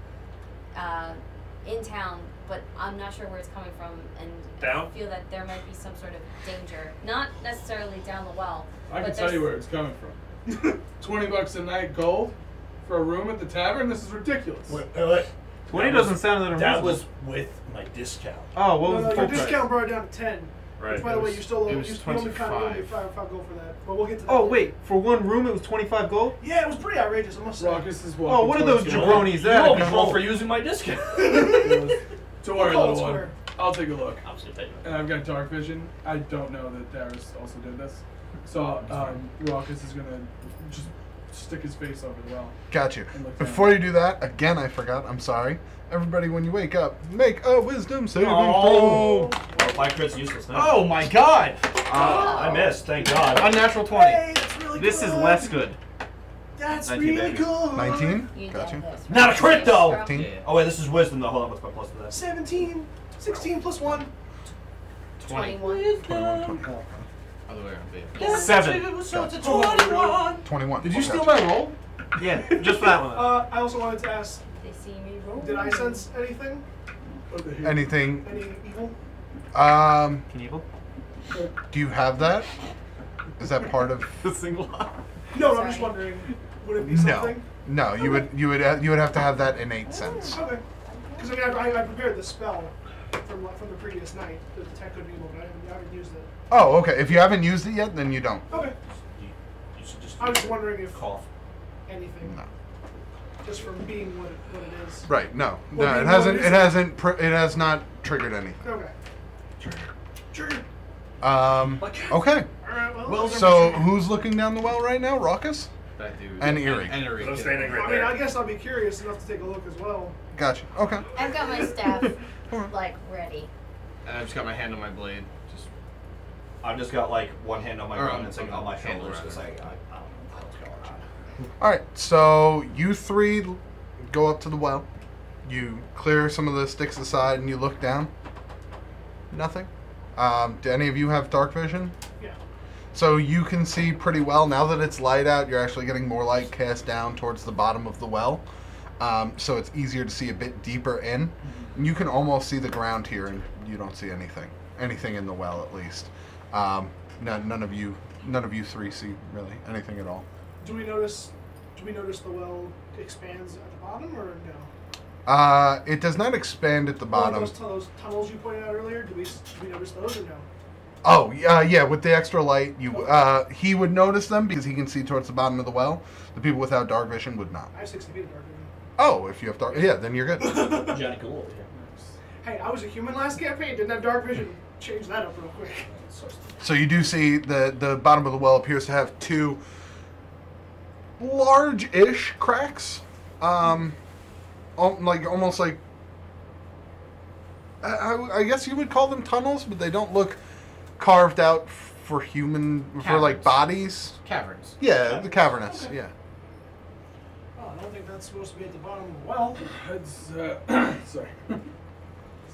in town, but I'm not sure where it's coming from, and Down? I feel that there might be some sort of danger. Not necessarily down the well. I but can tell you where it's coming from. $20 a night gold for a room at the tavern? This is ridiculous. Wait. 20 doesn't sound that That unreasonable. was with my discount. Oh, what No, was the your full price? discount brought it down to 10. Right. Which, by the way, you still it was you only kind of 25. 5 gold for that. But we'll get to that. Oh, later. wait, for one room it was 25 gold? Yeah, it was pretty outrageous, I must say. Raucous is Oh, walking what are those towards you. jabronis You there? owe me more for using my discount. Don't worry, Call it little one. square. I'll take a look. I'm just gonna take it. And I've got dark vision. I don't know that Darius also did this. So, Raucous is gonna just stick his face over the well. Got you. And look Before you do that, again, I forgot. I'm sorry. Everybody, when you wake up, make a wisdom saving Oh. throw. Well, my crit's useless now. Oh my god! I missed, thank God. Unnatural 20. Hey, that's really This good. is less good. That's 19 really baby. good. 19? You Got did you. this. Not a crit, though! 15? Oh wait, this is wisdom though. Hold on, what's my plus to that? 17. 16 plus 1. 21. 21. Other way around, baby. 7. 21. Did you Got steal my roll? Yeah, just for that one. I also wanted to ask, They see me roll. did I sense anything? Anything? Any evil? Knievel? Do you have that? Is that part of? The single No, I'm just wondering, would it be No. something? No, you would have to have that innate sense. Okay. Because I mean, I prepared the spell from the previous night, the detect good evil, but I haven't used it. Oh, okay. If you haven't used it yet, then you don't. Okay. You should just I was just wondering if cough. anything, No. just from being what it is. Right. No. Well, No. you It know hasn't. this It is- hasn't. It has not triggered anything. Okay. Sure. Okay. Alright, well. So who's looking down the well right now? Raucous? That dude. And Eerie. And Eerie. I'm standing right I mean, there. I guess I'll be curious enough to take a look as well. Gotcha. Okay. I've got my staff, like, ready. And I've just got my hand on my blade. Just I've just got like one hand on my Or gun on- and like on on my the handle, shoulders because I rather. don't know what's going on. All right. So you three go up to the well. You clear some of the sticks aside, and you look down. Nothing. Do any of you have dark vision? Yeah. So you can see pretty well. Now that it's light out, you're actually getting more light cast down towards the bottom of the well. So it's easier to see a bit deeper in. And you can almost see the ground here, and you don't see anything. Anything in the well, at least. None of you three see really anything at all. Do we notice the well expands at the bottom or no? It does not expand at the bottom. Those tunnels you pointed out earlier, do we notice those or no? Oh, yeah, with the extra light, he would notice them because he can see towards the bottom of the well. The people without dark vision would not. I have 60 feet of dark vision. Oh, if you have dark, yeah, then you're good. Johnny Cool over here. Hey, I was a human last campaign, didn't have dark vision. Change that up real quick. So you do see the bottom of the well appears to have two large-ish cracks. Almost like I guess you would call them tunnels, but they don't look carved out for like Caverns. bodies. caverns. Yeah, the cavernous. Okay. Yeah. Oh, I don't think that's supposed to be at the bottom of the well. It's, sorry.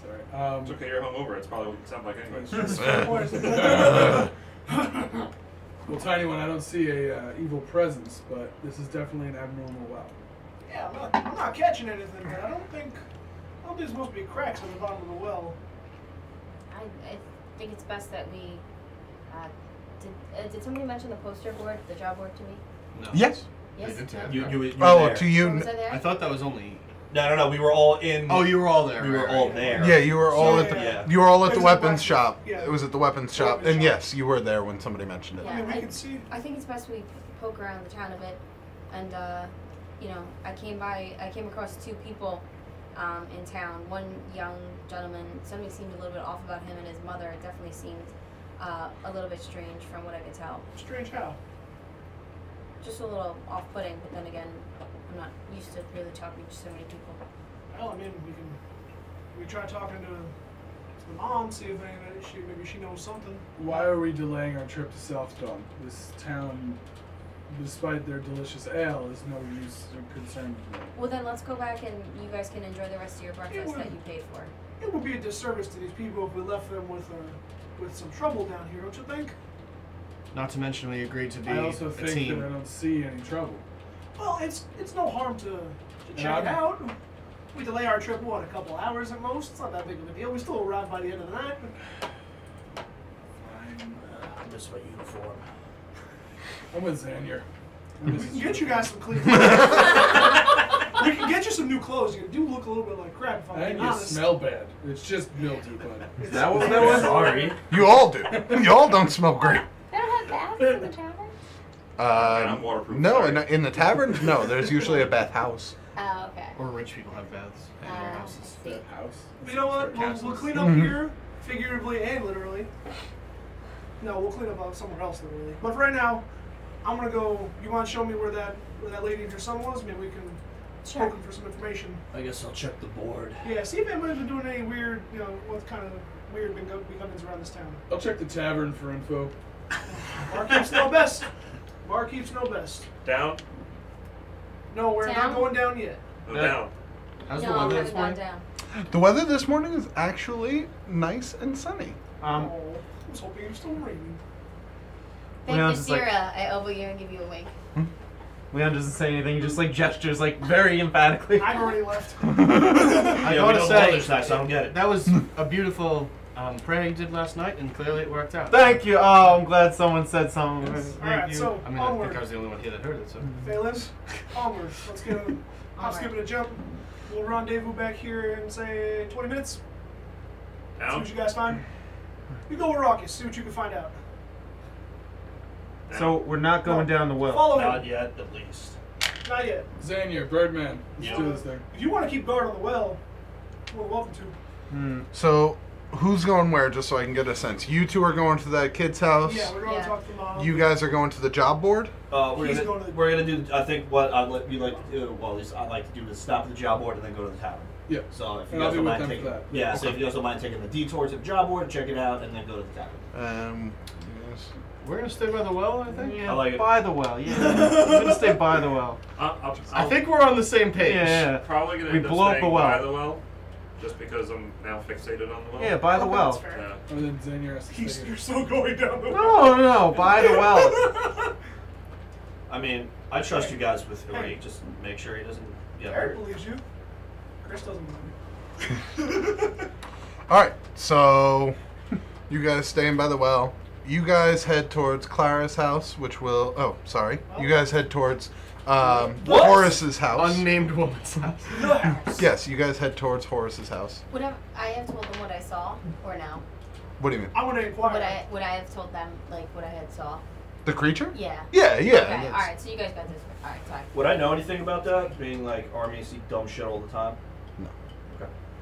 Sorry. It's okay, you're hungover. It's probably what it sounds like anyways. Well, Tiny One, I don't see a evil presence, but this is definitely an abnormal well. Yeah, I'm not catching anything, but I don't think there's supposed to be cracks on the bottom of the well. I think it's best that we. Did somebody mention the poster board, the job board to me? No. Yes. Yes. You were Oh, there. to you. Was I there? I thought that was only. No, we were all in. Oh, you were all there. We were right, all right. there. Yeah, you were all So, at the yeah. you were all at It the was weapons weapons- shop. yeah. It was at the weapons shop, Weapons and shop. yes, you were there when somebody mentioned it. Yeah. I mean, we I- can see. I think it's best we poke around the town a bit, and I came across two people in town. One young gentleman, something seemed a little bit off about him and his mother. It definitely seemed a little bit strange from what I could tell. Strange how? Just a little off-putting, but then again, I'm not used to really talking to so many people. Well, I mean, we try talking to the mom, see if maybe she knows something. Why are we delaying our trip to Southdawn? This town, despite their delicious ale, is no use or concern to me. Well, then let's go back and you guys can enjoy the rest of your breakfast that you paid for. It would be a disservice to these people if we left them with some trouble down here, don't you think? Not to mention we agreed to be I also a think team. that I don't see any trouble. Well, it's no harm to check it out. We delay our trip, what, a couple hours at most? It's not that big of a deal. We still arrive by the end of the night. Fine. I miss my uniform. I'm with Xanier. We can get you guys some clean clothes. We can get you some new clothes. You do look a little bit like crap, if I'm And being you honest. smell bad. It's just mildew, but Is that what that was? Sorry. You all do. You all don't smell great. They don't have baths in the tavern? I'm waterproof. No, sorry. in the tavern, no. There's usually a bath house. Oh, okay. Or rich people have baths in their houses. See. that house. You know what? We'll clean up here, figuratively and literally. No, we'll clean up somewhere else literally. But for right now, I'm gonna go. You want to show me where that lady and her son was? Maybe we can poke him for some information. I guess I'll check the board. Yeah, see if anybody's been doing any weird, what kind of weird begunnings around this town. I'll check the tavern for info. Barkeeps know best. Barkeeps know best. Down? No, we're Down? not going down yet. No, down. How's No, the I'm weather gonna this go morning? down. The weather this morning is actually nice and sunny. I was hoping it was still raining. Thank Leon's you, just like- Sierra. I elbow you and give you a wink. Leon doesn't say anything. He just like gestures like very emphatically. I've already left. I gotta gotta say- say, I don't get it. That was a beautiful prayer you did last night, and clearly it worked out. Thank you. Oh, I'm glad someone said something. Thank Alright, you. so I mean, I onward. think I was the only one here that heard it, so. Phelan, onward. Let's get him. I'm Alright. skipping a jump. We'll rendezvous back here in, say, 20 minutes. See Down? what you guys find. You go with Raucus, see what you can find out. So we're not going down the well. Follow Not him. yet, at least. Not yet. Xanier, Birdman, let's Yeah. do this thing. If you want to keep guard on the well, you're welcome to. So, who's going where, just so I can get a sense? You two are going to that kid's house. Yeah, we're going Yeah. to talk to the mom. You guys are going to the job board. He's going to- We're gonna do. I think what we like to do. Well, at least I like to do is stop at the job board and then go to the tavern. Yeah. So if you And I'll guys be don't with mind them taking, for that. yeah. So if you guys don't mind taking the detour to the job board, check it out, and then go to the tavern. Yes. We're gonna stay by the well, I think. Yeah, I like it. by the well. Yeah, I'm gonna stay by the well. I think we're on the same page. Yeah. Probably gonna We end up blew up staying the well. by the well, just because I'm now fixated on the well. Yeah, by the Okay, well. that's fair. Yeah. And then Xanier has to stay You're here. still going down the well. No, by the well. I mean, I trust you guys with Hilary. Just make sure he doesn't get Eric hurt. believes you. Chris doesn't believe All right. So, you guys staying by the well. You guys head towards Clara's house, which will. Oh, sorry. You guys head towards Horace's house. Unnamed woman's house. you. The house. Yes, you guys head towards Horace's house. Would I have told them what I saw, or no? What do you mean? I want to inquire. Would I have told them like what I had saw? The creature? Yeah. Yeah. Okay. Yes. All right. So you guys got this. All right. Sorry. Would I know anything about that? Being like army see dumb shit all the time.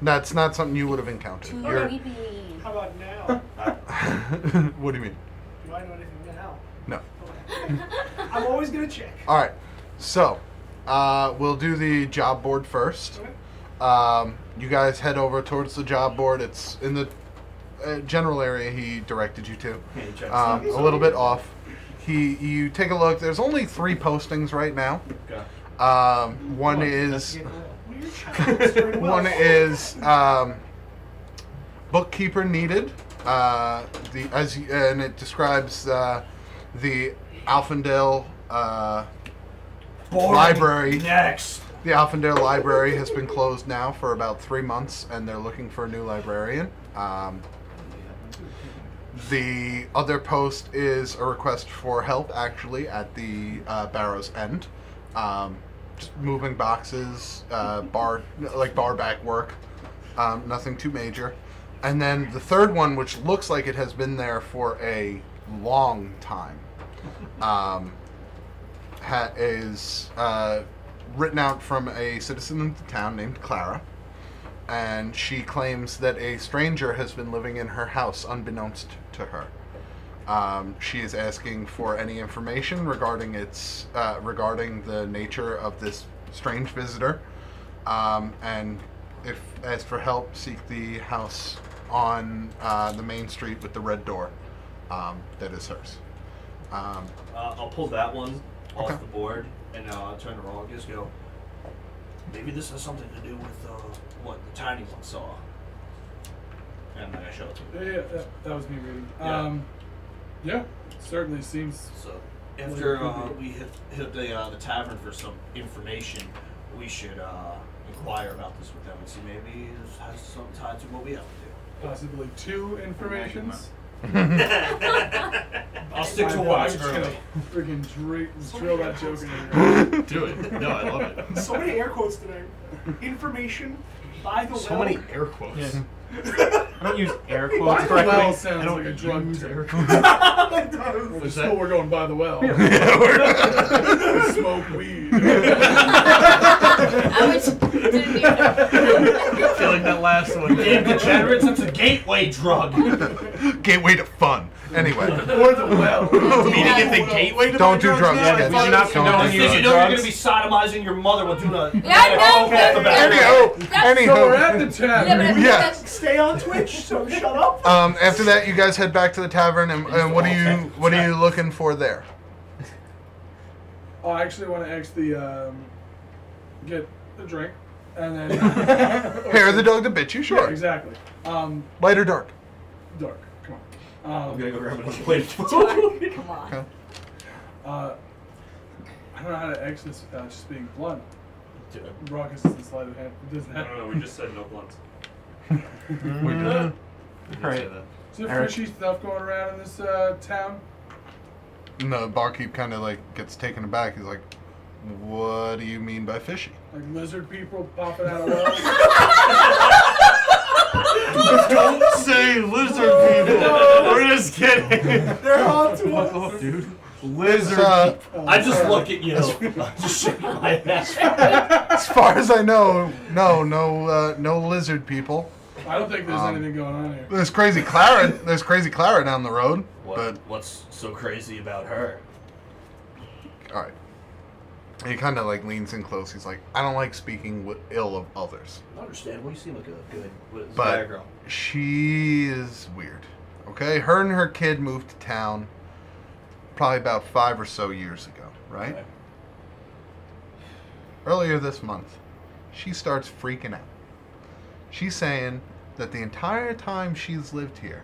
That's not something you would have encountered. Too You're- creepy. How about now? what do you mean? Do I know anything now? No. Okay. I'm always going to check. All right. So, we'll do the job board first. Okay. You guys head over towards the job board. It's in the general area he directed you to. A little bit off. You take a look. There's only 3 postings right now. Okay. One is Weird child. It's very well. one is bookkeeper needed. And it describes the Alfendale library. Next. The Alfendale library has been closed now for about 3 months, and they're looking for a new librarian. The other post is a request for help, actually, at the Barrow's End. Just moving boxes, bar back work, nothing too major. And then the third one, which looks like it has been there for a long time, is written out from a citizen of the town named Clara. And she claims that a stranger has been living in her house unbeknownst to her. She is asking for any information regarding regarding the nature of this strange visitor, and if asked for help, seek the house on the main street with the red door that is hers. I'll pull that one off Okay. the board and turn to Roettger and go, maybe this has something to do with what the tiny one saw. And then I show it to him. Yeah, that was me reading. Yeah. Yeah, certainly seems. So after we hit the tavern for some information, we should inquire about this with them and see maybe this has some tie to what we have to Possibly 2 informations. do. I'll stick to one. I'm just gonna freaking drill that joke in your Do it. No, I love it. So many air quotes today. Information by the So well. many air quotes. I don't use air quotes By the correctly. well sounds like a drug term. Well, The school we're going by the well. Smoke weed. I wish didn't even know. I feel like that last one. Damn degenerates, it's a gateway drug. Gateway to fun. Anyway. Or the well. Meeting at the gateway to Don't buy do drugs, now? kids. Did you not Don't condone do you Did drugs. you know you're going to be sodomizing your mother while doing a... Yeah, I know. Anyhow, So we're at the tavern. Yeah, but I think Yeah. that's Stay on Twitch, so shut up. after that, you guys head back to the tavern, and what are you looking for there? I actually want to actually get a drink, and then Hair of the dog that bit you, Yeah, sure. exactly. Light or dark? Dark. Come on. I'm going to go grab another plate. come on. Okay. I don't know how to X this without just being blunt. Do it. Raucous is the sleight of hand. It doesn't have. No, we just said no blunts. We did. Alright. Is there Eric. fishy stuff going around in this town? And the barkeep kind of like gets taken aback. He's like, "What do you mean by fishy?" Like lizard people popping out of wells? Don't say lizard people. We're just kidding. They're on to us. Dude. Lizard. I just look at you. I'm just shaking my head. As far as I know, no lizard people. I don't think there's anything going on here. There's crazy Clara. There's crazy Clara down the road. What's so crazy about her? All right. He kind of like leans in close. He's like, "I don't like speaking ill of others, Understandable. You seem like a good but girl. she is weird." Okay, her and her kid moved to town probably about 5 or so years ago, right? Okay. Earlier this month, she starts freaking out. She's saying that the entire time she's lived here,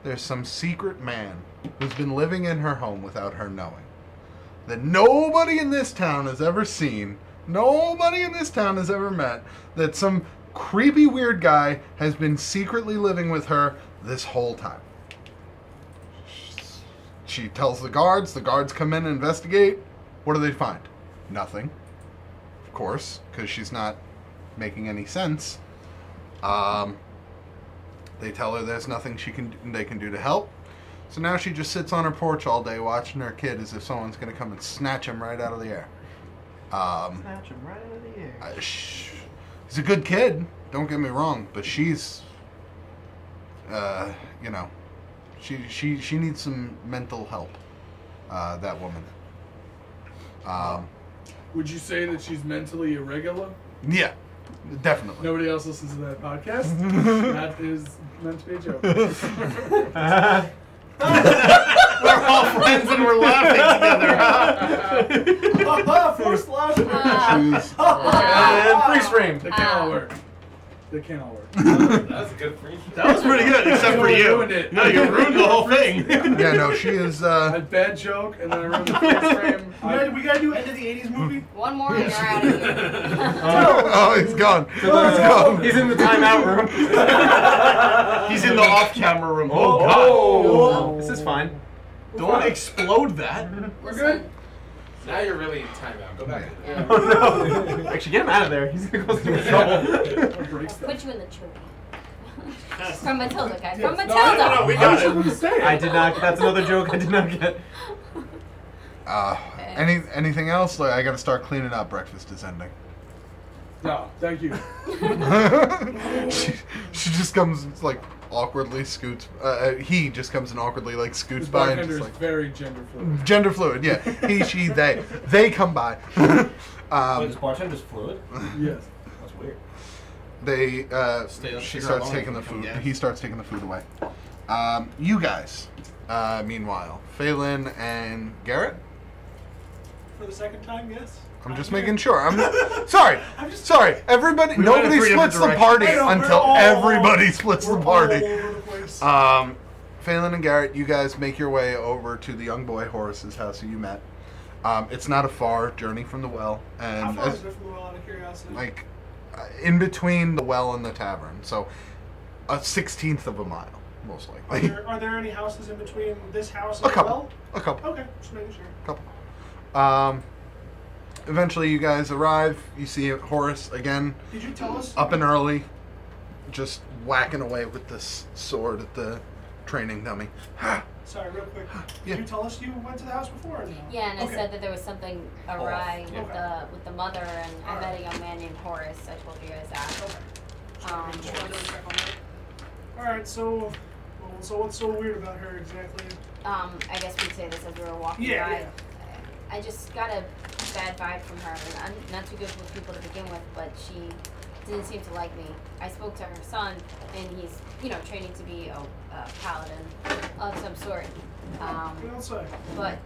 there's some secret man who's been living in her home without her knowing. That nobody in this town has ever seen, nobody in this town has ever met, that some creepy weird guy has been secretly living with her this whole time. She tells the guards come in and investigate. What do they find? Nothing. Of course, because she's not making any sense. They tell her there's nothing they can do to help. So now she just sits on her porch all day watching her kid as if someone's going to come and snatch him right out of the air. Snatch him right out of the air. He's a good kid, don't get me wrong, but she's, she needs some mental help, that woman. Would you say that she's mentally irregular? Yeah, definitely. Nobody else listens to that podcast? That is meant to be a joke. We're all friends and we're laughing together. First laugh. And freeze frame. They can't all work. They can't all work. That's a good freeze. That was pretty good, except for You you. ruined it. No, you ruined the whole thing. Yeah, no, she is, I had bad joke, and then I ruined the freeze frame. We gotta do end of the 80s movie. One more and you're out of here. oh, he's gone. He's gone. He's in the timeout room. He's in the off-camera room. Oh, God. This is fine. Don't explode that. We're good. Now you're really in timeout. Go back. Oh no. Actually, get him out of there. He's gonna cause too much trouble. Put you in the tree. From Matilda, guys. From Yes. Matilda. No, we got it. I did not. That's another joke I did not get. Anything else? Like, I gotta start cleaning up. Breakfast is ending. No, thank you. she just comes like awkwardly scoots. He just comes and awkwardly like scoots This by and bartender just is like very gender fluid. gender fluid. Yeah, he, she, they come by. Wait, this bartender's fluid? Yes. That's weird. They Stay up, she figure out starts how long taking we the can food. get. He starts taking the food away. You guys, meanwhile, Phelan and Garrett. For the second time, yes. I'm just making sure. I'm sorry. Sorry. Everybody. We went in Nobody 3 different splits the party I know, until we're all- everybody splits We're the party. all over the place. Phelan and Garrett, you guys make your way over to the young boy Horace's house who you met. It's not a far journey from the well, How and far is it from the well, out of curiosity? like in between the well and the tavern, so a 16th of a mile, most likely. Are there any houses in between this house A and couple. the well? A couple. Okay, just making sure. Couple. Eventually, you guys arrive. You see Horace again, Did you tell us? up and early, just whacking away with this sword at the training dummy. Sorry, real quick. Yeah. Did you tell us you went to the house before or no? Yeah, and I Okay. said that there was something awry Yeah. with the mother, and I met a young man named Horace. I told you guys that. Okay. Just wanted to check on that. Alright, so what's so weird about her exactly? I guess we'd say this as we were walking Yeah, by. yeah. I just got a bad vibe from her, and I'm not too good with people to begin with, but she didn't seem to like me. I spoke to her son, and he's, training to be a paladin of some sort. Get outside. But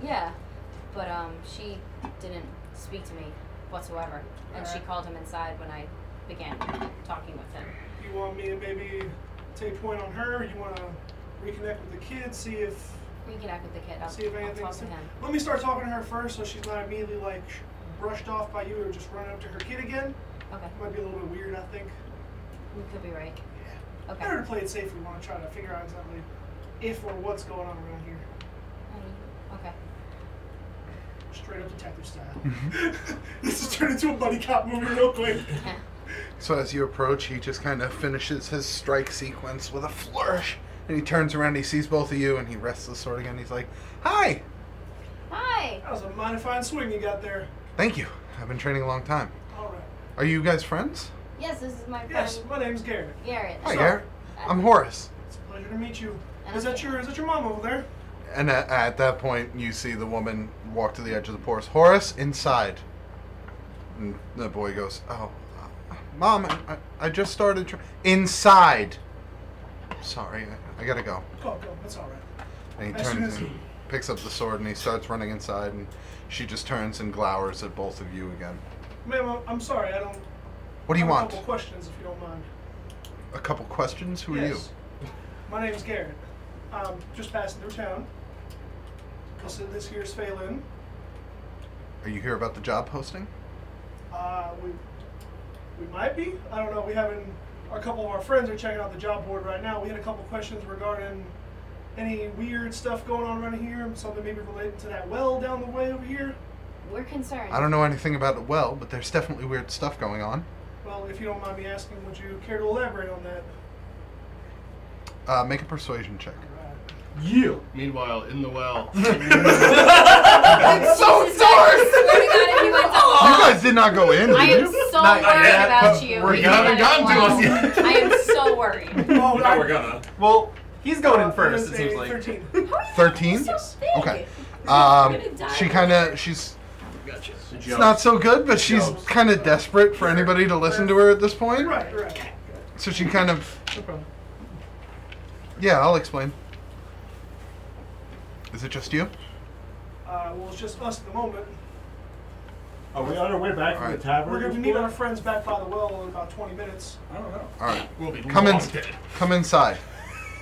she didn't speak to me whatsoever, and she called him inside when I began talking with him. You want me to maybe take point on her? You want to reconnect with the kid, see if Reconnect with the kid. see if I'll talk anything's. to him. Let me start talking to her first, so she's not immediately like brushed off by you or just running up to her kid again. Okay, Might be a little bit weird, I think. you could be right. Yeah. Okay. Better to play it safe. We want to try to figure out exactly if or what's going on around here. Okay. Straight up detective style. This is turned into a buddy cop movie real quick. So as you approach, he just kind of finishes his strike sequence with a flourish, and he turns around, he sees both of you, and he rests the sword again. He's like, "Hi, Hi. That was a mighty fine swing you got there. thank you. I've been training a long time. All right. Are you guys friends?" Yes, this is my friend Yes, my name's Garrett. Garrett. Hi, Garrett. I'm Horace. It's a pleasure to meet you. And Is that your mom over there? And at that point, you see the woman walk to the edge of the porch. Horace, inside. And the boy goes, "Oh, Mom, I just started inside. Sorry, I gotta go." Go. That's all right. And he As soon turns as and picks up the sword, and he starts running inside, and she just turns and glowers at both of you again. Ma'am, I'm sorry. I don't. What do you I have want? A couple questions, if you don't mind. A couple questions? Who are you? Yes. My name's Garrett. Just passing through town. This here's Phelan. Are you here about the job posting? We might be. I don't know. We haven't. A couple of our friends are checking out the job board right now. We had a couple questions regarding any weird stuff going on around here. Something maybe related to that well down the way over here. We're concerned. I don't know anything about it well, but there's definitely weird stuff going on. Well, if you don't mind me asking, would you care to elaborate on that? Make a persuasion check. You. Meanwhile, in the well. It's so dark! You guys did not go in, I did am you? so Not worried yet, about but you. we You haven't gotta gotten to us go. yet. I am so worried. Oh, Now we're gonna. Well, he's going in It first, was it seems a like. 13. 13? So big. Okay. Gonna die. She kind of, she's, Gotcha. it's not so good, but she's kind of desperate for anybody to listen to her at this point. Right. So she kind of, No problem. yeah, I'll explain. Is it just you? Well, it's just us at the moment. Are we on our way back from Alright. the tavern? We're going to meet our friends back by the well in about 20 minutes. I don't know. All right. We'll be Come long in, dead. come inside.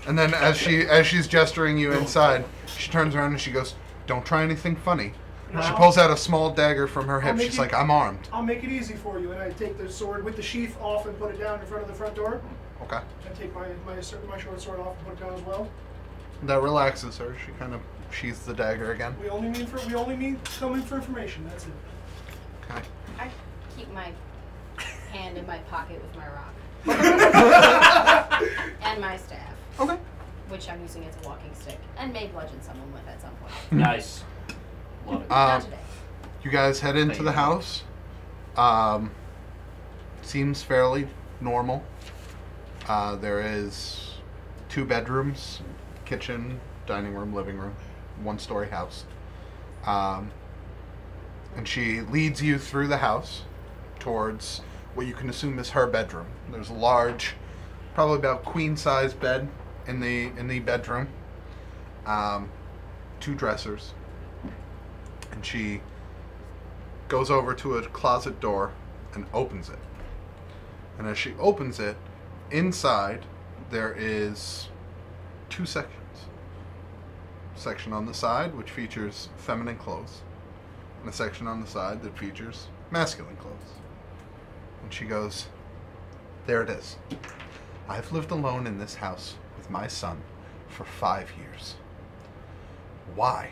And then as she's gesturing you inside, she turns around and she goes, "Don't try anything funny." She pulls out a small dagger from her hip. She's like, "I'm armed." I'll make it easy for you, and I take the sword with the sheath off and put it down in front of the front door. Okay. I take my short sword off and put it down as well. That relaxes her. She kind of sheathes the dagger again. We only mean coming for information. That's it. Okay. I keep my hand in my pocket with my rock. And my staff. Okay. Which I'm using as a walking stick. And may bludgeon someone with at some point. Nice. Love it. Not today. You guys head into the house. Seems fairly normal. There is 2 bedrooms, kitchen, dining room, living room, 1-story house. And she leads you through the house towards what you can assume is her bedroom. There's a large, probably about queen-size bed in the bedroom. 2 dressers. And she goes over to a closet door and opens it. And as she opens it, inside there is 2 sections. A section on the side which features feminine clothes, and a section on the side that features masculine clothes. And she goes, "There it is. I've lived alone in this house with my son for 5 years. Why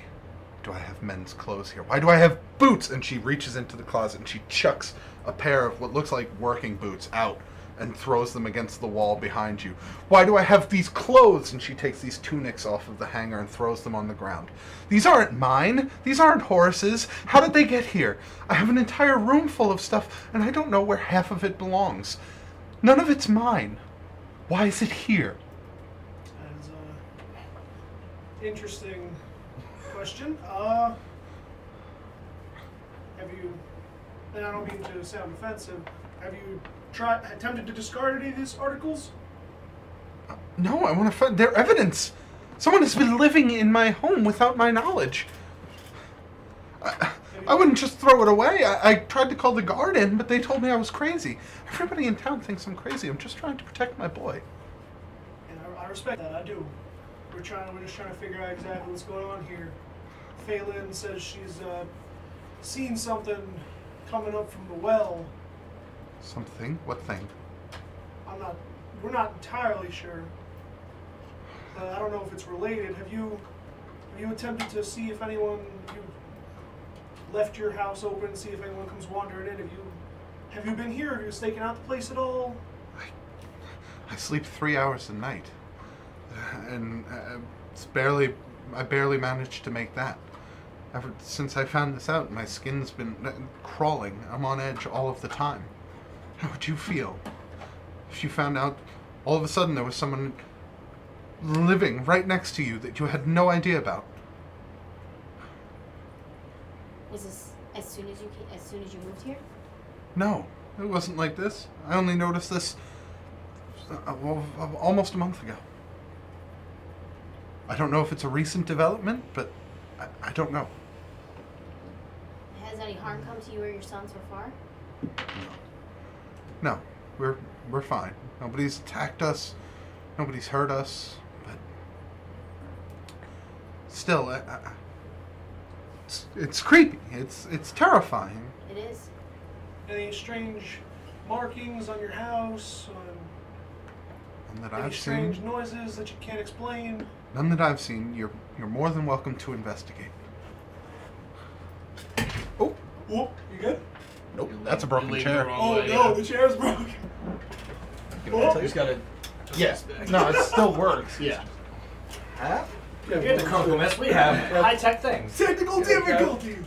do I have men's clothes here? Why do I have boots?" And she reaches into the closet and she chucks a pair of what looks like working boots out and throws them against the wall behind you. "Why do I have these clothes?" And she takes these tunics off of the hanger and throws them on the ground. "These aren't mine. These aren't Horace's. How did they get here? I have an entire room full of stuff, and I don't know where half of it belongs. None of it's mine. Why is it here?" That's an interesting question. Have you, and I don't mean to sound offensive, have you attempted to discard any of these articles? No, I want to find their evidence. Someone has been living in my home without my knowledge. I wouldn't just throw it away. I tried to call the guard in, but they told me I was crazy. Everybody in town thinks I'm crazy. I'm just trying to protect my boy. And I respect that, I do. We're just trying to figure out exactly what's going on here. Phelan says she's seen something coming up from the well. Something? What thing? We're not entirely sure. I don't know if it's related. Have you attempted to see if you left your house open, see if anyone comes wandering in? Have you been here? Have you staken out the place at all? I sleep 3 hours a night. And I barely managed to make that. Ever since I found this out, my skin's been crawling. I'm on edge all of the time. How would you feel if you found out all of a sudden there was someone living right next to you that you had no idea about? Was this as soon as you moved here? No, it wasn't like this. I only noticed this almost a month ago. I don't know if it's a recent development, but I don't know. Has any harm come to you or your son so far? No, we're fine. Nobody's attacked us. Nobody's hurt us. But still, it's creepy. It's terrifying. It is. Any strange markings on your house? None that Any I've strange seen. noises that you can't explain? None that I've seen. You're more than welcome to investigate. Oh, Whoop, you good? nope, that's a broken chair. Oh no, the chair's broken. You just gotta. Yes. No, it still works. Yeah. Here at TheCriticalMiss, we have high-tech things. Technical difficulties.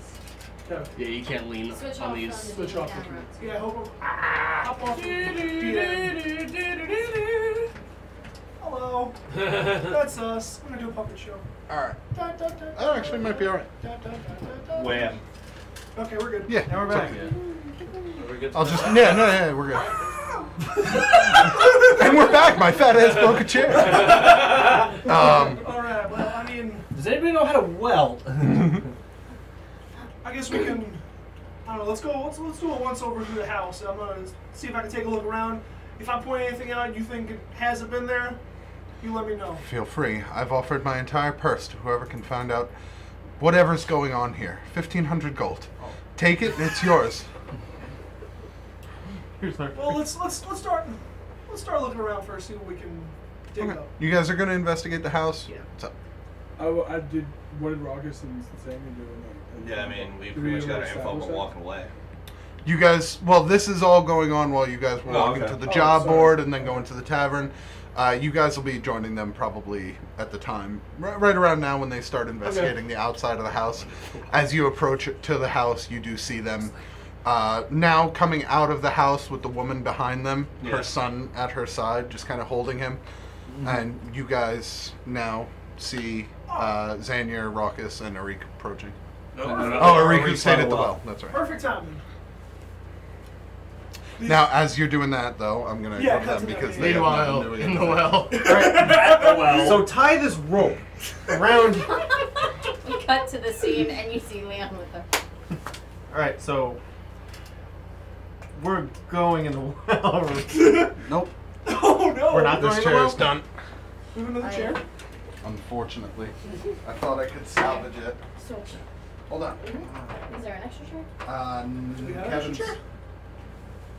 Yeah, you can't lean Switch on off these. from Switch the off. camera. Yeah, hop off. Hello. That's us. I'm gonna do a puppet show. All right. That actually might be all right. Wham. Okay, we're good. Yeah, Now we're back. I'll just yeah, we're good. And we're back. My fat ass broke a chair. All right. Well, I mean, Does anybody know how to weld? I guess we can. I don't know. Let's go. Let's do a once over through the house. I'm gonna see if I can take a look around. If I point anything out, you think it hasn't been there, you let me know. Feel free. I've offered my entire purse to whoever can find out whatever's going on here. 1,500 gold. Take it. It's yours. Well, let's start looking around first. See what we can dig Okay. up. You guys are gonna investigate the house. Yeah. What's up? I did. What did Raucus and Sammy do? Yeah, I mean, we Did pretty much got our establish info from that? walking away. You guys. Well, this is all going on while you guys were Oh, walking okay. to the Oh, job sorry. board and then going to the tavern. You guys will be joining them probably at the time, right around now when they start investigating the outside of the house. As you approach to the house, you do see them now coming out of the house with the woman behind them, Yeah. her son at her side, just kind of holding him. And you guys now see Xanier, Raucus, and Arik approaching. No, Oh, Arik stayed at the well. That's right. Perfect timing. Now, as you're doing that, though, I'm gonna Yeah, help cut them to because that, they Meanwhile, have in the well. At the well. So tie this rope around. We cut to the scene and you see Leon with her. Alright, so we're going in the well. Nope. Oh no! We're not This going in the chair well? is done. Move another chair. Unfortunately, I thought I could salvage it. So, Hold on. is there an extra chair? we have an Kevin's. extra chair?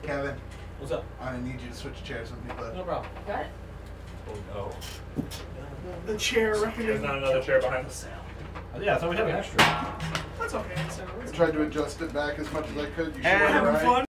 Kevin, What's up? I need you to switch chairs with me, bud. No problem. Got it. Oh no. The chair There's recommended. not another chair behind us. Yeah, I thought we had an extra. That's okay. I tried to adjust it back as much as I could. You sure? And Having Right? fun.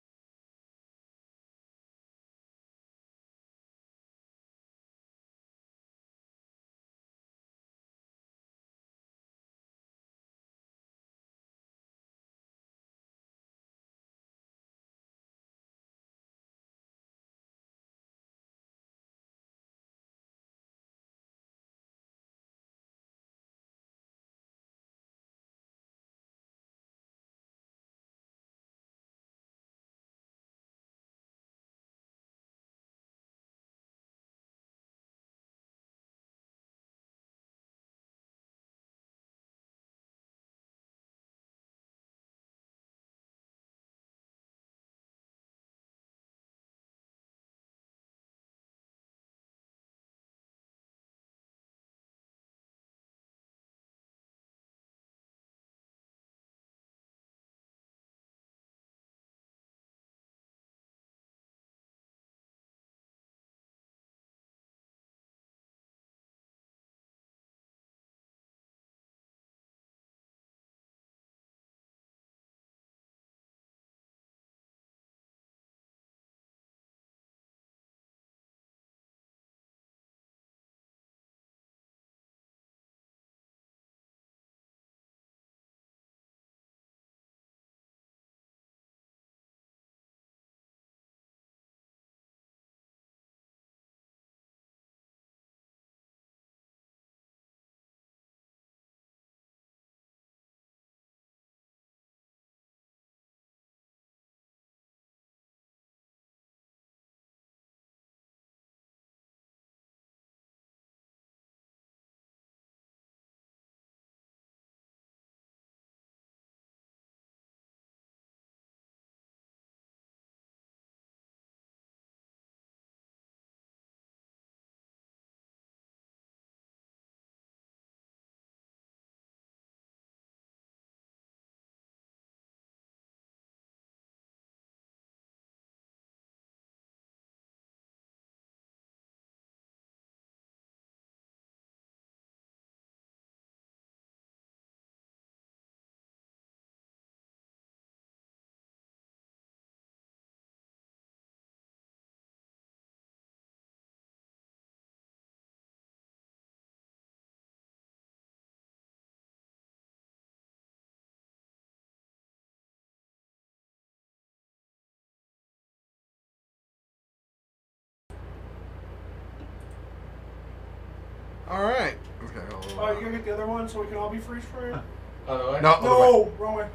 All right. Okay. Alright, you gonna get the other one so we can all be freeze frame? Other way? No, other way. No, wrong way.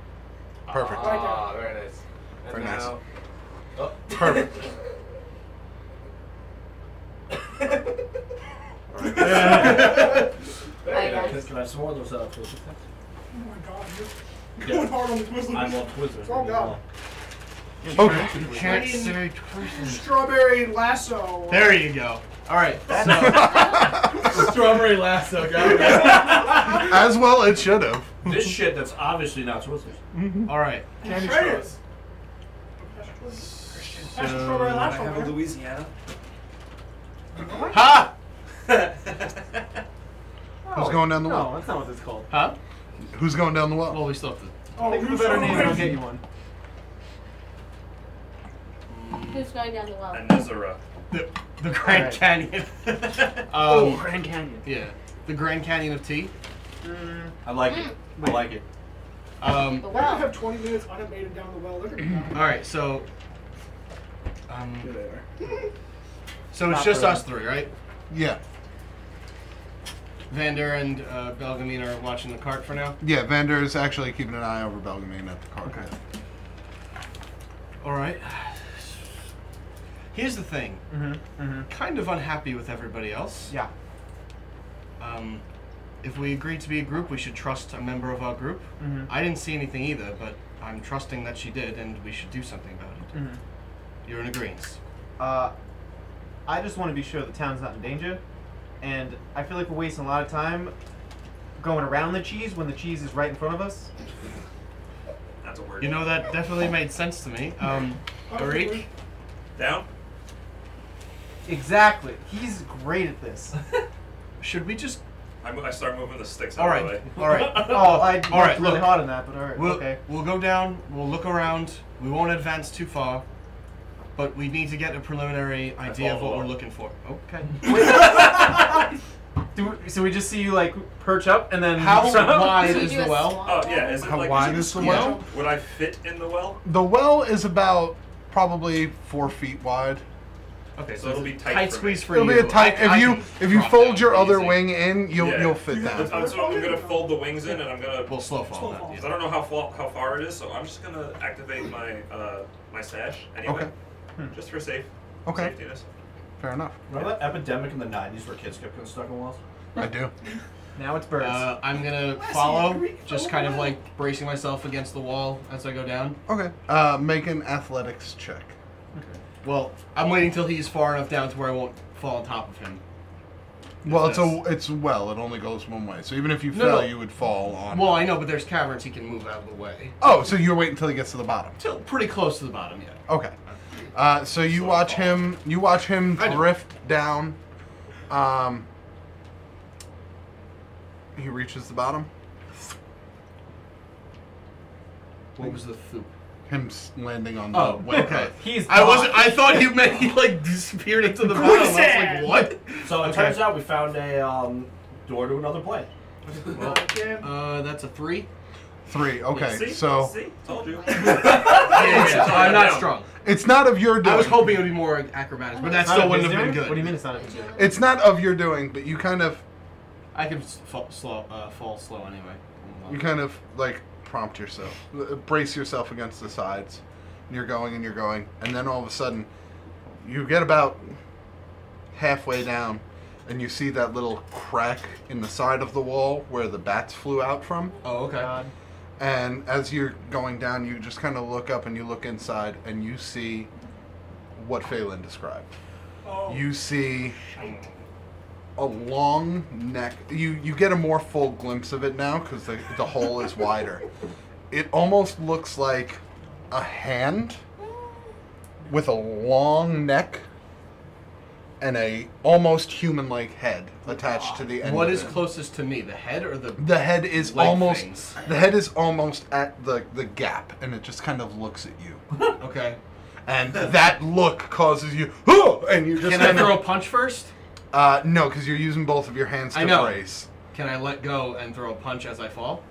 Perfect. Ah, very nice. And Very nice. now- Oh. Perfect. Hi, guys. Can I have some more of those Twizzlers? Oh my god, you're Yeah. going hard on the Twizzlers. I want Twizzlers. Oh god. Okay. You can't say Twizzlers. Strawberry lasso. There you go. All right. So, strawberry lasso, got it. As well, it should have. This shit that's obviously not Twizzlers. All right. Candy straws. That's the strawberry lasso, man. Louisiana. Ha! Who's going down the No, well? that's not what it's called. Huh? Who's going down the well? Well, we still have to. Oh, Think of a better name and I'll get you one. Who's going down the well? And Nizara. The Grand Alright. Canyon. Grand Canyon. Yeah. The Grand Canyon of tea. I like it. I like it. The Why do you well. have 20 minutes unmade down the well? Look at that. All right. So. Here they are. So it's Not just really. us three, right? Yeah. Vander and Belgamine are watching the cart for now. Yeah, Vander's actually keeping an eye over Belgamine at the cart. Okay. All right. Here's the thing. Kind of unhappy with everybody else. Yeah. If we agreed to be a group, we should trust a member of our group. I didn't see anything either, but I'm trusting that she did, and we should do something about it. You're in agreement. I just want to be sure the town's not in danger, and I feel like we're wasting a lot of time going around the cheese when the cheese is right in front of us. That's a word. You know, that definitely made sense to me. Arik? Down? Exactly. He's great at this. Should we just... I start moving the sticks All out of the right, way. all right. Oh, I All right, worked really look. hard on that, but all right, okay. We'll go down, we'll look around, we won't advance too far, but we need to get a preliminary idea of what we're looking for. Okay. So we just see you, like, perch up, and then... How wide is the well? Oh, yeah. Is it How like, wide is the well? Would I fit in the well? The well is about probably 4 feet wide. Okay, So it'll be tight for me. squeeze for It'll you. be a tight. If you drop fold down your other easy. wing in, you'll Yeah. fit down. So I'm gonna fold the wings in, and I'm gonna. We'll slow fall. Slow that, fall. yeah. Because I don't know how far it is, so I'm just gonna activate my my stash anyway, just for Okay, safetiness. fair enough. Remember that epidemic in the 90s where kids kept getting stuck in walls? I do. Now it's birds. I'm gonna follow, just kind of like bracing myself against the wall as I go down. Okay. Make an athletics check. Well, I'm waiting till he's far enough down to where I won't fall on top of him. Well, it's well. It only goes one way. So even if you fell, you would fall on. Well, I know, but there's caverns he can move out of the way. Oh, so you're waiting until he gets to the bottom. Till pretty close to the bottom, yeah. Okay. So you watch him. You watch him drift down. He reaches the bottom. What was the thoop? Him landing on Oh, the well. okay. He's I thought you meant he like disappeared into the bottom. I was like, what? So it turns out we found a door to another plane. That's a 3. 3. Okay. See? So See? Told you. Yeah, I'm not strong. it's not of your doing. I was hoping it would be more acrobatics, but that It's not still of wouldn't his have been doing? good. What do you mean it's not of his doing? It's not of your doing, but you kind of I can fall slow anyway. you kind of like prompt yourself, brace yourself against the sides. And you're going, and then all of a sudden, you get about halfway down, and you see that little crack in the side of the wall where the bats flew out from. Oh, okay. And as you're going down, you just kind of look up and you look inside, and you see what Phelan described. You see a long neck. You get a more full glimpse of it now because the hole is wider. It almost looks like a hand with a long neck and a almost human-like head attached to the end. What of is it. closest to me, the head or the? The head is leg almost. things? The head is almost at the gap, and it just kind of looks at you. Okay. And that look causes you, "Oh!" And you just Can I kind throw of, a punch first? no, because you're using both of your hands I to know. brace. Can I let go and throw a punch as I fall?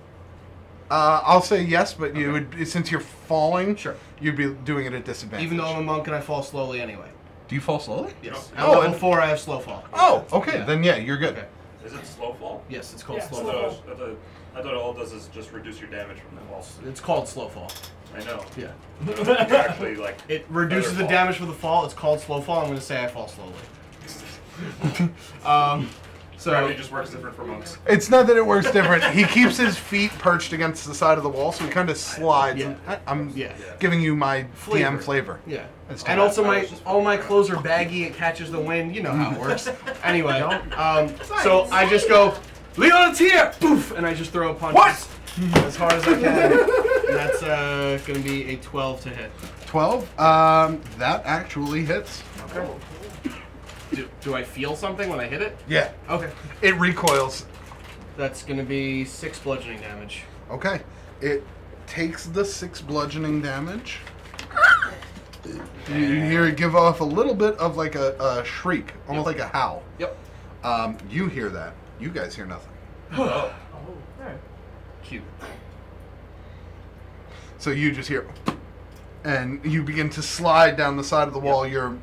I'll say yes, but you would, since you're falling, Sure. you'd be doing it at disadvantage. Even though I'm a monk and I fall slowly anyway. Do you fall slowly? Yes. Oh, At level and- 4, I have slow fall. Oh, okay. Yeah. Then yeah, you're good. Okay. Is it slow fall? Yes, it's called Yeah, slow I fall. thought, I thought all it does is just reduce your damage from the fall. It's called slow fall. I know. Yeah. You're actually like. It reduces the fall. damage for the fall. It's called slow fall. I'm going to say I fall slowly. So Gravity just works different for monks. It's not that it works different. He keeps his feet perched against the side of the wall, so he kind of slides. Yeah. I'm Yeah. giving you my Flavor. DM flavor. yeah. That's And too also bad. all my clothes are baggy. It catches the wind. You know how it works. Anyway, so I just go, Leon, it's here! Poof! And I just throw a punch. What? As hard as I can. And that's going to be a 12 to hit. 12. That actually hits. Okay. Do I feel something when I hit it? Yeah. Okay. It recoils. That's going to be 6 bludgeoning damage. Okay. It takes the 6 bludgeoning damage. You hear it give off a little bit of like a shriek, almost like a howl. Yep. You hear that. You guys hear nothing. Oh. Cute. So you just hear, and you begin to slide down the side of the wall. Your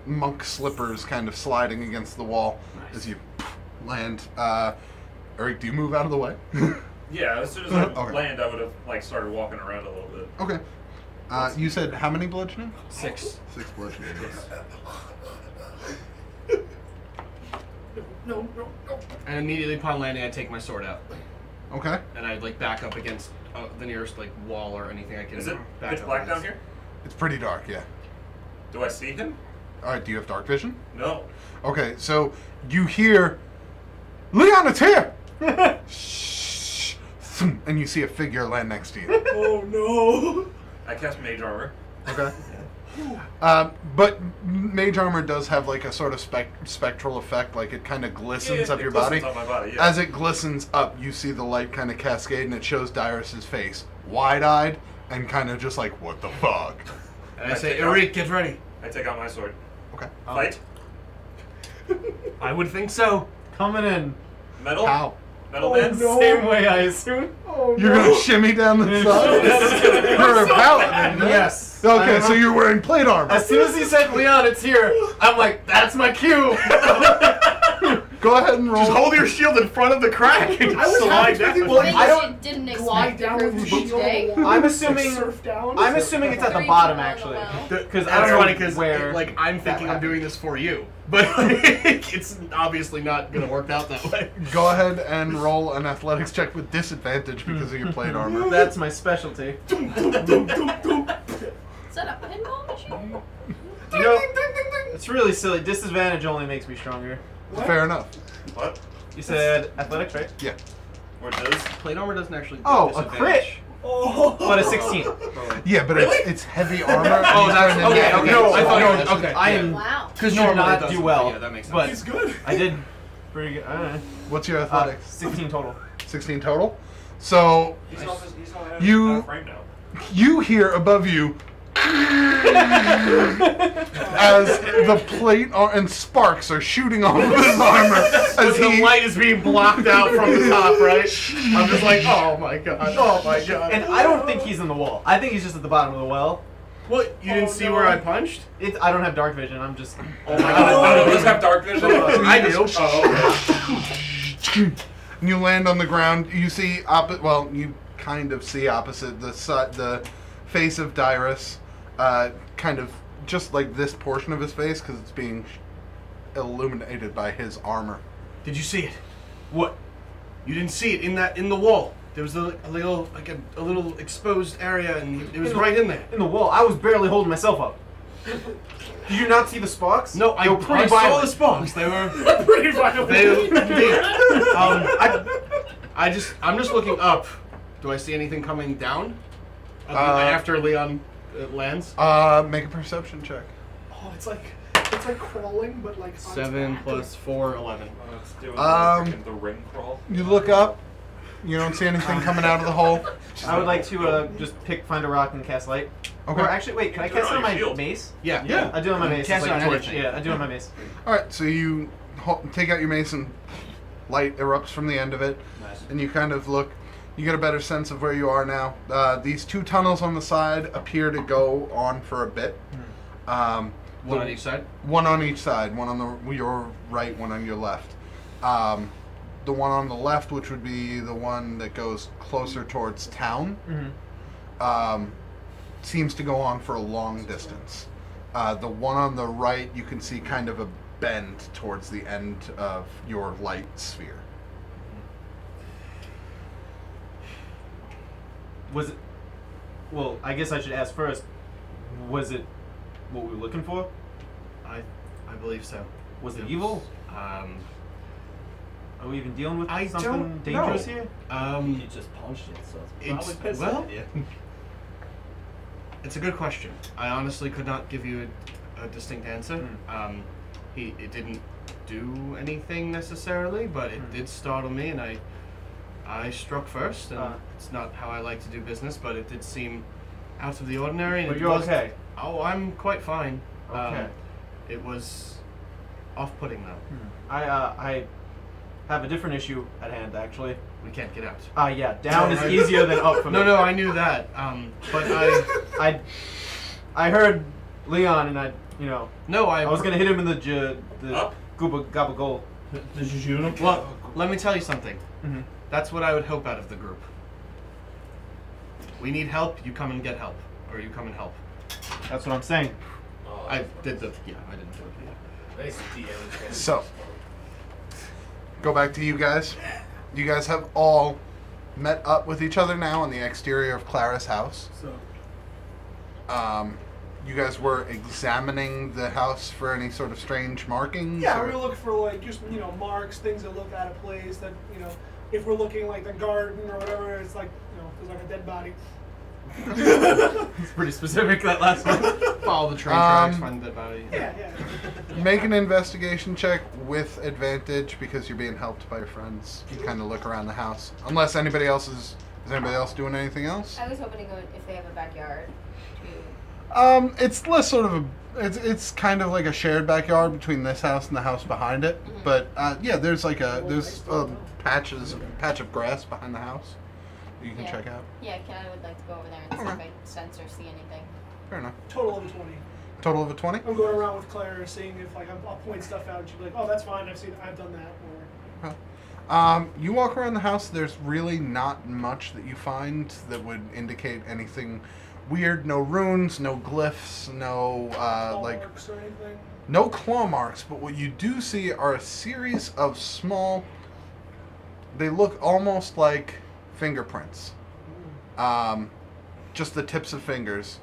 monk slippers kind of sliding against the wall as you land. Eric, do you move out of the way? Yeah, as soon as I Okay. land, I would have like started walking around a little bit. Okay. You said how many bludgeoning? 6. 6 bludgeoning. No. And immediately upon landing, I take my sword out. Okay. And I like back up against the nearest like wall or anything I can. Is it back pitch up black against. down here? It's pretty dark, yeah. Do I see him? Alright, do you have dark vision? No. Okay, so you hear, Leon, it's here! Shh. And you see a figure land next to you. Oh no. I cast mage armor. Okay. But mage armor does have like a sort of spectral effect, like it kind of glistens up it your glistens body. on my body, yeah. As it glistens up, you see the light kind of cascade, and it shows Dyrus's face, wide-eyed, and kind of just like, what the fuck? And I say, Eric, get ready. I take out my sword. Okay. Fight. I would think so. Coming in. Metal. How? Metal Oh, man. no. Same way, I assume. Oh You're no. gonna shimmy down the side? You're a paladin. Yes. Okay, so you're wearing plate armor. As soon as he said, Leon, it's here, I'm like, that's my cue. Go ahead and roll. Just hold your shield in front of the crack and I was half slide expecting down. well, I I don't didn't glide expect down the with group your to shield stay. on the wall. I'm assuming. Surf down. I'm assuming it's at the 3 bottom, people on the actually. well. Because I That's don't know funny because where. like I'm thinking I'm happened. doing this for you, but like, it's obviously not gonna work out that way. Go ahead and roll an athletics check with disadvantage because of your plate armor. That's my specialty. Is that a pinball machine? You know, it's really silly. Disadvantage only makes me stronger. Fair enough. What? You said athletics, right? Yeah. Or does? Plate armor doesn't actually. Oh, a disadvantage. crit! Oh. But a 16. Yeah, but it's heavy armor. Oh, that's okay. Okay. No, I thought no, you were- okay. I am. Wow. Because Should normally not it doesn't, do well, Yeah, that makes sense. but He's good. I did pretty good. I don't know. What's your athletics? 16 total. 16 total. So He's not You- out of frame now. you hear above you as the plate and sparks are shooting off of his armor as the he light is being blocked out from the top, right? I'm just like, oh my god, oh my god. And I don't think he's in the wall. I think he's just at the bottom of the well. What? You didn't see where I punched? I don't have dark vision. I'm just. Oh my god. Does have dark vision? I do. and you land on the ground. You see well, you kind of see opposite the face of Dyrus, kind of just like this portion of his face because it's being illuminated by his armor. Did you see it? What? You didn't see it in the wall. There was a little exposed area, and it was right in there. In the wall. I was barely holding myself up. Did you not see the sparks? No, They were I saw the sparks. They were Pretty violent. I'm just looking up. Do I see anything coming down after Leon lands? Make a perception check. Oh, it's like crawling, but like on its 7 back. plus 4, 11. It's doing the ring crawl. You look up. You don't see anything coming out of the hole. I would like to just find a rock and cast light. Okay. Or actually, wait, can I Do it cast it on on my your shield. mace? Yeah. Yeah. I do it on my mace. Cast It's it like on a torch. anything. Yeah, I do it on my mace. All right, so you take out your mace and light erupts from the end of it, Nice. and you kind of look. You get a better sense of where you are now. These 2 tunnels on the side appear to go on for a bit. One on each side? One on each side. One on your right, one on your left. The one on the left, which would be the one that goes closer towards town, seems to go on for a long distance. The one on the right, you can see kind of a bend towards the end of your light sphere. Was it? Well, I guess I should ask first. Was it what we were looking for? I believe so. Was it evil? Are we even dealing with I something don't dangerous know. here? You just punched it, so it's probably pissed well, at you. It's a good question. I honestly could not give you a distinct answer. It didn't do anything necessarily, but it did startle me, and I struck first, and it's not how I like to do business, but it did seem out of the ordinary. And But it you're was, okay. Oh, I'm quite fine. Okay. It was off-putting, though. I have a different issue at hand, actually. We can't get out. Yeah, down is easier than up for me. No, I knew that. But I heard Leon, and I was gonna hit him in the gooba gabba goal. Did you shoot him? Well, let me tell you something. Mhm. That's what I would hope out of the group. We need help. You come and get help. or you come and help? That's what I'm saying. I did the. Yeah, I didn't do it. Nice DM. So, go back to you guys. You guys have all met up with each other now on the exterior of Clara's house. So, You guys were examining the house for any sort of strange markings? Yeah, or? we're looking for like just marks, things that look out of place. That if we're looking like the garden or whatever, it's like there's like a dead body. It's pretty specific, that last one. Follow the train tracks, find the dead body. Yeah. Make an investigation check with advantage because you're being helped by your friends. You kind of look around the house. Unless anybody else is anybody else doing anything else? I was hoping to go if they have a backyard. It's less sort of it's kind of like a shared backyard between this house and the house behind it. Mm-hmm. But yeah, there's a patch of grass behind the house that you can check out. Yeah, I would like to go over there and see if I sense or see anything. Fair enough. Total of a 20. Total of a 20? I'm going around with Clara, seeing if I'll point stuff out, and she'll be like, "Oh, that's fine. I've done that." Or You walk around the house. There's really not much that you find that would indicate anything weird. No runes, no glyphs, no marks or anything. no claw marks. But what you do see are a series of small. They look almost like fingerprints. Just the tips of fingers,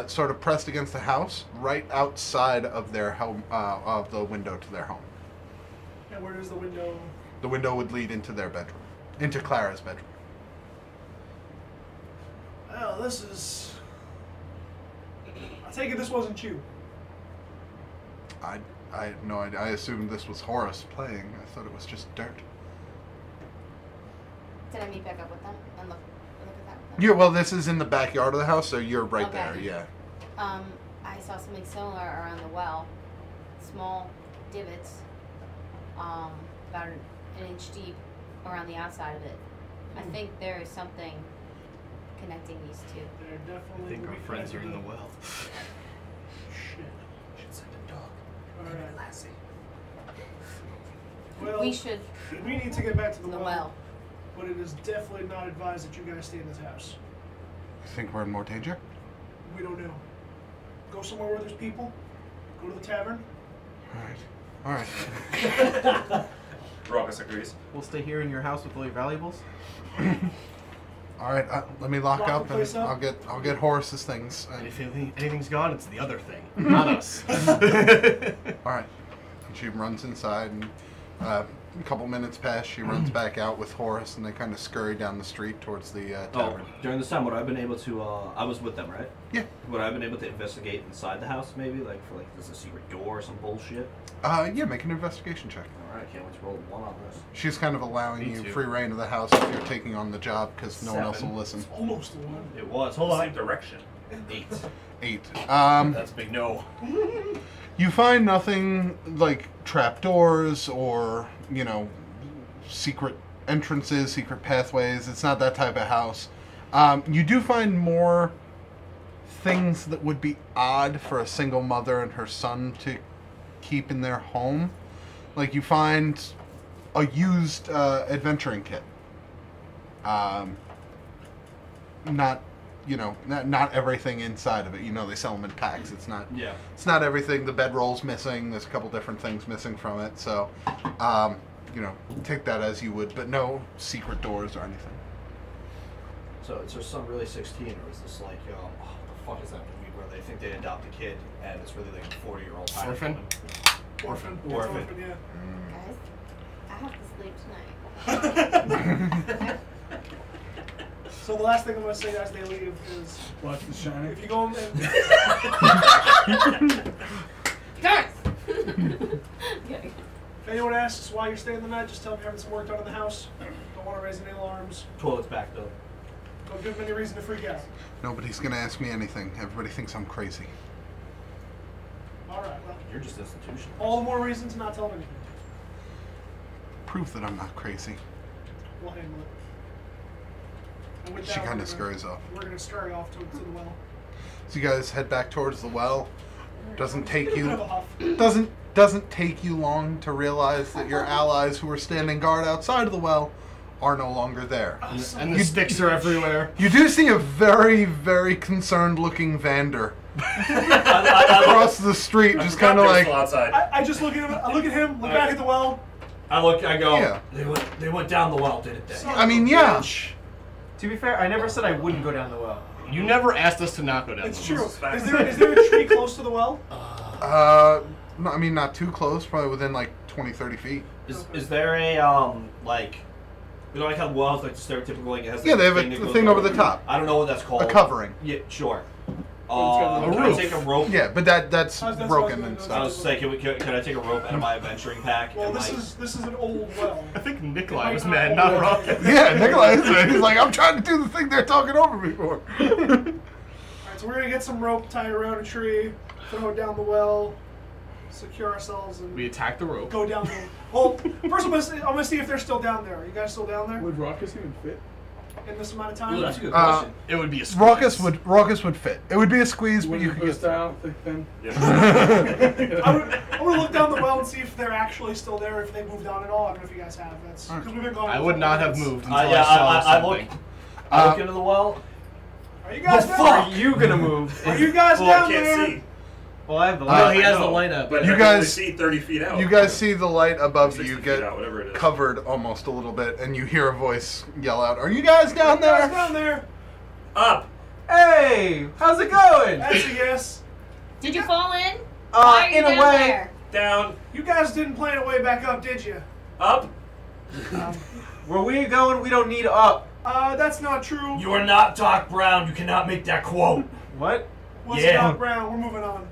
sort of pressed against the house, right outside of their home, of the window to their home. And where is the window? The window would lead into their bedroom, into Clara's bedroom. Well, this is. I take it this wasn't you. I had no idea. I assumed this was Horace playing. I thought it was just dirt. Did I meet back up with them and look at that with them? Yeah, well, this is in the backyard of the house, so you're right Okay. there. Yeah. I saw something similar around the well. Small divots, about an inch deep around the outside of it. I think there is something connecting these two. They're I definitely. think our friends are in the well. Shit. Should send a dog. Alright. Lassie. Well, We should we need to get back to the the well. But it is definitely not advised that you guys stay in this house. You think we're in more danger? We don't know. Go somewhere where there's people. Go to the tavern. All right. Raucus agrees. We'll stay here in your house with all your valuables. All right. Let me lock Lock up, the place and up? I'll get Horace's things. And, If anything's gone, it's the other thing, not us. all right. And she runs inside, and a couple minutes pass. She runs back out with Horace, and they kind of scurry down the street towards the tavern. During this time, would I have been able to, I was with them, right? Yeah. Would I have been able to investigate inside the house, maybe? There's a secret door or some bullshit? Yeah. Make an investigation check. Alright, can't wait to roll 1 on this. She's kind of allowing Me you too. free reign of the house if you're taking on the job because no one else 7. will listen. Almost the one. It was. The same direction. 8. 8. That's a big no. You find nothing like trapdoors or, secret entrances, secret pathways. It's not that type of house. You do find more things that would be odd for a single mother and her son to keep in their home. Like you find a used adventuring kit. Not everything inside of it. They sell them in packs. It's not. Yeah. It's not everything. The bedroll's missing. There's a couple different things missing from it. So, take that as you would, but no secret doors or anything. So is her son really 16, or is this like, what the fuck is that movie where they think they adopt a kid and it's really like a 40-year-old Orphan? Orphan. Orphan. Orphan, yeah. Guys, I have to sleep tonight. So the last thing I'm going to say as they leave is, Watch The Shining. if you go and Guys! Okay. if anyone asks why you're staying the night, just tell them you're having some work done in the house. Don't want to raise any alarms. Toilet's backed up. Don't give them any reason to freak out. Nobody's gonna ask me anything. Everybody thinks I'm crazy. All right, well, You're just institutional. all the more reason to not tell them anything. Proof that I'm not crazy. We'll handle it. And with She that, kind we're of gonna- scurries off. We're going to scurry off to the well. So you guys head back towards the well. Doesn't take Bit of you a huff. doesn't take you long to realize that your allies who are standing guard outside of the well are no longer there. And the sticks are everywhere. You do see a very, very concerned-looking Vander across the street, just kind of like. Outside. I just look at him. I look at him. Look back at the well. I go. Yeah. They went down the well, didn't they? I mean, yeah. To be fair, I never said I wouldn't go down the well. You never asked us to not go down. It's the true. well. Is there a tree close to the well? No, I mean, not too close. Probably within like 20, 30 feet. Is there a like? You know, like how wells like the stereotypical like it has. Like, Yeah, they have that a goes thing over the top. I don't know what that's called. A covering. Yeah, sure. got Can a I roof. take a rope? Yeah, but that's That's what I broken was and gonna I stuff. was saying, can I take a rope out of my adventuring pack? Well, and, this like, is an old well. I think Nikolai was Like, mad, not Rocket. Yeah, Nikolai is. He's like, I'm trying to do the thing they're talking over me for. Alright, so we're gonna get some rope tied around a tree, throw it down the well, secure ourselves, and We attack the rope. go down the. Well, first I'm gonna see if they're still down there. Are you guys still down there Would Ruckus even fit? in this amount of time? Ooh, that's a good question. It would be a squeeze. Raucus would fit. It would be a squeeze, but Wooden you could post get. style, thick thin. I'm gonna look down the well and see if they're actually still there, if they moved on at all. I don't know if you guys have. That's because we've been going. I would not have moved until Yeah, I saw I something. I look into the well. Are you guys down? Are you gonna move? Are you guys Well, I down can't there? see. Well, I have the No, light. he has No, the light up. But You I can only guys- see 30 feet out. You guys see the light above 60 you feet get out, whatever it is. covered almost a little bit, and you hear a voice yell out, "Are you guys down You guys there?" down there? Up! Hey, how's it going? That's a yes. Did you fall in? Why are you In a down way. there? Down! You guys didn't plan a way back up, did you? Up! Where we going, we don't need up. That's not true. You are not Doc Brown. You cannot make that quote. What? What's Yeah. Doc Brown? We're moving on.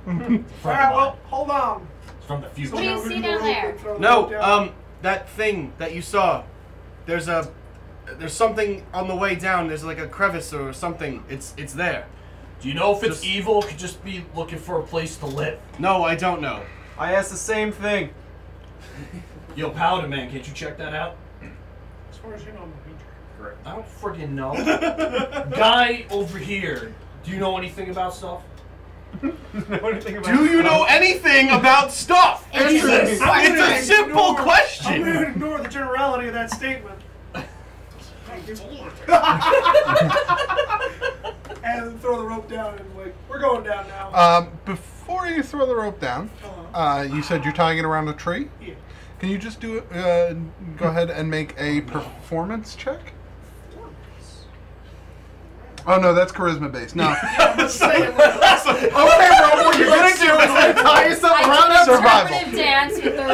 Alright, well, hold on. It's from the future. What do you see down there? No, that thing that you saw. There's something on the way down. There's like a crevice or something. It's there. Do you know if it's Just- evil? It could just be looking for a place to live. No, I don't know. I asked the same thing. Yo, Paladin Man, can't you check that out? As far as you know, I'm a ranger. I don't friggin' know. Guy over here. Do you know anything about stuff? Do you know anything about stuff? Jesus. It's a simple I'm gonna question. ignore the generality of that statement. Thank you. And throw the rope down and like, we're going down now. Before you throw the rope down, Uh-huh. you said you're tying it around a tree. Yeah. Can you just do it? Go ahead and make a performance check. Oh no, that's charisma based. No. Let's say it. Okay, bro, what you're gonna do is like tie yourself around I it. did an Survival. interpretive dance with the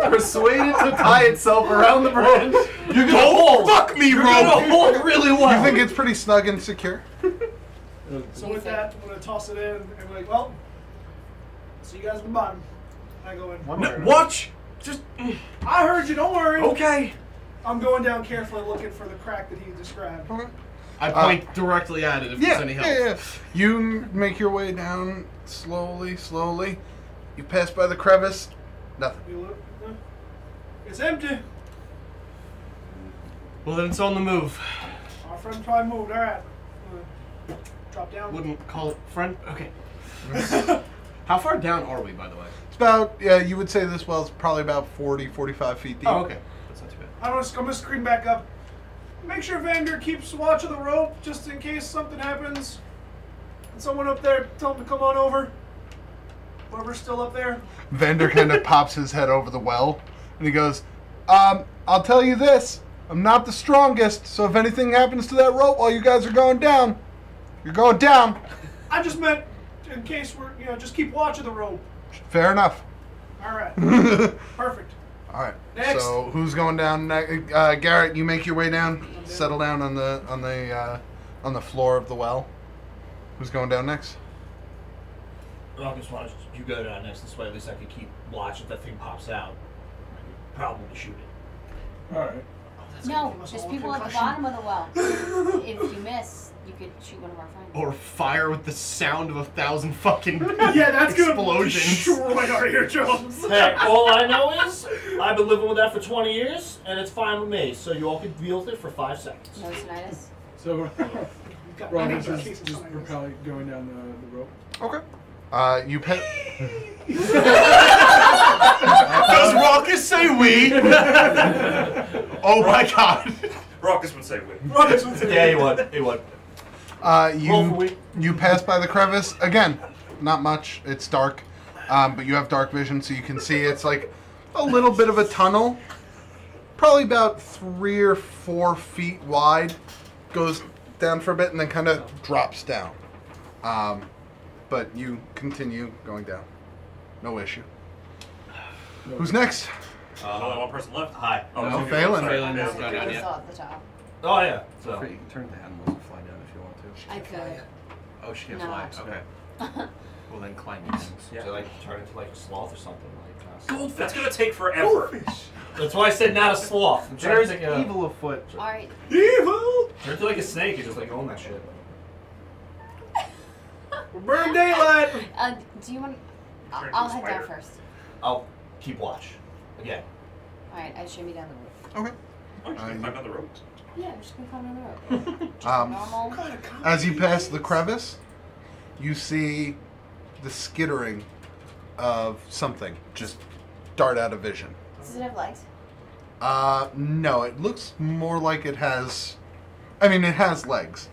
rope. Persuade it to tie itself around the branch. You're gonna hold. Fuck me, You're gonna bro. hold really well. You think it's pretty snug and secure? So with that, I'm gonna toss it in and be like, well, see you guys at the bottom. I go in. No, watch. Just I heard you, don't worry. okay. I'm going down carefully looking for the crack that he described. Okay. I point directly at it if there's any help. Yeah. You make your way down slowly, slowly. You pass by the crevice. Nothing. You look, it's empty. Well, then it's on the move. Our friend probably moved. All right. Drop down. Wouldn't call it friend. Okay. How far down are we, by the way? It's about, you would say this well's probably about 40, 45 feet deep. Oh, okay. That's not too bad. I'm gonna scream back up. Make sure Vander keeps watch of the rope just in case something happens. And someone up there, tell him to come on over. Whoever's still up there. Vander kind of pops his head over the well, and he goes, I'll tell you this. I'm not the strongest, so if anything happens to that rope while you guys are going down, you're going down. I just meant in case we're, just keep watch of the rope. Fair enough. All right. Perfect. All right. Next. So who's going down next? Garrett, you make your way down. Settle down on the floor of the well. Who's going down next? Rockets, why don't you go down next this way? At least I can keep watch if that thing pops out. Probably shoot it. Alright. No, there's people at the bottom of the well. If you miss, you could shoot one of our friends. Or fire with the sound of 1,000 fucking Yeah, that's gonna explosions. destroy our eardrums. Hey, all I know is I've been living with that for 20 years, and it's fine with me. So you all can deal with it for 5 seconds. No tinnitus. So, Got Robbins many is cases just on we're this. probably going down the rope. Okay. You pet. Does Raucus say we? Oh my god. Raucus would say wait. Yeah, he would. He would. You pass by the crevice again. Not much. It's dark, but you have dark vision, so you can see it's like a little bit of a tunnel, probably about 3 or 4 feet wide. Goes down for a bit and then kind of drops down. But you continue going down. No issue. Who's next? Only one person left. Hi. Oh, No, two people. Phelan. Sorry. Phelan Yeah. is not I yet. saw at the top. Oh yeah. So. You can turn the animals and fly down if you want to. I could. Oh, she can No. fly. Okay. Well, then climb these. So like turn into like a sloth or something like. Goldfish. That's gonna take forever. That's why I said not a sloth. I'm trying There's to think of- evil afoot. Alright. Evil! Turn into like a snake and just like own that shit. Burn daylight! Do you want... Turn I'll into a head down spider. first. I'll keep watch. Again. Alright, I shimmy down the rope. Okay. Oh, you can climb down the rope. Yeah, I'm just gonna climb down the rope. Just Um, normal. As you pass the crevice, you see the skittering of something just dart out of vision. Does it have legs? No, it looks more like it has... I mean, it has legs.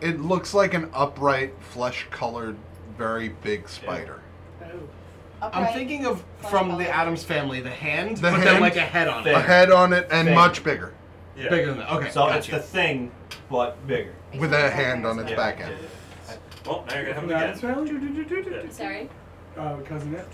It looks like an upright, flesh-colored, very big spider. I'm thinking of from the Addams Family, the hand, The but hand? then like a head on it. A head on it and Thing. much bigger. Yeah. Bigger than that. Okay. So got it's you. the thing, but bigger. With a hand on its Yeah. back end. Well, now you're gonna have That's it again. family? Sorry? Cousin it?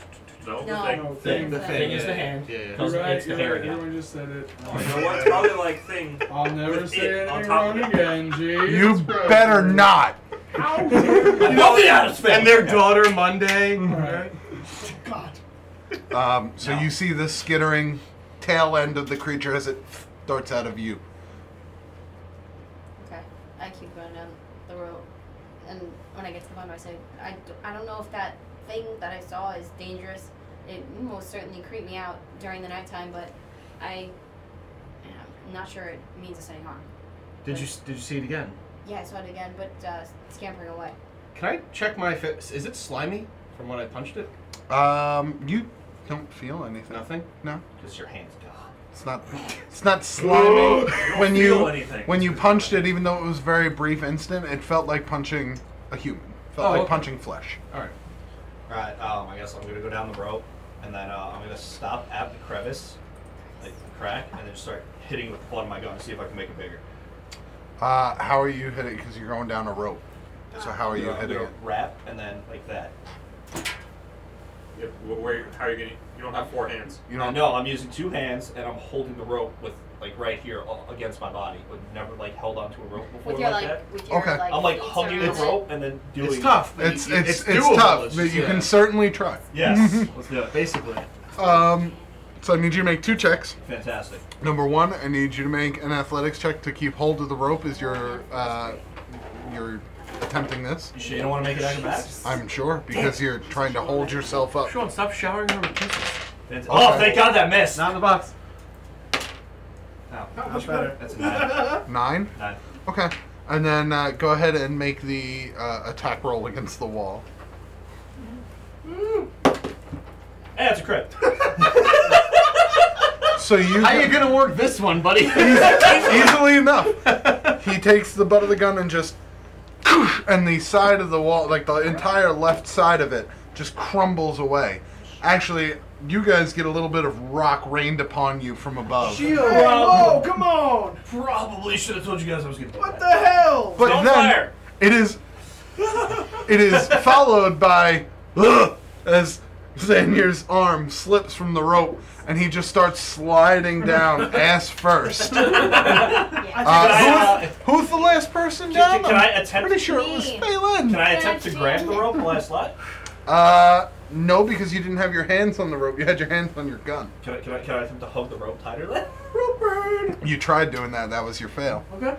No, No. the thing. No, Thing. thing. The thing is the yeah, hand. Yeah, yeah. You're Cousin right, it's the you're hair right. again. Everyone just said it. Oh, you know what? It's probably like thing. I'll never with say it it on top wrong of it. again, G. You better not! I love the Addams Family. And their daughter Monday. Alright. So you see the skittering tail end of the creature as it darts out of view. Okay. I keep going down the road. And when I get to the bottom, I say, I don't know if that thing that I saw is dangerous. It most certainly creeped me out during the nighttime, but I'm not sure it means us any harm. Did you see it again? Yeah, I saw it again, but scampering away. Can I check my fit? Is it slimy from when I punched it? You don't feel anything. Nothing. No. Just your hands gone. It's not slimy. When feel anything. when you punched it, even though it was a very brief instant, it felt like punching a human. Felt like Okay. punching flesh. All right. Alright, I guess I'm gonna go down the rope, and then I'm gonna stop at the crevice, like the crack, and then just start hitting with the butt of my gun to see if I can make it bigger. How are you hitting? Because you're going down a rope. So how are you I'm hitting gonna it? wrap, and then like that. Yeah, how are you gonna? You don't have 4 hands. You I don't. know I'm using 2 hands, and I'm holding the rope with like right here against my body. I've never like held onto a rope before With your like like, that. with your Okay. like, I'm like feet hugging the around it. rope and then doing. It's tough. but It's doable. tough, It's but just- you yeah. can certainly try. Yes, let's do it. Basically. So I need you to make 2 checks. Fantastic. Number 1, I need you to make an athletics check to keep hold of the rope as you're attempting this. You sure you don't want to make it acrobatics? I'm sure, because you're trying to hold yourself up. Sean, stop showering her with kisses. Oh, thank God that missed. Not in the box. No, Much better. that's a 9. 9? 9. Okay. And then go ahead and make the attack roll against the wall. Hey, that's a crit. So you How you gonna work this one, buddy? easily enough. He takes the butt of the gun and just, and the side of the wall, like the entire left side of it, just crumbles away. Actually, you guys get a little bit of rock rained upon you from above. Shield! Hey, whoa, come on! Probably should have told you guys I was gonna do What that. the hell? But Don't then fire. it is followed by as Xanier's arm slips from the rope and he just starts sliding down ass first. Who's the last person down? Can I I'm attempt? pretty sure it was Phelan. Can I attempt to grab the rope while I slide? No, because you didn't have your hands on the rope. You had your hands on your gun. Can I attempt to hug the rope tighter then? You tried doing that. That was your fail. Okay.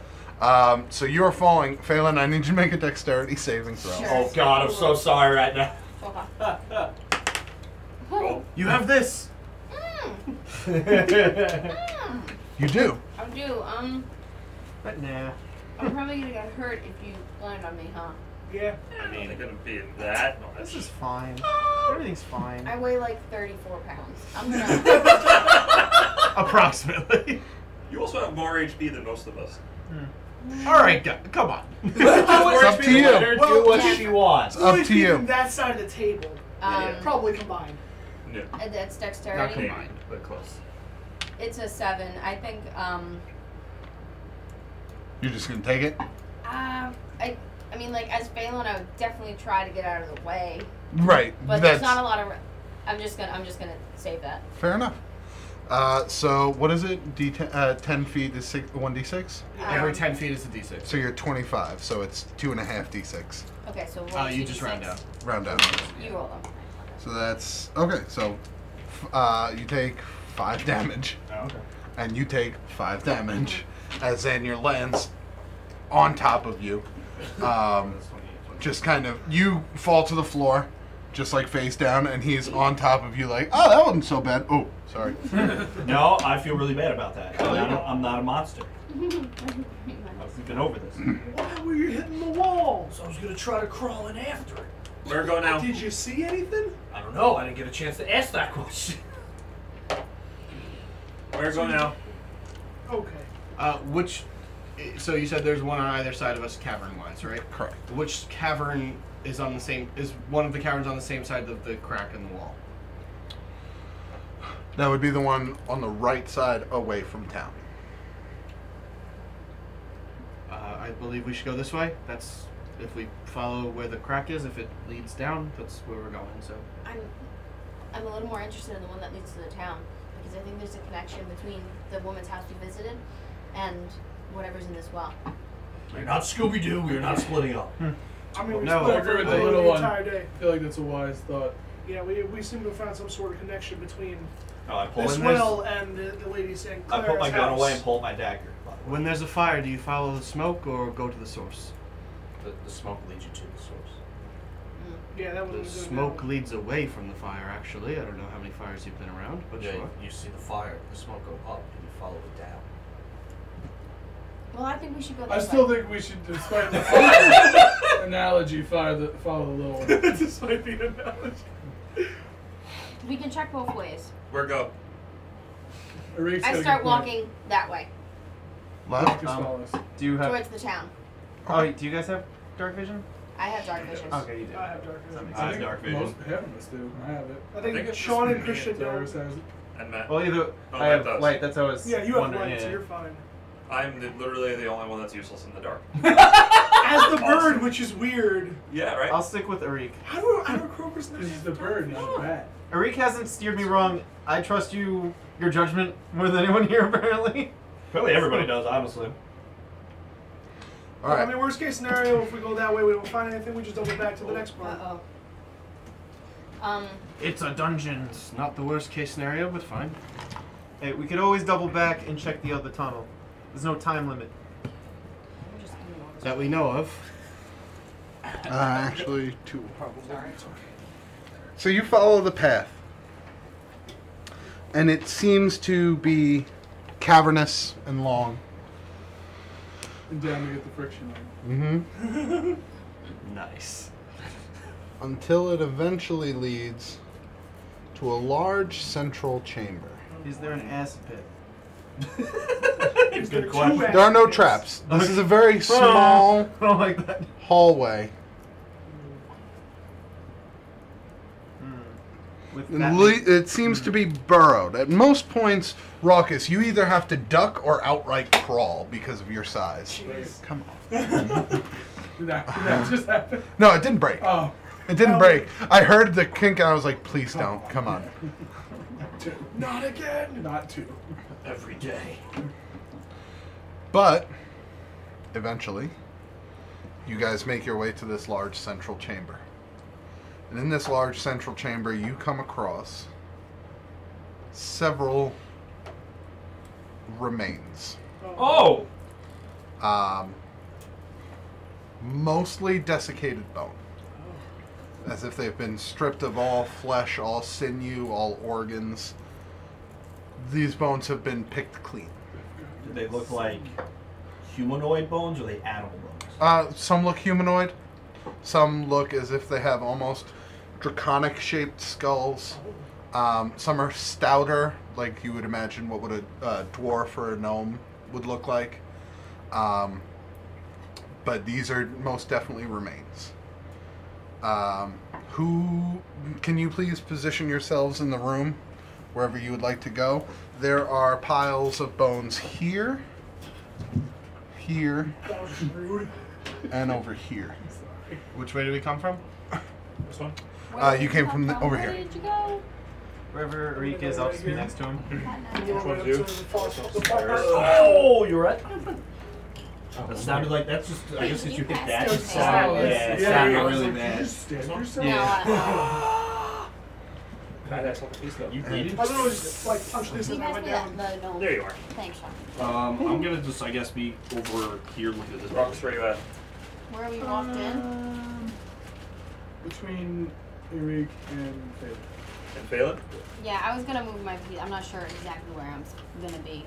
So you are falling. Phelan, I need you to make a dexterity saving throw. Sure. Oh God, I'm so sorry right now. Oh. You have this. You do. I do. But nah. I'm probably gonna get hurt if you land on me, huh? Yeah. I mean, it couldn't be that This much. is fine. Everything's fine. I weigh like 34 pounds. I'm gonna. Approximately. You also have more HP than most of us. All right, come on. It's up to you. Let her do what she wants. It's up to you. That side of the table. Probably combined. No. That's Not dexterity. combined, but close. It's a 7. I think. You're just gonna take it? I mean, like as Phelan, I would definitely try to get out of the way. Right. But there's not a lot of. I'm just gonna save that. Fair enough. So what is it? 10 feet is 1d6. Every 10 feet is a d6. So you're 25. So it's 2.5 d6. Okay, so roll You 2d6. just round down. Round down. You roll them. So that's okay. So you take 5 damage, Okay. and you take 5 damage, as Xanier lands on top of you. Just kind of you fall to the floor, just like face down, and he's on top of you, like, oh, that wasn't so bad. Oh, sorry. No, I feel really bad about that. I'm not a monster. We've been over this. Why were you hitting the wall? So I was gonna try to crawl in after it. Where go now? Did you see anything? I don't know. I didn't get a chance to ask that question. Where go now? Okay. So you said there's one on either side of us, cavern-wise, right? Correct. Which cavern is on the same? Is one of the caverns on the same side of the crack in the wall? That would be the one on the right side, away from town. I believe we should go this way. That's if we follow where the crack is. If it leads down, that's where we're going. So I'm a little more interested in the one that leads to the town because I think there's a connection between the woman's house we visited and whatever's in this well. We're not Scooby-Doo. We're not splitting up. I mean, we No, split I up agree with the the little one. entire day. I feel like that's a wise thought. Yeah, we seem to have found some sort of connection between Oh, I pull this in well and the lady saying I Clara's put my gun house. away and pull my dagger. when there's a fire, do you follow the smoke or go to the source? The smoke leads you to the source. Yeah, that The was smoke leads away from the fire. Actually, I don't know how many fires you've been around, but Yeah, sure. you see the fire, the smoke go up, and you follow it down. Well, I think we should go. I This still way. think we should, despite the fire analogy, follow the little one. despite the analogy. We can check both ways. Where go? Eric's I got a start good point. walking that way Left? Just follow us. Do you have? towards the town. Oh, do you guys have dark vision? I have dark vision. Okay, you do. I have dark vision. I think dark vision. most half of us do. I have it. I think it's Sean just and Christian Darius don't. has it. And Matt. Well, either Oh, I have that does. light. That's what I was Yeah, you have wondering. light, so yeah. you're fine. I'm literally the only one that's useless in the dark. As the bird, Awesome. which is weird. Yeah, right? I'll stick with Arik. How do croakers know? This is the bird, not the bat. Arik hasn't steered me wrong. I trust your judgment more than anyone here, apparently. Probably everybody does, honestly. All right. I mean, worst case scenario, if we go that way, we don't find anything. We just double back to the next part. Uh-oh. It's a dungeon. It's not the worst case scenario, but fine. Hey, we could always double back and check the other tunnel. There's no time limit. We're just doing all this. That we know of. Actually, 2 probably. So you follow the path, and it seems to be cavernous and long. And down to get the friction on. Mm-hmm. Nice. Until it eventually leads to a large central chamber. Is there an acid pit? Good question. There are no traps. This is a very small I don't like that. hallway. With And that it seems to be burrowed. At most points, Raucus, you either have to duck or outright crawl because of your size. Jeez. Come on. Did that just happen? No, it didn't break. Oh. It didn't break. I heard the kink and I was like, please don't. Come on. Two. Not again. Not two. Every day. But eventually, you guys make your way to this large central chamber. And in this large central chamber, you come across several remains. Oh! Mostly desiccated bone. As if they've been stripped of all flesh, all sinew, all organs. These bones have been picked clean. Do they look like humanoid bones or are they animal bones? Some look humanoid. Some look as if they have almost draconic shaped skulls. Some are stouter, like you would imagine what would a dwarf or a gnome would look like. But these are most definitely remains. Who can you please position yourselves in the room wherever you would like to go? There are piles of bones here, here, and over here. Which way did we come from? This one? You came from over here. Where did you go? Wherever Reek is, I'll just be next to him. Which one's you? Oh, you're right. That sounded like that's just. I guess since you hit that, Still it sounded, bad. it sounded really bad. That's what the piece though. You bleeding? I literally just like punched this He and I passed went me down. that, the gnome. There you are. Thanks, Sean. I'm gonna just, I guess, be over here looking at this. Rock's where you at? Where we walked in? Between Eric and Faith. And Phelan? Yeah, I was gonna move my feet. I'm not sure exactly where I'm gonna be.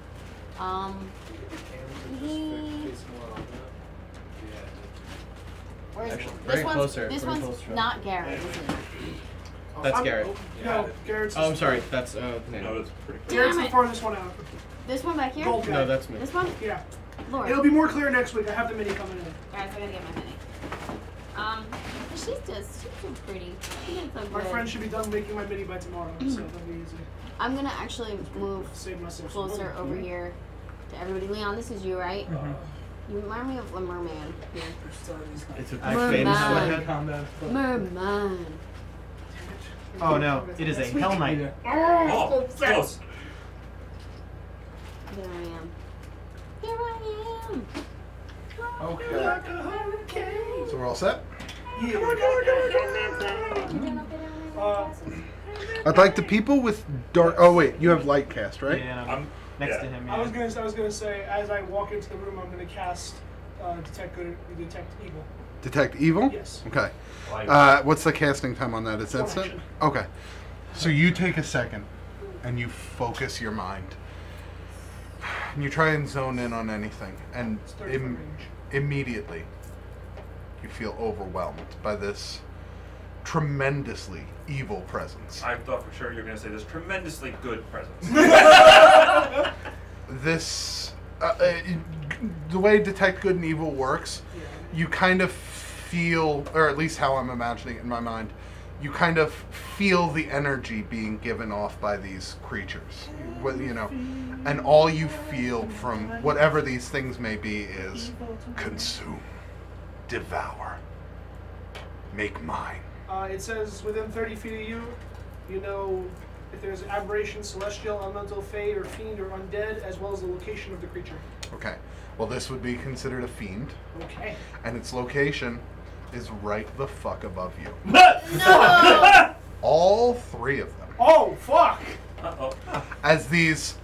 Where's Actually, this bring it one's closer, this bring it one's closer. not Garrett, is it? That's Garrett. No, Garrett's. Oh, I'm sorry. That's No, that's pretty cool. Garrett's the Damn it. farthest one out. This one back here? Gold guy. no, that's me. This one? Yeah. Lord. It'll be more clear next week. I have the mini coming in. Alright, so I gotta get my mini. She's so pretty. She did so My good. friend should be done making my mini by tomorrow, so that'll be easy. I'm gonna actually move Save myself some closer money. over here to everybody. Leon, this is you, right? You remind me of a merman here. It's a I have famous Merman. sweathead. combat. Merman. Oh no, it is a Hell Knight. Oh, close. There I am. Here I am. Okay. So we're all set? I'd like the people with dark. Oh wait, you have light cast, right? Yeah, and I'm I'm next to him. Yeah. I was gonna say, as I walk into the room, I'm gonna cast detect evil. Detect evil. Yes. Okay. What's the casting time on that? It's One instant. action. Okay. So you take a second, and you focus your mind, and you try and zone in on anything, and It's 30 foot range. immediately you feel overwhelmed by this tremendously evil presence. I thought for sure you were going to say this tremendously good presence. This, the way Detect Good and Evil works, you kind of feel, or at least how I'm imagining it in my mind, you kind of feel the energy being given off by these creatures, and all you feel from whatever these things may be is consume, devour, make mine. It says within 30 feet of you, you know if there's an aberration, celestial, elemental, fey, or fiend, or undead, as well as the location of the creature. Okay, well this would be considered a fiend, Okay. and its location is right the fuck above you. No! All three of them. Oh, fuck! Uh-oh. As these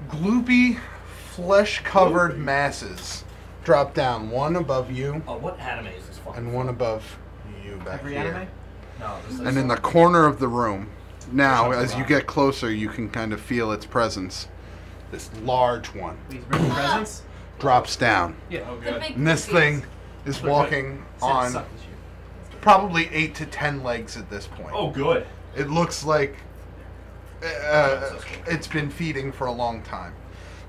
gloopy, flesh-covered masses drop down, one above you Oh, what anime is this fucking? and one above you back Every here. anime? No, this And in the corner of the room, now as you get closer, you can kind of feel its presence. This large one Please bring presents. drops down. Yeah. Oh, The good. big And this cookies. thing is walking on Suck this year. probably 8 to 10 legs at this point. Oh, good. It looks like it's been feeding for a long time.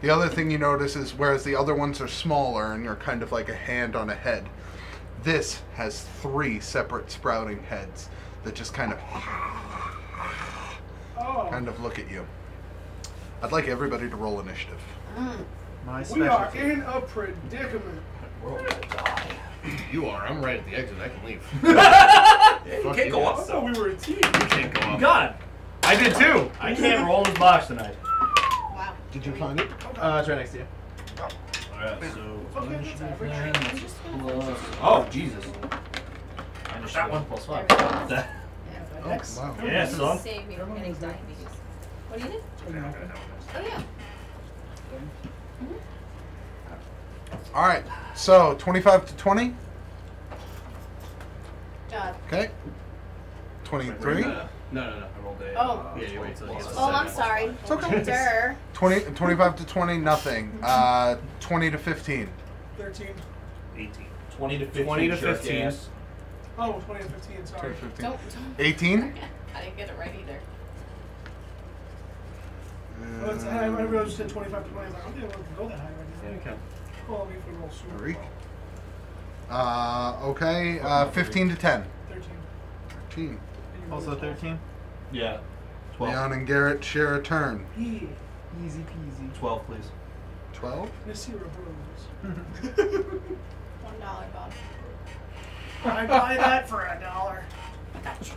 The other thing you notice is whereas the other ones are smaller and you're kind of like a hand on a head, this has 3 separate sprouting heads that just kind of look at you. I'd like everybody to roll initiative. My We are specialty. in a predicament. We're all gonna die. You are. I'm right at the exit. I can leave. You can't go I up, thought so. we were a team. You can't go up. God! I did too. I can't roll this box tonight. Wow. Did you find it? It's right next to you. Alright, so. Okay, that's average. Oh, Jesus. That one. plus 5. There Oh, wow. Yeah, son. Save me from getting diabetes. What do you do? Oh yeah. All right. So 25 to 20. Okay. 23. No. I rolled a. Oh. Yeah, you wait till he gets to Oh, I'm 7. sorry. It's okay. Durr. 25 to 20. Nothing. 20 to 15. 13. 18. 20 to 15. 20 to jerk 15. ass. Oh, 20 and 15, sorry. 15. Don't. 18. I didn't get it right either. I realized you said 25 to 20. I was like, I'm going to go that high right now. Yeah, you can. Well, we can roll super. Okay, 15 to 10. 13. Also 13. Yeah. 12. Leon and Garrett share a turn. Yeah. Easy peasy. 12, please. 12? Let's see what $1, Bob. I buy that for $1. I got you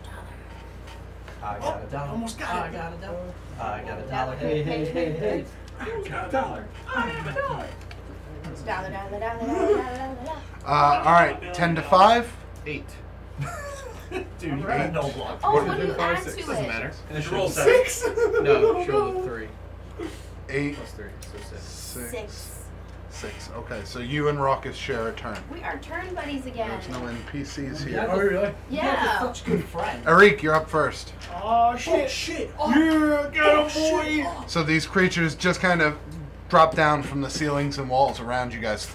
I got a dollar. Almost got it. I got a dollar. I got a $1. dollar. Hey, hey, hey, hey. I got a dollar. I have a dollar. $1. Alright, 10 to 5. 8. Dude, you got no block. Oh, what do you add to Doesn't it? matter. And roll 7. 6? No, show the 3. 8. Plus 3, so 6. 6. 6. Okay, so you and Raucus share a turn. We are turn buddies again. There's no NPCs Yeah. here. Oh, really? Yeah. Such good friend. Arik, you're up first. Oh, shit. Oh, shit. Yeah, get him, boy. So these creatures just kind of drop down from the ceilings and walls around you guys.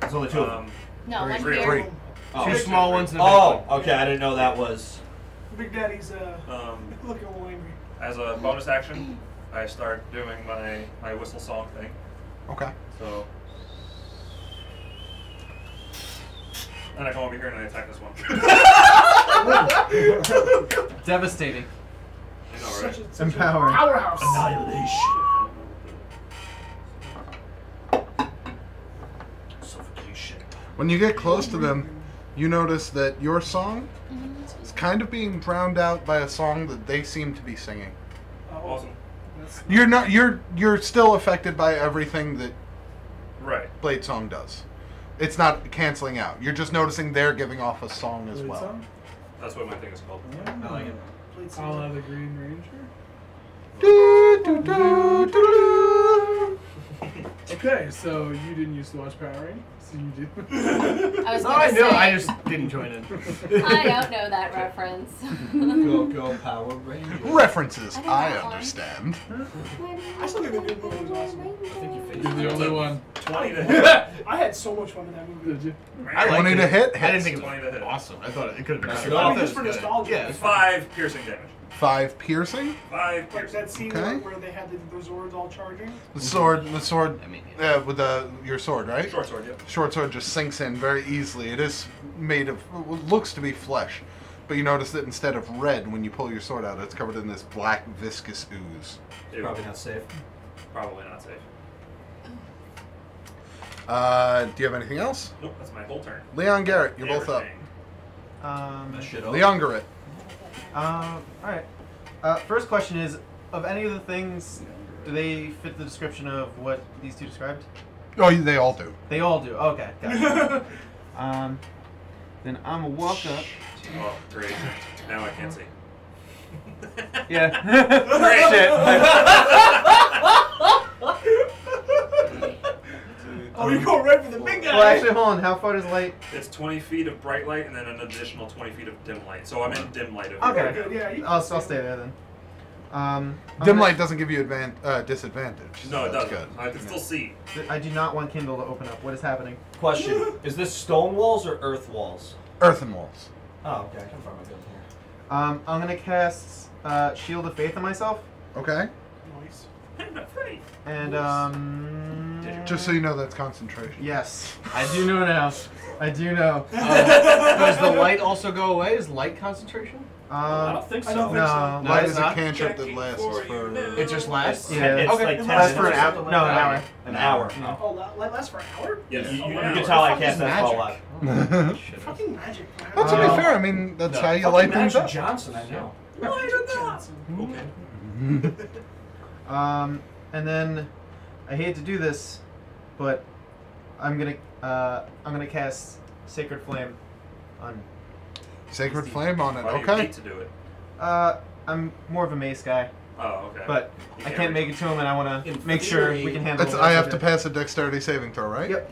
There's only 2 of them. No, one Three. here. 3. Oh. 2 small ones and a big Oh, one. okay. I didn't know that was. Big Daddy's looking a little angry. As a bonus action, I start doing my whistle song thing. Okay. So. And I come over here and I attack this one. Devastating. I know, right? Such Empowering. a powerhouse. Annihilation. Suffocation. When you get close to them, you notice that your song is kind of being drowned out by a song that they seem to be singing. Awesome. You're not. You're still affected by everything that Right. Blade Song does. It's not canceling out. You're just noticing they're giving off a song as Blade well. Song? That's what my thing is called. I like it. A la the Green Ranger. Do, do, do, do, do. Okay, so you didn't used to watch Power Rangers, so you do. I was No, gonna I knew. say, I just didn't join in. I don't know that reference. Go Power Rangers. References, I know I that one. understand. I still think the new movie was awesome. I think you You're the only one. 20 to hit. I had so much fun in that movie. Did you? I liked 20 it. to hit? I didn't think it 20 to was hit. awesome. I thought it could have been That's better. good. I mean, I just thought for it was good. nostalgia. Yeah. 5 piercing damage. 5 piercing. 5 Like piercing. that scene Okay. where they had the Zords all charging. The sword, I mean, yeah. with your sword, right? Short sword, yep. Short sword just sinks in very easily. It is made of, looks to be flesh, but you notice that instead of red, when you pull your sword out, it's covered in this black viscous ooze. Ew. Probably not safe. Probably not safe. Do you have anything else? Nope, that's my whole turn. Leon, Garrett, you're both up. Everything. That shit up. Leon, Garrett. Alright. First question is, of any of the things, do they fit the description of what these two described? Oh, they all do. They all do. Okay, gotcha. Then I'm gonna walk up. Oh, great. Now I can't see. Yeah. Oh, you go right for the big guy. Well, actually, hold on. How far does light? It's 20 feet of bright light and then an additional 20 feet of dim light. So I'm in dim light over Okay. here. Yeah, you I'll stay there then. I'm Dim gonna- light doesn't give you disadvantage. No, it That's doesn't. good. I can still see. I do not want Kindle to open up. What is happening? Question: is this stone walls or earth walls? Earthen walls. Oh, okay. I can find my gun here. I'm gonna cast Shield of Faith on myself, Okay. Nice. I'm not afraid. and Just so you know, that's concentration. yes, I do know now. I do know. Does the light also go away? Is light concentration? I don't think so. I don't think so. No, Light it's is a not? cantrip that lasts for. It just lasts? Yeah. It's Okay. like 10 Lasts for minutes an or hour. something No, like an that. hour. An hour. Oh, that lasts for an hour? Yes. You an can hour. tell I Fuck is cast that spell a lot. Shit. Fucking magic. Well, to be fair, I mean, that's how you light things up. Johnson, I know. Okay. And then I hate to do this, but I'm gonna cast Sacred Flame on. Sacred flame on it. Why do you Okay. hate to do it? I'm more of a mace guy, Oh, okay. but You I can't make it to him, and I want to In make sure theory- we can handle. That's, the I rest have of to it. pass a dexterity saving throw, right? Yep.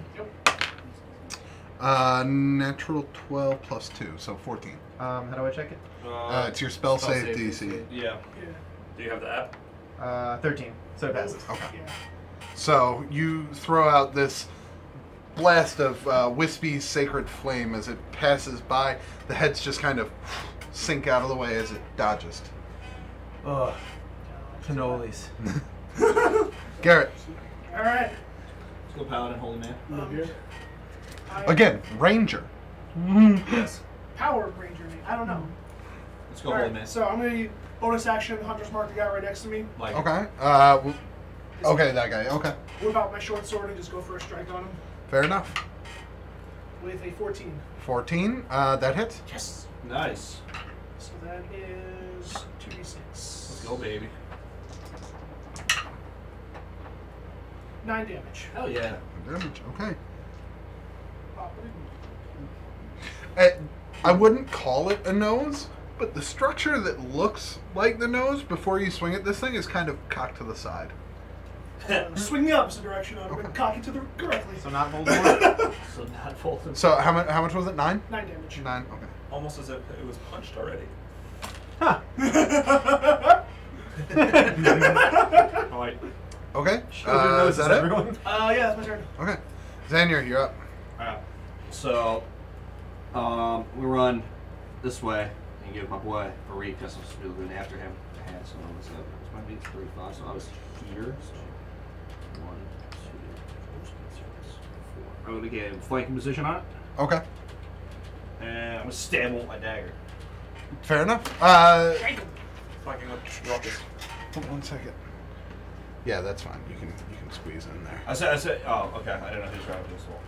Natural 12 plus 2, so 14. How do I check it? It's your spell spell save save DC. Yeah. Yeah. Do you have the app? 13, so it passes. Okay. Yeah. So you throw out this blast of wispy sacred flame as it passes by. The heads just kind of sink out of the way as it dodges. Ugh. Cannolis. Garrett. All right. Let's go Paladin, Holy Man. Again, Ranger. Yes. Power Ranger. I don't know. Let's go All Holy right, Man. so I'm gonna bonus action Hunter's Mark the guy right next to me. Like Okay. Okay, that guy. Okay. Whip out my short sword and just go for a strike on him Fair enough. with a 14. 14. That hits. Yes. Nice. So that is 2d6. Let's go, baby. 9 damage. Hell yeah. Damage. Okay. Oh, I wouldn't call it a nose, but the structure that looks like the nose before you swing it, this thing is kind of cocked to the side. swing the opposite direction on him and cock it to the correctly. So not Voldemort. So not Voldemort. So how much was it? 9? 9 damage. 9. Okay. Almost as if it was punched already. Huh. Alright. Okay. Is that it? everyone? Yeah, that's my turn. Okay. Xanier, you're up. Alright. So, we run this way and give my boy a read because I'm still going after him. So it's my beat 35, so I was here. So 1, 2, 3, 4. I'm going to get a flanking position on it. Okay. And I'm going to stab him with my dagger. Fair enough. Fucking with rockets. Hold on 1 second. Yeah, that's fine. You can squeeze in there. I said, oh, okay. I didn't know who's grabbing this wall.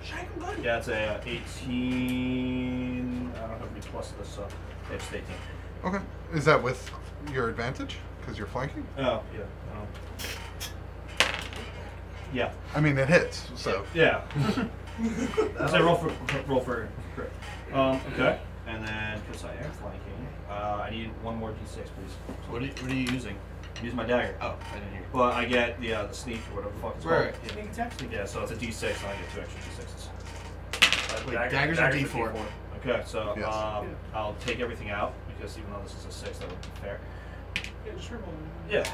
Shank him good. Yeah, it's a 18. I don't have any plus this, so it's 18. Okay. Is that with your advantage? Because you're flanking? Oh, yeah. Yeah. I mean, it hits, so. Yeah. I say roll for crit. Okay. And then, because I am flanking, I need one more d6, please. So what are you using? I'm using my dagger. Oh, I didn't hear you. Well, I get the sneak or whatever the fuck it's called. Right. Yeah. Sneak attack? Yeah, so it's a d6 and I get 2 extra d6s. Wait, daggers are D4. Okay, so Yes. I'll take everything out because even though this is a 6, that would be fair. Yeah, just remove him. Yeah.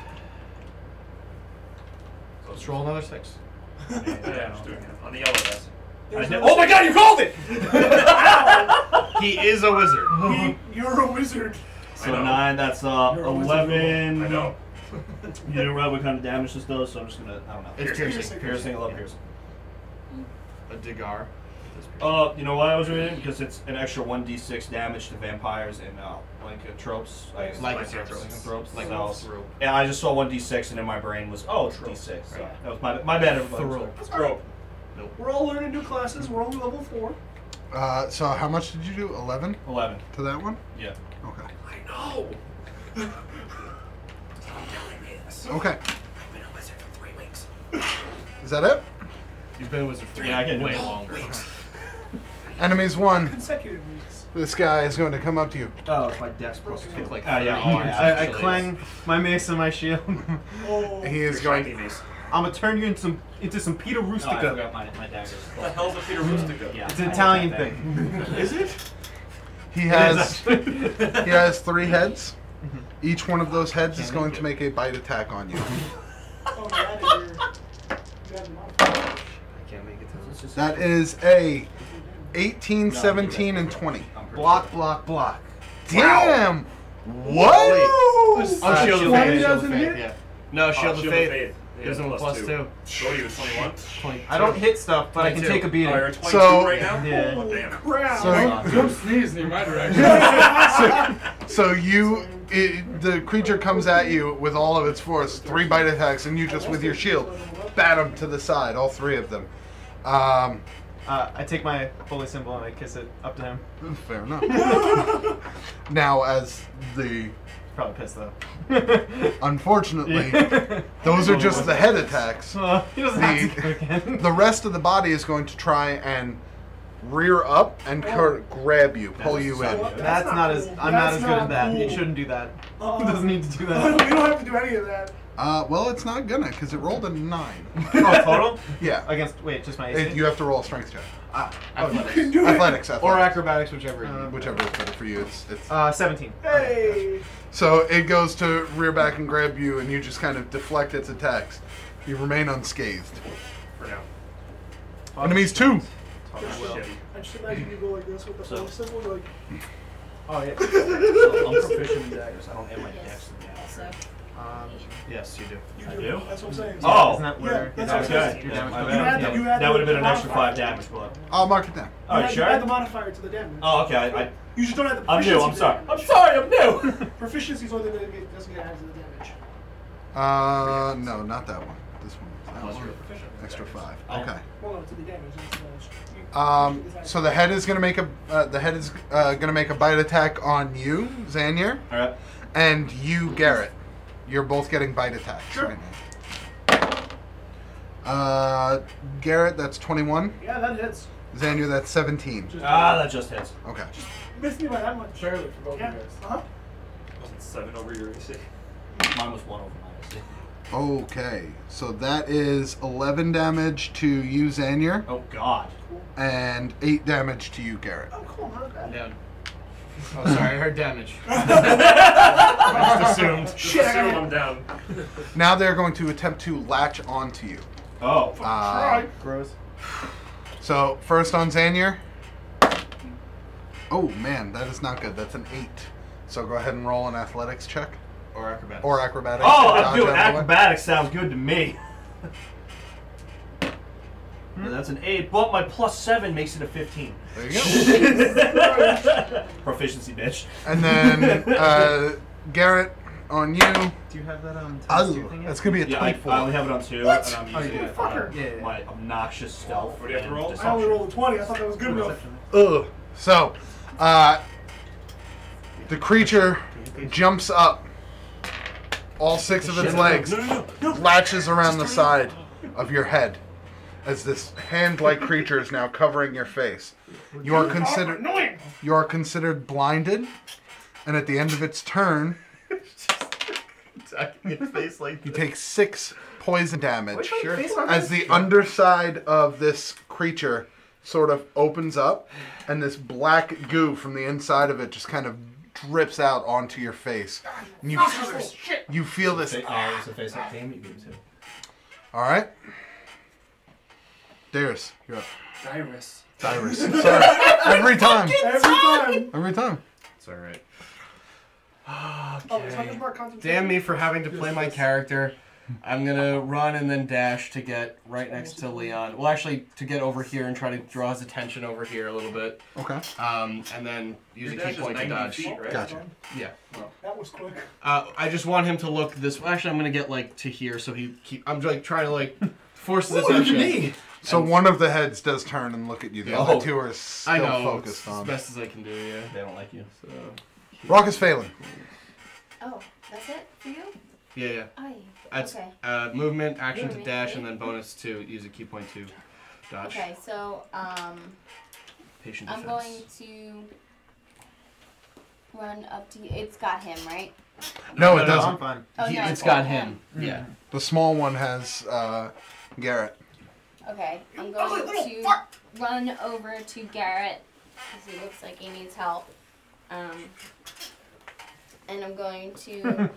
So let's roll another 6. Yeah, I'm just doing it. On the yellow dice. Oh my god, you called it! He is a wizard. You're a wizard. So 9, that's 11. I know. You didn't write what kind of damage this does, so I'm just gonna, I don't know. It's piercing. Piercing, I love piercing. A Digar. You know why I was reading? Because it's an extra 1d6 damage to vampires and lycanthropes. Lycanthropes. Like So, through. yeah, I just saw 1d6 and in my brain was, oh, it's d6. So that was my bad, everybody. That's all right. We're all learning new classes. We're only level 4. So how much did you do? 11 11. to that one? Yeah. Okay. I know. Okay. I've been a wizard for 3 weeks. Is that it? You've been a wizard for Yeah, I can way wait. longer. Enemies 1. Consecutive weeks. This guy is going to come up to you. Oh, it's my dex plus Pick like yeah. 3 years, I actually. clang my mace and my shield. Oh. He is You're going. shiny these. I'm gonna turn you into some Peter Oh, I Rustica. forgot my daggers. What the hell's a Peter Rustica? Yeah. It's an Italian I thing. Is it? He has 3 heads. Each one of those heads is going to make a bite attack on you. Oh, that is your... I can't make it to this. That is a 18, 17, and 20. Block, block, block. Damn! What? Oh, Shield of 20 Faith. doesn't hit? Yeah. No, Shield of Faith. Yeah, Gives him a plus 2. So you was 21? 22. I don't hit stuff, but I can 22. take a beating. Oh, you're at 22 So- right now? Yeah. Oh, damn. Crap. Don't sneeze in my direction. So the creature comes at you with all of its force, 3 bite attacks, and you just with your shield bat them to the side, all 3 of them. I take my holy symbol and I kiss it up to him. Fair enough. Now, as the Probably pissed though. unfortunately, those are just the head attacks. He doesn't have to go again. The rest of the body is going to try and rear up and grab you, pull you in. That's not as I'm not as good at that. It shouldn't do that. It doesn't need to do We that. don't have to do any of that. Well, it's not gonna, because it rolled a 9. Oh, total? Yeah. Against just my AC. You have to roll a strength check. You can do it. Athletics. Or acrobatics, whichever. Whichever is better for you. It's 17. Hey. So it goes to rear back and grab you, and you just kind of deflect its attacks. You remain unscathed. For now. Enemies 2. Shitty. I just imagine you go like this with the holy symbol, you're like... Oh yeah. I'm proficient in daggers. I don't have my dex. Also. Yes, you do. You I do? That's what I'm saying. Oh! Isn't that where? Yeah, that's what I'm saying. Okay. Yeah, my You had bad. the- you had That would have the been an extra modifier. 5 damage, but. I'll mark it down. Oh, you sure? Add the modifier to the damage. Oh, okay. You just don't have the I'm proficiency. new. I'm sorry. I'm sorry, I'm new. Proficiency is only going to doesn't get added to the damage. No, not that one. This one. That Unless one. you're proficient. Extra 5. Oh. Okay. Well, no, to the damage. So the head is gonna make a bite attack on you, Xanier, All right. and you, Garrett. You're both getting bite attacks right now. Garrett, that's 21. Yeah, that hits. Xanier, that's 17. That just hits. Okay. Missed me by that much. Barely for both Yeah. of you guys. Uh-huh. Wasn't 7 over your AC. Mine was 1 over my AC. Okay. So that is 11 damage to you, Xanier, Oh God. and 8 damage to you, Garrett. Oh, cool. Not bad. Down. Oh, sorry, I heard damage. I just assumed. Shit, I got Assume I'm down. Now they're going to attempt to latch onto you. Oh. Gross. So first on Xanier. Oh man, that is not good. That's an 8. So go ahead and roll an athletics check Or acrobatics. or acrobatics. Oh, Dodge I'm doing out of the way. acrobatics. Sounds good to me. And that's an 8, but my +7 makes it a 15. There you go. Proficiency, bitch. And then Garrett on you. Do you have that times 2 thing yet? That's gonna be a Yeah, 24. I only have it on 2, What? and I'm Oh, using you it fucker. on Yeah. my obnoxious stealth. What do you have to and roll? I only deception. rolled a 20. I thought that was good enough. Ugh. So, the creature jumps up. All 6 of its legs latches around the side of your head as this hand-like creature is now covering your face. You are considered blinded, and at the end of its turn, you take 6 poison damage as the underside of this creature sort of opens up, and this black goo from the inside of it just kind of drips out onto your face. And you feel this. It's a face up game. You give it to. All right. Darius, you're up. Dyrus. Darius. Sorry. Every time. Every time. It's alright. Oh, it's not about concentration. Damn me for having to play my character. I'm gonna run and then dash to get right next to Leon. Well, actually, to get over here and try to draw his attention over here a little bit. Okay. And then use a key point to dodge. Feet, right? Gotcha. Yeah. That was quick. I just want him to look this way. Actually, I'm gonna get like to here so I'm like trying to like force his attention. So one of the heads does turn and look at you. The other 2 are still I know, focused it's on. as best as I can do. Yeah. They don't like you. So. Rock is failing. Oh, that's it for you? Yeah. Aye. That's Okay. movement, action to Movement, dash, okay. and then bonus to use a key point to dodge. Okay, so Patient I'm defense. going to run up to you. It's got him, right? No, it I'm doesn't. fine. Oh, no, It's got him. Yeah. The small one has Garrett. Okay, I'm going to run over to Garrett because he looks like he needs help. And I'm going to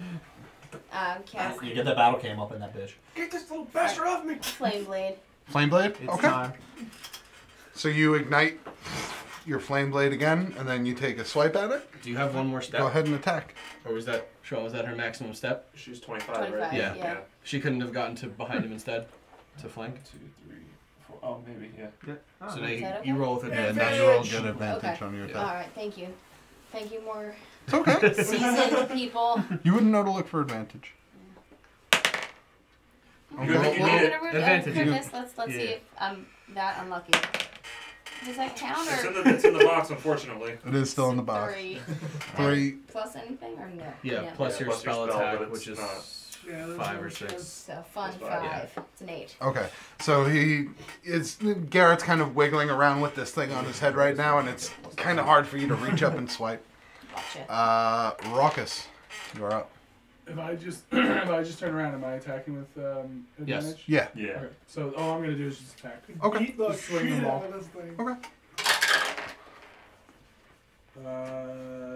cast You get that battle cam up in that bitch. Get this little bastard off me! Flame Blade. Flame blade? It's Okay. time. So you ignite your flame blade again, and then you take a swipe at it. Do you have one more step? Go ahead and attack. Or was that her maximum step? She's 25, 25, right? Yeah. She couldn't have gotten to behind him instead to flank. 2, 3, 4. Oh, maybe, yeah. So now Is that you okay? roll with advantage. now you roll good advantage Okay. on your attack. Alright, thank you. Thank you, more It's okay. seasoned people. You wouldn't know to look for advantage. You Okay. think you need it? Advantage. Let's see if I'm that unlucky. Does that count or It's in the box, unfortunately. It is still in the box. 3? 3. Plus anything or no? Yeah, plus your plus your spell spell, attack, but it's which is not. Yeah, that's 5 or what it 6. So fun That's fine, 5. It's an 8. Okay, so Garrett's kind of wiggling around with this thing on his head right now, and it's kind of hard for you to reach up and swipe. Gotcha. Raucous, you're up. If I just turn around, am I attacking with advantage? Yeah. Yeah. Okay. So all I'm gonna do is just attack. Okay. Eat the Just swing shit them out all. of this thing. Okay.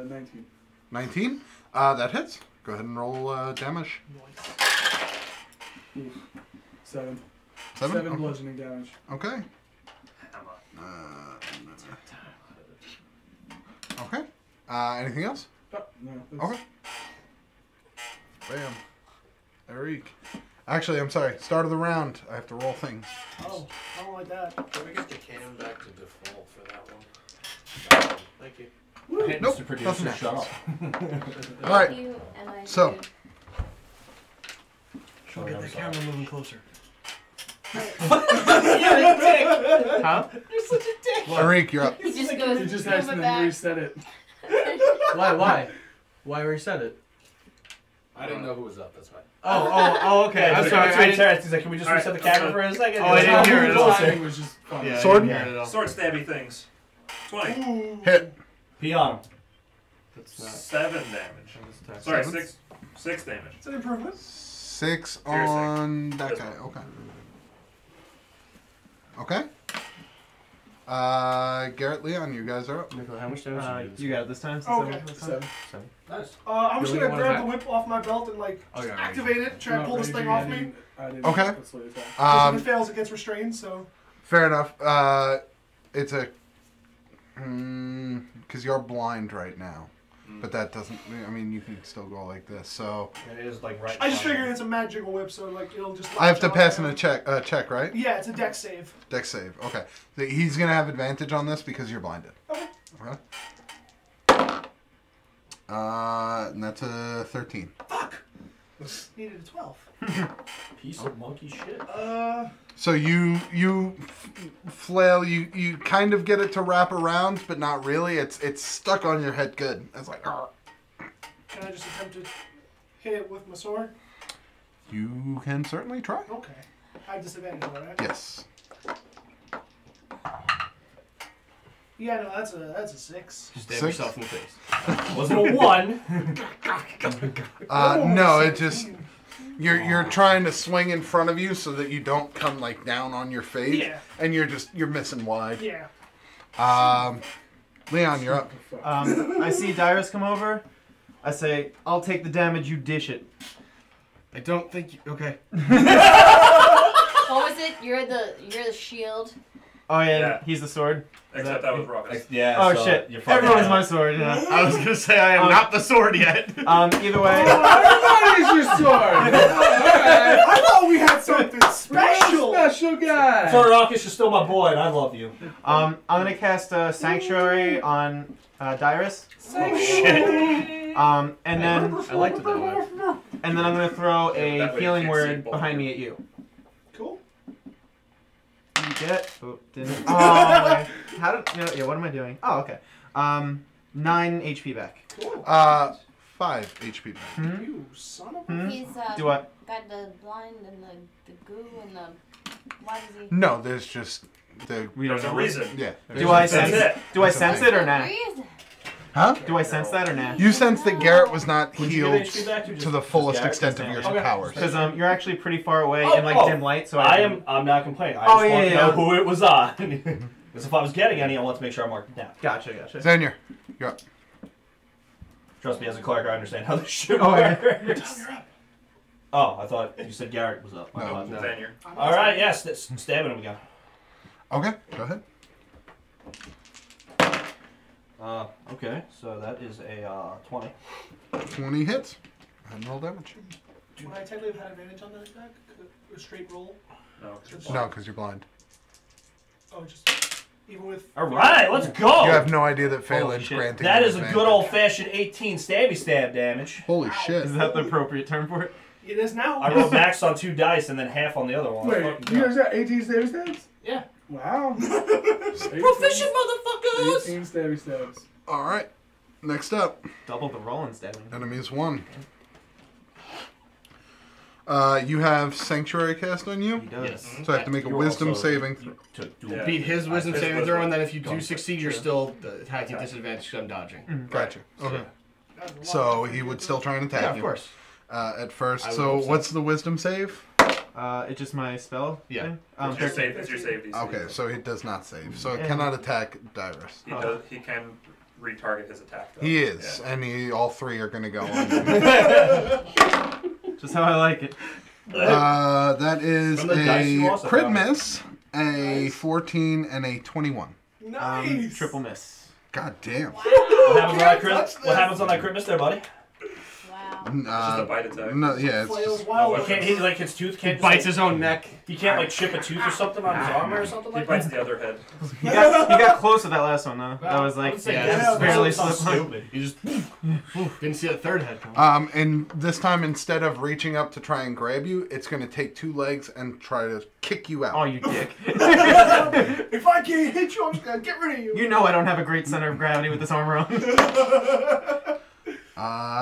19. 19. That hits. Go ahead and roll damage. 7. 7. 7 Okay. bludgeoning damage. Okay. Okay. Anything else? No, that's... Okay. Bam. Eric. Actually, I'm sorry. Start of the round. I have to roll things. Oh, I don't like that. Can we get the cam back to default for that one? Thank you. Hey, Nope, Mr. Producer, nothing shut up. All right. You and I So. do. Should get the camera moving closer. Huh? You're such a dick. Eric, you're up. He just goes, He just "Move has it to back." reset it. Why? Why reset it? I didn't know who was up. That's fine. Oh, okay. I'm sorry. He's like, can we just reset the camera for a second? Oh, I didn't hear it at all. Timing was just fun. Yeah, Sword? I didn't hear it at all. Sword stabby things. 20. Hit. Pee on him. That's not. 7 damage. Sorry, 6 damage. It's an improvement. 6 Here's on that This guy. one. Okay. Garrett, Leon, you guys are up. Nicola, how much damage did You got it this time? Okay. 7. Nice. I'm just You gonna only grab want the whip off my belt and like Oh, yeah, activate it, try to pull this thing off me. Okay. Because if it fails, it gets restrained. So Fair enough. It's a... Because you're blind right now. But that doesn't... I mean, you can still go like this, so... It is like right. I just figured it's a magical whip, so like it'll just. I have to latch pass on in a check, right? Yeah, it's a dex save. Dex save. Okay. So he's going to have advantage on this because you're blinded. Okay. Okay. And that's a 13. Fuck. Needed a 12. Piece of monkey shit. So you flail, you kind of get it to wrap around, but not really. It's stuck on your head good. It's like, "Argh." Can I just attempt to hit it with my sword? You can certainly try. Okay. I have disadvantage, all right? Yes. Yeah, no, that's a 6. Stab 6? yourself in the face. Wasn't a 1. No, it just you're trying to swing in front of you so that you don't come like down on your face. Yeah. And you're missing wide. Yeah. Leon, you're up. I see Dyrus come over. I say, I'll take the damage, you dish it. I don't think you... Okay. What was it? You're the shield. Oh yeah, Yeah. he's the sword. Except that was Roettger. Yeah. Oh so shit. you're fucking Everyone's out. my sword, yeah. I was gonna say I am not the sword yet. Either way. What is your sword? Alright. I thought we had something special. Special guy. Sorry, Rockets, you're still my boy, and I love you. I'm gonna cast Sanctuary on Dyrus. Oh shit. And then I liked it that way. I'm gonna throw Yeah, a that way healing you can't see word both behind of me at you. Cool. You get. Oh, didn't. Oh, wait. How did? No, yeah. What am I doing? Oh, okay. 9 HP back. Cool. 5 HP back. You son of a. He's Do what? got the blind and the goo and the. Why does he? No, there's just the. We There's a reason. Yeah. Do I That's sense? it. Do I sense it or not? Reason. Huh? Do I sense that or not? You sense that Garrett was not Would you healed give HP back or to just- the fullest just extent of Garrett? your Okay. powers. Because you're actually pretty far away Oh, in like oh. dim light, so I'm not complaining. I Oh, just yeah, want to yeah. know who it was on. Because if I was getting any, I want to make sure I marked it down. Gotcha. Xenia, you're up. Trust me, as a clerk, I understand how this shit Oh, yeah. works. Oh, I thought you said Garrett was up. My No. God. Then you're. All right, yes, stabbing him again. Okay, go ahead. Okay, so that is a 20. 20 hits. And roll damage. Would I technically have had advantage on that attack? A straight roll? No. No, because you're blind. Oh, just even with. All right, let's go. You have no idea that Phelan's shit. granting That you is a advantage. good old-fashioned 18 stabby stab damage. Holy shit. Is that the appropriate term for it? It is now. I rolled max on 2 dice and then half on the other one. Wait, Fucking you go. guys got 18 stabby stabs? Yeah. Wow. Proficient motherfuckers! 18 stabby stabs. Alright. Next up, Double the roll instead. enemies 1. You have Sanctuary cast on you, He does. Yes. so I have to make a You're wisdom also- saving you took dual- Yeah. Beat his wisdom His saving wisdom. throw, and then if you do Don't succeed, you're sure. still attacking disadvantage because I'm dodging. Gotcha. Okay. That's a lot. So he would still try and attack Yeah, of you. course. At first. I would So hope so. what's the wisdom save? It's just my spell. Yeah. thing? It's your save. It's your save DC. Okay, so it does not save. So it Yeah. cannot attack Dyrus. He does. He can retarget his attack. Though. He is, Yeah. and all 3 are going to go on. Just how I like it. That is From the dice you a also crit found. miss, a 14, and a 21. Nice. Triple miss. God damn. Wow. What happens on that crit miss there, buddy? Wow. It's just a bite attack. No, yeah, it's Flails just, wild. He can't. He like his tooth can't. He bites his own neck. He can't like chip a tooth or something on his arm or something He like bites that. the other head. He got close with that last one though. That was like Yeah, barely sounds slipped. stupid. You just didn't see that third head coming. and this time instead of reaching up to try and grab you, it's going to take 2 legs and try to kick you out. Oh, you dick. If I can't hit you, I'm just gonna get rid of you. You know I don't have a great center of gravity with this armor on.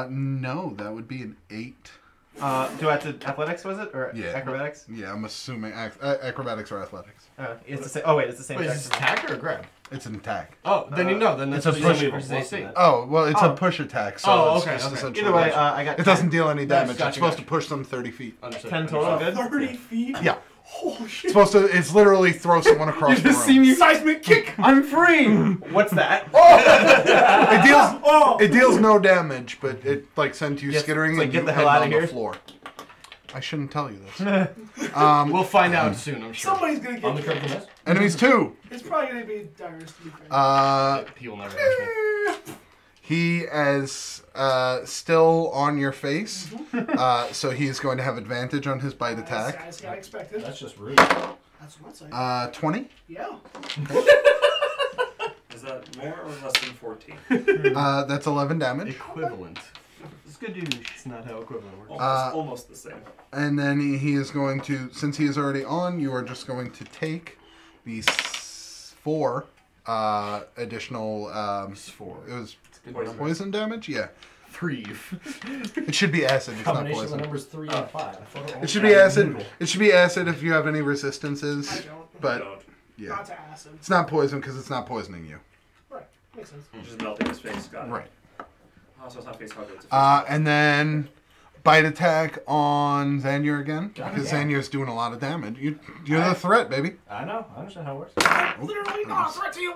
No, that would be an 8. Do I have to athletics, was it? Or Yeah. acrobatics? Yeah, I'm assuming acrobatics or athletics. It's the same. Oh, wait, it's the same. Wait, is this attack or a grab? It's an attack. Oh, then you know. Then that's it's a what push you versus AC. Oh, well, it's Oh. a push attack. So Oh, it's okay, just okay. essentially Either way, push. I got It doesn't deal any damage. Gotcha, It's supposed gotcha. to push them 30 feet. Understood. ten total. Good. 30 feet? Yeah. Holy shit. It's supposed to. It's literally throw someone across You the just room. see me. Seismic kick. I'm free. What's that? It deals no damage, but it like sends you Yes, skittering it's like, and get you the hell end outta on here. the floor. I shouldn't tell you this. We'll find out soon, I'm sure. Somebody's gonna On the get critical killed. miss. Enemies 2. It's probably gonna be Dyrus, to be fair. He will never rush me. He is still on your face, so he's going to have advantage on his bite attack. That's got expected. That's just rude. That's what I'm saying. 20. Yeah. Is that more or less than 14? That's 11 damage. Equivalent. It's good douche. It's not how equivalent works. Almost the same. And then he is going to, since he is already on, you are just going to take these 4 additional. 4. It was Poison. poison damage. Yeah, 3. it should be acid. It's not Combination of the poison. numbers 3 and 5. It should be acid. It should be acid if you have any resistances. I don't. But Don't. yeah, Not to acid. it's not poison because it's not poisoning you. Right. Makes sense. Just melting his face. Got it. Right. Oh, so it's not face hugger. It's a face And then bite attack on Xanyar again God because damn. Xanyar's doing a lot of damage. You're the threat, baby. I know. I understand how it works. Literally not a threat to you.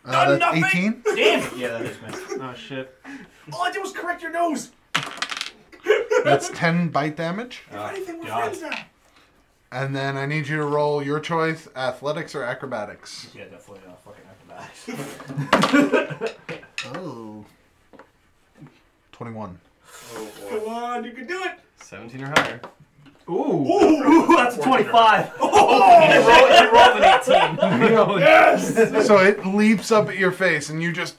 That's nothing. 18. Damn. Yeah, that is me. Oh shit. All I did was correct your nose. That's 10 bite damage. If anything, we're God. friends now. And then I need you to roll your choice: athletics or acrobatics. Yeah, definitely fucking acrobatics. Oh. 21. Oh Come boy. on, you can do it. 17 or higher. Ooh. Ooh, that's a 25. He rolled an 18. Yes. So it leaps up at your face, and you just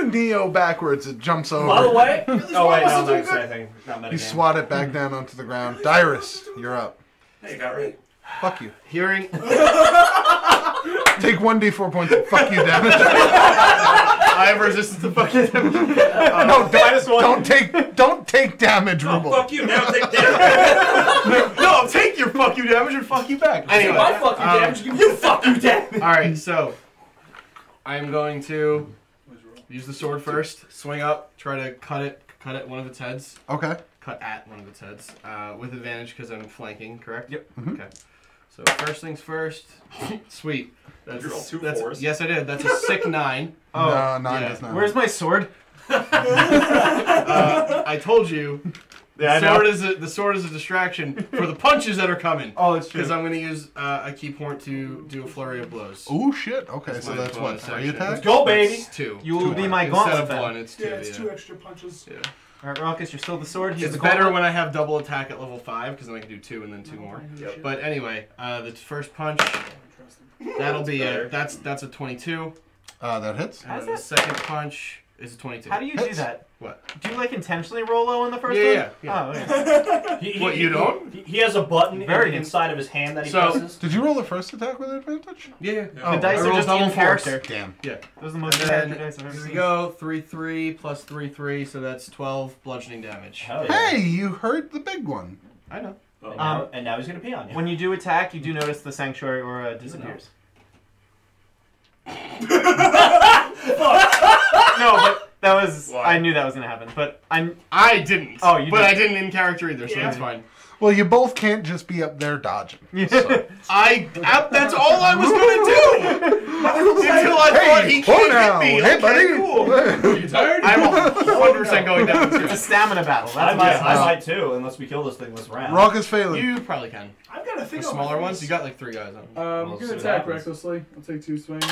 Neo backwards. It jumps over. By the way, Oh wait, no, I'm not gonna say anything. Not You metagame. swat it back down onto the ground. Dyrus, you're up. Hey, you got right. Fuck you. Hearing. Take 1d4 points of fuck you damage. I have resistance to fucking damage. No, don't take damage, Oh, Rubble. fuck you. Now take damage. No, take your fuck you damage and fuck you back. Anyway, my fuck you damage, give you fuck you damage. Alright, so I'm going to use the sword first, swing up, try to cut at one of its heads. Okay. Cut at one of its heads. With advantage because I'm flanking, correct? Yep. Okay. So first things first. Sweet. You rolled 2 that's 4s. Yes, I did. That's a sick 9. No, 9 yeah. does not. Where's my sword? I told you. Yeah, I The know. sword is a distraction for the punches that are coming. Oh, it's true. Because I'm going to use a key point to do a flurry of blows. Oh shit. Okay, That's so my that's what, bonus 3 action. attacks? Let's go, baby. That's 2. You will be my Instead gauntlet of then. 1, it's 2. Yeah, it's 2 extra punches. Yeah. Alright, Raucus, you're still the sword. He's It's the better gauntlet. when I have double attack at level 5 because then I can do 2 and then 2 more. Yep. But anyway, the first punch, that'll be better. that's a 22. That hits. And then the second punch is a 22. How do you do Hits. that? What? Do you like intentionally roll low on the first Yeah, one? yeah. Oh, okay. What, you don't? He has a button Very inside of his hand that he So- presses. Did you roll the first attack with advantage? Yeah. Oh, The dice I are rolled just double in force. character. Damn. Yeah. Those are the most And character then dice I've ever here we seen. go. 3 plus 3 so that's 12 bludgeoning damage. Hell yeah. Hey, you heard the big one. I know. And now he's gonna pee on you. When you do attack, you do notice the sanctuary aura disappears. No, but that was. Why? I knew that was gonna happen, but I didn't. Oh, you But did. I didn't in character either, so Yeah. that's fine. Well, you both can't just be up there dodging. So. That's all I was gonna do until I thought he Whoa can't now. hit me. Hey, Okay, buddy. cool. You tired? I'm 100% going down it's a too. stamina battle. I That's might, my I might too, unless we kill this thing this round. Rock is failing. You probably can. I've got trying to think The of smaller my ones? face. You got like 3 guys on them. I'm Well, gonna see attack what happens. recklessly. I'll take 2 swings.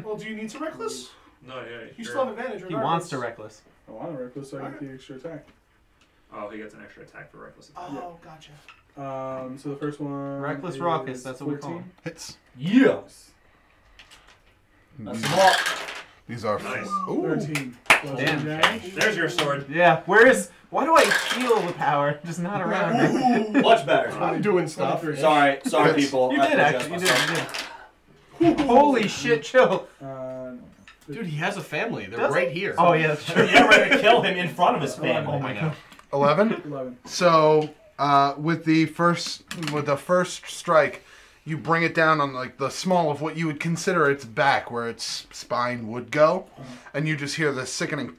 Well, do you need to reckless? No, yeah. You sure. still have advantage. He wants to reckless. I want a reckless so I get the extra attack. Oh, he gets an extra attack for reckless attack. Oh, gotcha. So the first one. Reckless is Raucous, that's what we 14. call him. Hits. Yeah. That's a lot. These are Nice. Ooh. 13. Plus Damn. 1 damage. There's your sword. Yeah, why do I feel the power? Just not around me. Much better. I'm doing stuff. 23. Sorry, people. You I did apologize actually, you myself. did. Holy shit, chill. Dude, he has a family. They're Does right he? here. Oh yeah, that's true. Yeah, we're gonna kill him in front of his family. Oh my god. 11. 11. So with the first strike, you bring it down on like the small of what you would consider its back, where its spine would go, and you just hear this sickening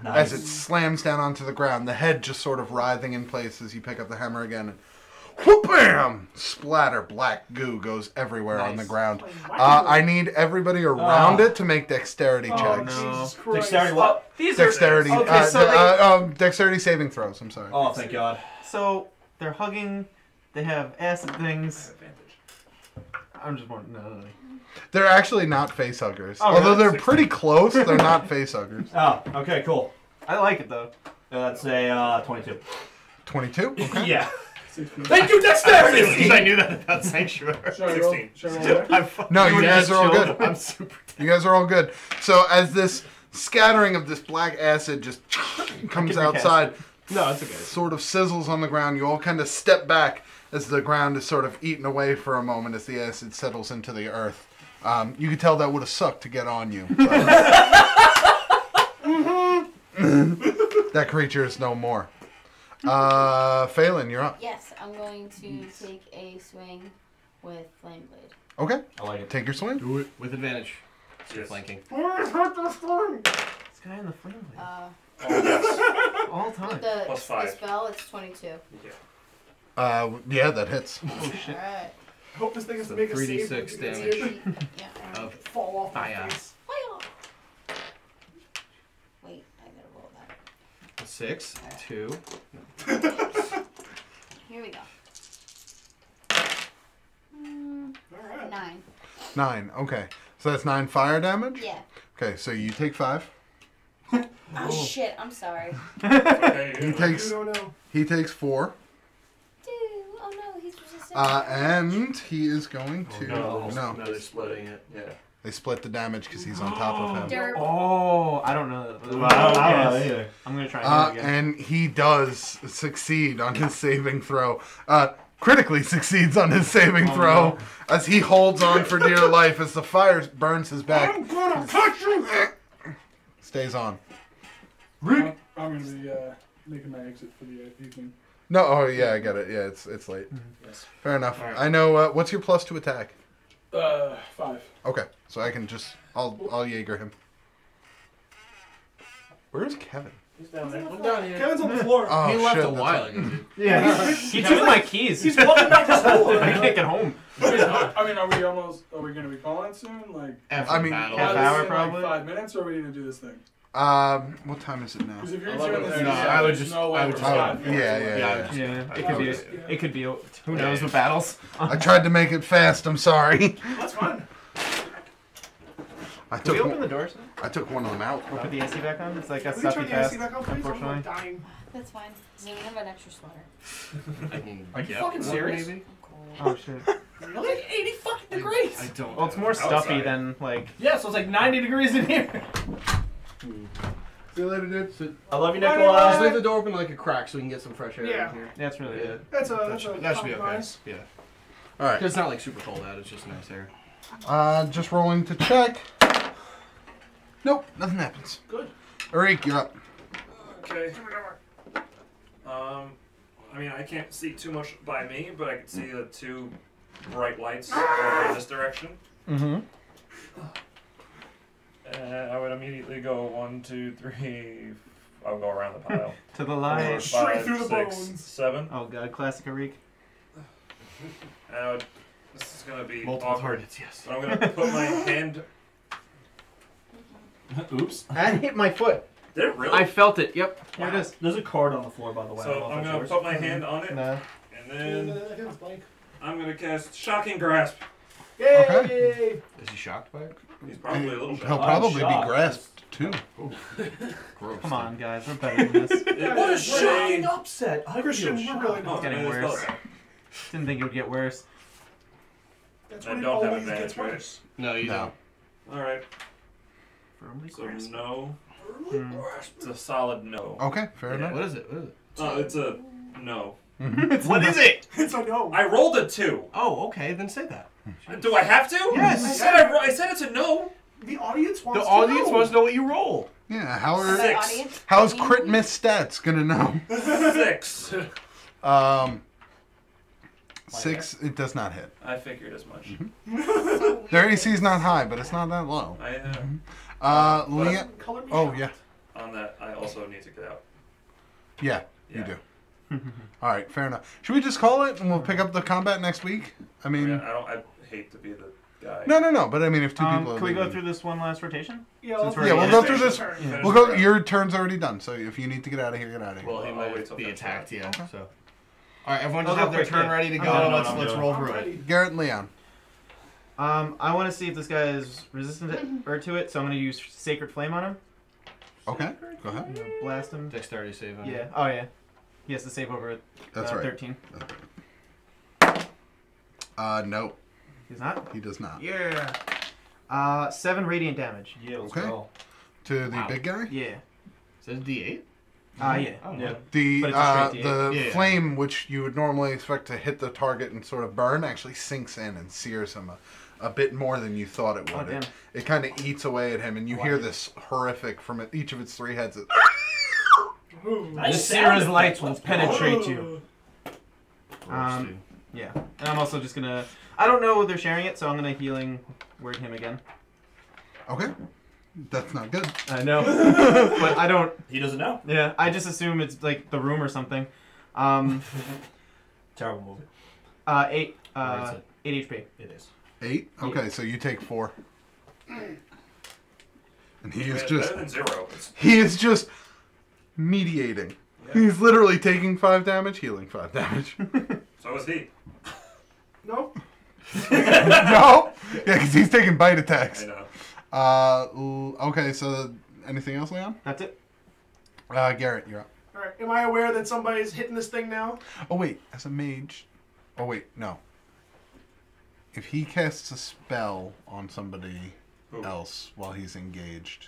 as it slams down onto the ground. The head just sort of writhing in place as you pick up the hammer again. And whoop, bam! Splatter, black goo goes everywhere on the ground. I need everybody around it to make dexterity checks. no. Jesus Christ. Dexterity what? Dexterity, Okay, so dexterity saving throws. I'm sorry. Oh, thank God. So they're hugging. They have acid things. Advantage. I'm just more no. They're actually not face huggers. Oh, Although really? they're pretty close, they're not face huggers. Oh, okay, cool. I like it though. That's a 22. 22? Okay. Yeah. 16. Thank you, dexterity! I knew that about Sanctuary. Should I roll? 16. Should I roll back? No, you guys are all good. I'm super. You guys are all good. So as this scattering of this black acid just comes outside, No, it's okay. sort of sizzles on the ground, you all kind of step back as the ground is sort of eaten away for a moment as the acid settles into the earth. You could tell that would have sucked to get on you. But that creature is no more. Phelan, you're up. Yes, I'm going to take a swing with Flame Blade. Okay. I like it. Take your swing. Do it with advantage. Yes. Flanking. This guy in the front of me. All time. With the, Plus the 5. spell, it's 22. Yeah, that hits. Oh shit. Alright. I hope this thing has to So make a 3d6 save. damage. Yeah. Of Fall off my fire. face. Wait, I gotta roll that. 6, 2. Here we go. Alright. 9. 9. Okay. So that's 9 fire damage? Yeah. Okay, so you take 5. Oh shit, I'm sorry. Okay, He yeah. takes You don't know. he takes 4. Dude, oh no, he's resistant. And he is going to no. no. No, they're splitting it. Yeah. They split the damage because he's on top of him. Derp. Oh, I don't know that. I don't know either. I'm gonna try and do it again. And he does succeed on his saving throw. Critically succeeds on his saving throw as he holds on for dear life as the fire burns his back. I'm gonna touch you! Stays on. I'm gonna be making my exit for the evening. No, oh yeah, I get it. Yeah, it's late. Yes. Fair enough. Alright. I know. What's your plus to attack? 5. Okay, so I can just I'll Jaeger him. Where's Kevin? He's down there. I'm down here. Kevin's on the floor. Oh He left shit, a that's while right. ago, dude. Yeah, he took my keys. He's walking back to school. I can't get home. I mean, are we gonna be calling soon? Like, After I mean, battle. half in hour like probably? 5 minutes, or are we gonna do this thing? What time is it now? Because if you're 11 doing this, No, yeah, I would there's just- no way I would we're just- five yeah, minutes. yeah. Yeah, it could be. It could be. Who knows with battles? I tried to make it fast. I'm sorry. That's fine. I Can we took open the doors? I took one of them out. Put the AC back on. It's like a Can we turn stuffy the fast, AC back on, please? I'm unfortunately. like dying. That's fine. Does anyone have an extra sweater? Are you fucking serious? Maybe? I'm cold. Oh shit. You're like 80 fucking degrees. I don't. Well, it's more stuffy than like. Yeah, so it's like 90 degrees in here. See you later, dude. I love you, Bye, Nikolai. Just leave the door open like a crack so we can get some fresh air Yeah. in here. That's really it. That's a That should be okay. compromise. Yeah. All right. 'Cause it's not like super cold out. It's just nice air. Just rolling to check. Nope, nothing happens. Good. Arik, you're up. Okay. I mean, I can't see too much by me, but I can see the 2 bright lights over in this direction. Mm-hmm. I would immediately go 1, 2, 3. I'll go around the pile. To the 4, light. Straight 5, through the 6, bones. 7. Oh god, classic Arik. This is gonna be Multiple awkward. targets, yes. But I'm gonna put my hand. Oops. That hit my foot. Did it really? I felt it. Yep. Here it is. There's a card on the floor, by the way. I don't So know if I'm that's gonna yours. put my hand on it, No. And then I think it's blank. I'm gonna cast Shocking Grasp. Yay! Okay. Is he shocked by it? He's probably a little He'll shocked. probably be shocked. grasped too. Gross. Come on, guys, we're better than this. What a shocking upset! I Christian, feel we're really shocked. not. It's getting maybe it's worse. Didn't think it would get worse. That's I when it don't have always advantage, gets right? worse. No, you No. Alright, Firmly so grasped. no. Hmm. It's a solid no. Okay, fair Yeah. enough. What is it? What is it? It's a no. What is it? It's a no. I rolled a 2. Oh, okay, then say that. Do I have to? Yes. I said it's a no. The audience wants The to audience know. wants to know what you roll. Yeah, how And are the Six. audience, how's me, crit miss stats gonna know? 6. 6, it does not hit. I figured as much. Their AC is not high, but it's not that low. I Leah. Color me Oh shocked. yeah, on that I also need to get out. yeah, you Yeah. do. All right, fair enough. Should we just call it and we'll pick up the combat next week? I mean, I hate to be the guy. no. But I mean, if two people are Can we go leaving- through this one last rotation? Yeah, Since let's we're- Yeah, we'll go through this. Turn. We'll go. Your turn's already done, so if you need to get out of here, get out of here. Well, he I'll might wait till be finish attacked, that. yeah. Okay. So, all right, everyone I'll just go have their quick, turn yeah. ready to I'm go. done. Let's roll I'm through it. ready. Garrett and Leon. I want to see if this guy is resistant to it, so I'm going to use Sacred Flame on him. Okay, go ahead. I'm gonna blast him. Dexterity save. Yeah. Oh yeah. He has to save over That's right. 13. No, He's not. he does not. Yeah. 7 radiant damage. Yeah, let's Okay. go. To the Wow. big guy. Yeah. Is it a D8? Yeah. Oh, Yeah. The But it's a straight the D8. Yeah. flame, which you would normally expect to hit the target and sort of burn, actually sinks in and sears him a bit more than you thought it would. Oh, damn. It kind of eats away at him, and you hear this horrific from each of its 3 heads. Nice The sound Seer's effect. lights will Let's go. penetrate you. Yeah. And I'm also just gonna. I don't know they're sharing it, so I'm gonna healing word him again. Okay, that's not good. I know, but I don't. He doesn't know. Yeah, I just assume it's like the room or something. Terrible movie. 8. Where is it? 8 HP. It is. 8. Okay, so you take 4. And he is Better just than 0. mediating. Yeah. He's literally taking 5 damage, healing 5 damage. So is he. No? No? Yeah, because he's taking bite attacks. I know. Okay, so anything else, Leon? That's it. Garrett, you're up. Alright, am I aware that somebody's hitting this thing now? Oh, wait, as a mage. Oh, wait, no. If he casts a spell on somebody Ooh. else while he's engaged,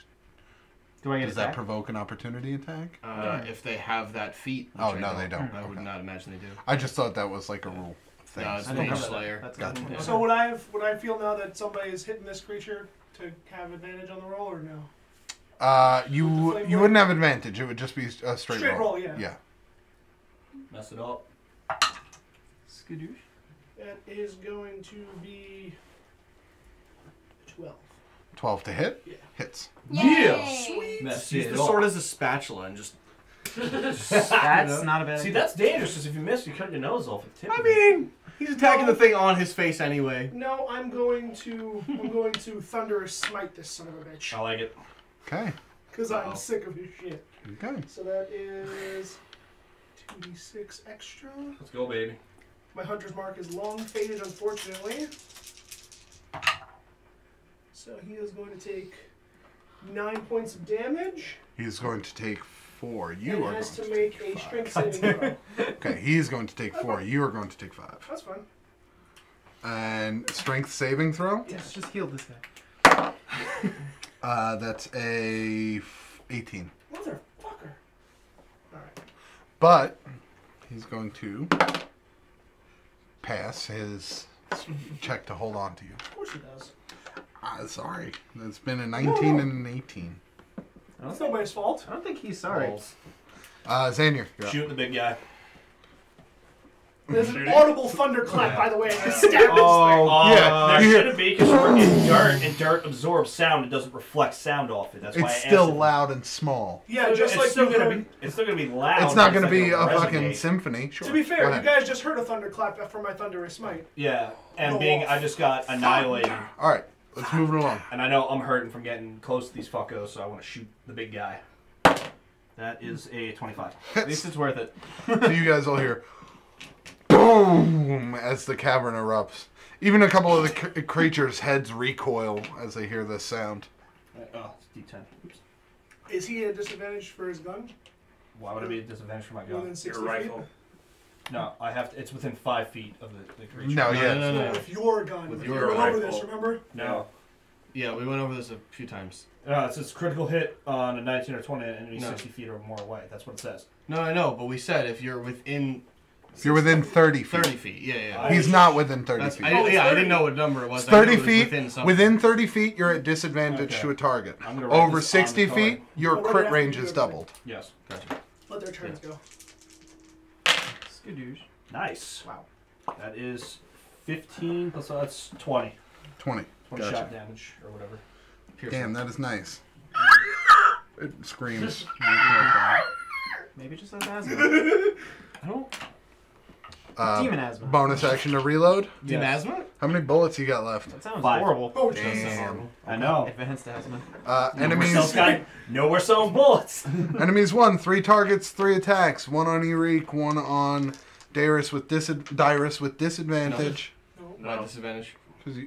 Do I get does that provoke an opportunity attack? If they have that feat. which Oh, I no, they don't. I would Okay. not imagine they do. I just thought that was like a rule of things. No, it's I didn't Mage know that. Slayer. That's Gotcha. good. So would I feel now that somebody is hitting this creature to have advantage on the roll or no? You wouldn't have advantage. It would just be a straight roll. Yeah. Yeah. Mess it up. Skadoosh. That is going to be 12. 12 to hit? Yeah. Hits. Yay! Sweet. Mess Use it the up. sword as a spatula and just. That's not a bad. See, that's dangerous because if you miss, you cut your nose off with the tip. I mean, he's attacking the thing on his face anyway. No, I'm going to thunderous smite this son of a bitch. I like it. Okay. Because I'm sick of his shit. Okay. So that is 2d6 extra. Let's go, baby. My hunter's mark is long faded, unfortunately. So he is going to take 9 points of damage. He's going to take 4. You and are has going to to make take a 5. strength saving throw. Okay, he's going to take 4. You are going to take 5. That's fine. And strength saving throw? Yes, just heal this guy. That's a 18. Motherfucker. Alright. But he's going to pass his check to hold on to you. Of course he does. Sorry. It's been a 19 and an 18. It's nobody's fault. I don't think he's sorry. Balls. Xanier, you're up. Shooting the big guy. There's an audible thunderclap, by the way, as I stab this Yeah, There you hear- shouldn't be because we're in dirt, and dirt absorbs sound. It doesn't reflect sound off it. That's why I It's asked still if- loud and small. thing. Yeah, It's just like still you gonna heard. be. It's still gonna be loud. It's not but going to be a gonna fucking resonate. symphony. Sure. To be Go fair, you ahead. guys just heard a thunderclap from my thunderous smite. Yeah, and Go being off. I just got annihilated, All right, let's move it along. and I know I'm hurting from getting close to these fuckos, so I want to shoot the big guy. That is a 25. At least it's worth it. So you guys all hear, and boom, as the cavern erupts. Even a couple of the creatures' heads recoil as they hear this sound. Oh, it's D10. Oops. Is he at disadvantage for his gun? Why would it be a disadvantage for my gun? Within 60 Your rifle. feet? No, I have to. It's within 5 feet of the creature. No, yeah. No. With your gun. With You your went over rifle. this, remember? No. Yeah, we went over this a few times. It says critical hit on a 19 or 20 enemy No. 60 feet or more away. That's what it says. No, I know, but we said if you're within If you're within 30 feet. 30 feet. Yeah. He's not within 30 That's, feet. I didn't know what number it was. It's I knew 30 it was feet. Within, something. Within 30 feet, you're at disadvantage Okay. to a target. I'm gonna write Over this on the 60 card. feet, your Well, crit after range you is do everything. doubled. Yes. Gotcha. Let their turns go. Skadoosh. Nice. Wow. That is 15 plus that's 20. 20. 20 Gotcha. shot damage or whatever. Piercing. Damn, that is nice. It screams. Maybe just has asthma. I don't. Demon asthma. Bonus action to reload. Demon Yes. asthma? How many bullets you got left? That sounds 5. horrible. Oh, Damn. I know. Advanced asthma. Enemies. No, we're selling bullets. Enemies 1. 3 targets, 3 attacks. 1 on Erik, 1 on Dyrus with disadvantage. My disadvantage.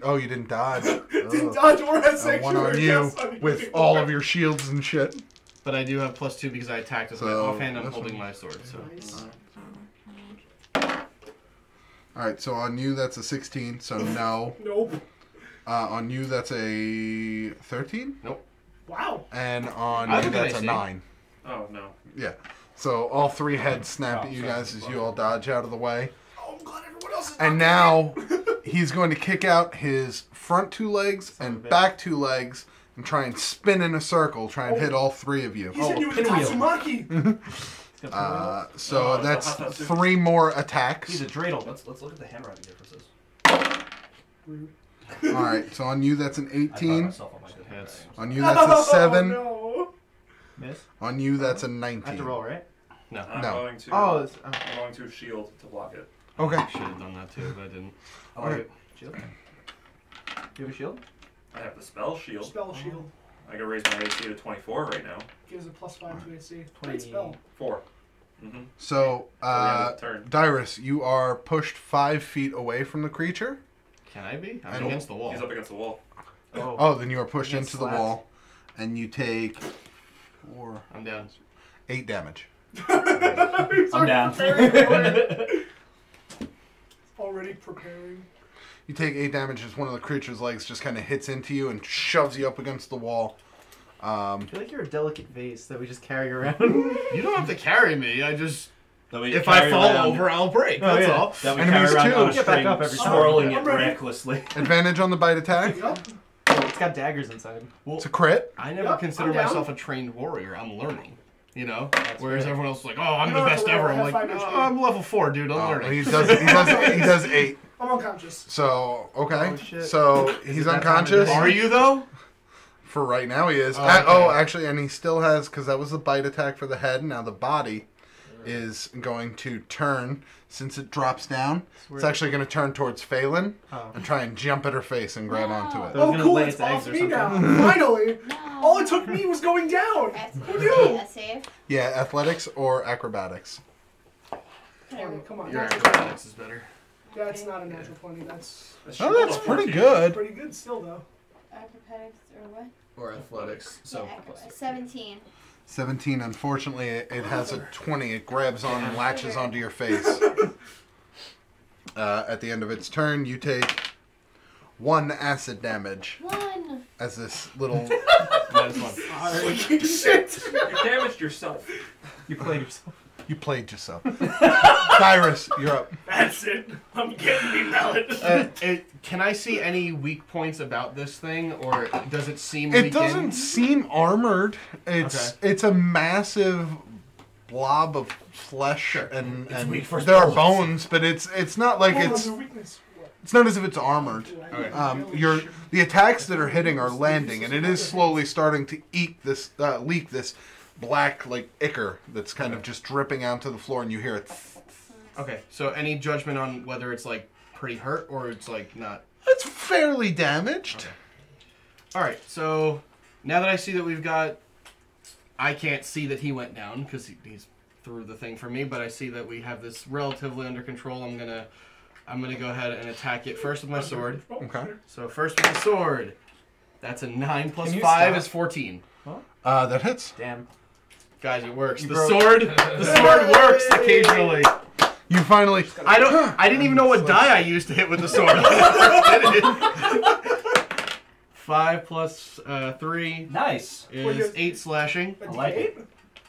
Oh, you didn't dodge. Didn't Oh. dodge or had sanctuary. 1 on you with all of your shields and shit. But I do have +2 because I attacked with my So, offhand. I'm that's holding one. my sword. So. Nice. Alright, so on you that's a 16, so no. Nope. On you that's a 13. Wow. And on I you look at that's a AC. 9. Oh, no. Yeah. So all 3 heads snap at you guys as you all dodge out of the way. Oh, I'm glad everyone else is And now he's going to kick out his front 2 legs and back 2 legs and try and spin in a circle, try and hit all 3 of you. He's hitting you with a Tatsumaki. So that's 3 more attacks. He's a dreidel. Let's look at the handwriting differences. All right, so on you that's an I thought 18. myself on my good hands. On you that's a 7. Oh, no. Miss. On you that's a I have 19. to roll, right? No. I'm No. going to. Oh, I'm going to shield to block it. Okay. I should have done that too, but I didn't. I like it. Shield. You have a shield? I have the spell shield. Spell shield. I can raise my AC to 24 right now. Gives a +5 to AC. 20. Great spell. 4. Mm-hmm. So, Turn. Dyrus, you are pushed 5 feet away from the creature. Can I be? I'm And- against the wall. He's up against the wall. Oh, then you are pushed You get into the slapped. wall, and you take I'm down. 8 damage. I'm down. Already preparing. You take 8 damage as one of the creature's legs just kind of hits into you and shoves you up against the wall. I feel like you're a delicate vase that we just carry around. You don't have to carry me. I just That we if I carry fall around- over, I'll break. Oh, That's yeah. all. That we Enemies carry around too. on a Get back string, up every time. swirling I'm it ready. recklessly. Advantage on the bite attack. Yep. Oh, it's got daggers inside. Well, It's a crit. I never Yep, consider I'm down. myself a trained warrior. I'm learning. You know, whereas fair. everyone else is like, "Oh, I'm You the don't have best to roll, ever." I I'm have like, 5 "Oh, HP. "I'm level 4, dude. I'm Oh, learning." he does 8. I'm unconscious. So, okay. Oh, shit. So, he's that time of unconscious. day? Are you though? For right now, he is. Oh, okay. Actually, and he still has, because that was the bite attack for the head. Now the body is going to turn, since it drops down. It's actually going to turn towards Phelan Oh. and try and jump at her face and grab No. onto I it. was Oh, gonna cool. lay It's its eggs off or me something. now. Finally. No. All it took me was going down. That's Who knew? a save. Yeah, athletics or acrobatics. 20, come on. Your That's, acrobatics is better. that's not a natural 20. That's Oh, that's pretty good. pretty good still, though. Acrobatics or what? Or athletics. So. Yeah, acrobatics. 17. 17, unfortunately, it has a 20. It grabs on and latches onto your face. At the end of its turn, you take 1 acid damage 1. as this little... That is fun. Shit. You damaged yourself. You played yourself. You played yourself. Cyrus, you're up. That's it. I'm getting me melon. Can I see any weak points about this thing, or does it seem? It doesn't seem armored. It's a massive blob of flesh, and weak for there are bullets. bones, but it's not like it's weakness. it's not as if it's armored. Okay. The attacks that are hitting are landing, and it is slowly starting to leak this black like ichor that's kind of just dripping out to the floor, and you hear it. Okay. So any judgment on whether it's like pretty hurt or it's like not? It's fairly damaged. Okay. All right. So now that I see that we've got, I can't see that he went down because he's through the thing for me, but I see that we have this relatively under control. I'm gonna go ahead and attack it first with my sword. Okay. So first with the sword. That's a 9 plus Can you 5 stop? is 14. That hits. Damn. Guys, it works. You The broke- sword works occasionally. You finally. I didn't even know what die I used to hit with the sword. 5 plus 3 Nice. is 8 slashing. A I like D8?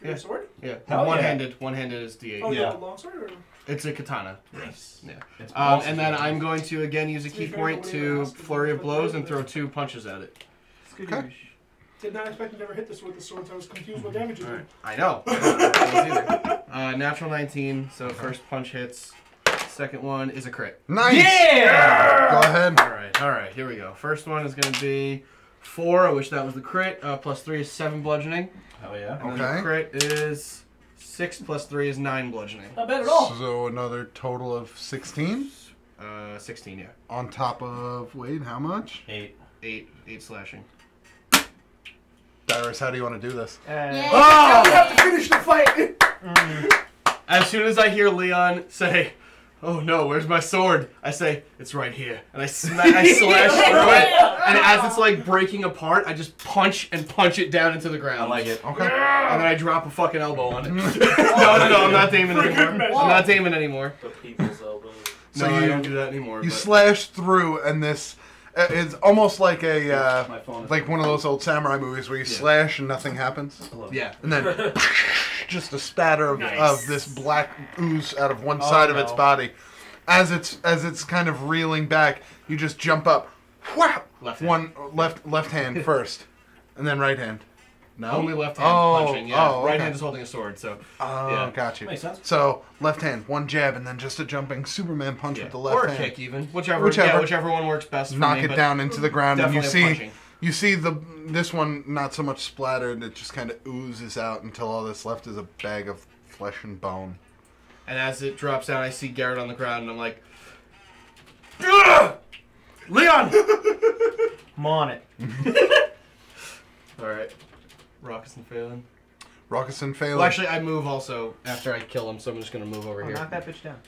Yeah. Your sword? Yeah, Hell one-handed. One-handed is D8. Oh, Yeah. yeah. Long sword? Or? It's a katana. Nice. Yeah. It's And then I'm going to again use a key point to flurry of blows and throw 2 punches at it. Okay. Did not expect to never hit this with the sword, so I was confused what damage you did. I know. Either. Natural 19, so first punch hits. Second one is a crit. Nice. Yeah! Go ahead. All right, here we go. First one is going to be 4, I wish that was the crit. Plus 3 is 7 bludgeoning. Hell yeah. And then the crit is 6 plus 3 is 9 bludgeoning. Not bad at all. So another total of 16? 16, yeah. On top of, wait, how much? 8. 8 slashing. Darius, how do you want to do this? Yay. Oh! We have to finish the fight! As soon as I hear Leon say, "Oh no, where's my sword?" I say, "It's right here," and I slash through it. And as it's like breaking apart, I just punch it down into the ground. I like it. Okay. And then I drop a fucking elbow on it. No, I'm not aiming anymore. I'm not aiming anymore. The people's elbow. So No, I you- don't do that anymore. You but- slash through, and this is almost like a My phone is like one of those old samurai movies where you slash and nothing happens, Yeah. and then just a spatter of this black ooze out of one side of its no. body. As it's kind of reeling back, you just jump up. Wow! Left hand. One left hand first, and then right hand. No, Only left hand punching. Yeah. Oh, Right okay. hand is holding a sword. So. Oh, Yeah. got you. Makes sense. So left hand, one jab, and then just a jumping Superman punch with the left or a hand. kick even. Whichever one works best for Knock me, it but down into the ground, and you definitely see punching. you see this one not so much splattered. It just kind of oozes out until all that's left is a bag of flesh and bone. And as it drops down, I see Garrett on the ground, and I'm like, "Ugh! Leon!" I'm on it. All right. Raucous and Phelan. Raucous and Phelan. Well, actually, I move also after I kill him, so I'm just gonna move over here. Knock that bitch down.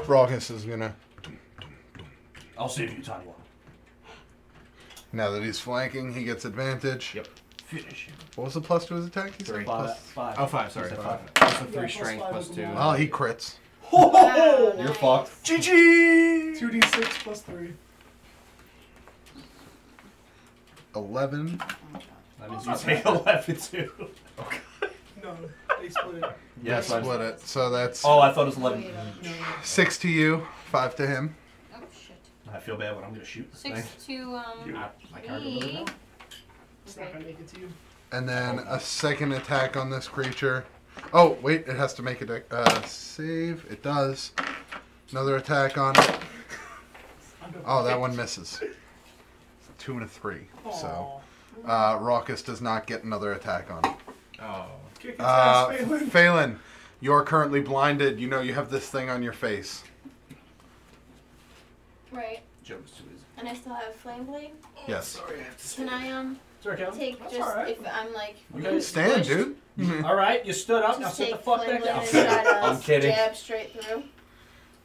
Raucous is gonna. I'll save you time one. Now that he's flanking, he gets advantage. Yep. Finish him. What was the plus to his attack? He said? 3. Plus- 5. Oh, 5. Sorry, You said 5. 5. Plus a 3 plus strength 5 plus is 2. more. Oh, he crits. Wow, You're nice. fucked. GG! 2d6 plus 3. 11. That means you take 11 too. No, they split it. Yes, I Split it. So that's Oh, I thought it was 11. No. 6 to you, 5 to him. Oh shit. I feel bad when I'm gonna shoot this 6 thing. to My character doesn't know. It's not gonna make it to you. And then a second attack on this creature. Oh, wait, it has to make a save. It does. Another attack on it. Oh, that one misses. 2 and a 3. So, Raucous does not get another attack on it. Oh. Kick its ass, Phelan. Phelan, you're currently blinded. You know you have this thing on your face. Right. Joke's too easy. And I still have flame blade. Yes. Can I Sorry, Kevin. take That's just alright. if I'm like You can stand, pushed, dude. All right, you stood up. Now just sit take the fuck flame back blade down. and try to I'm kidding. jab straight through.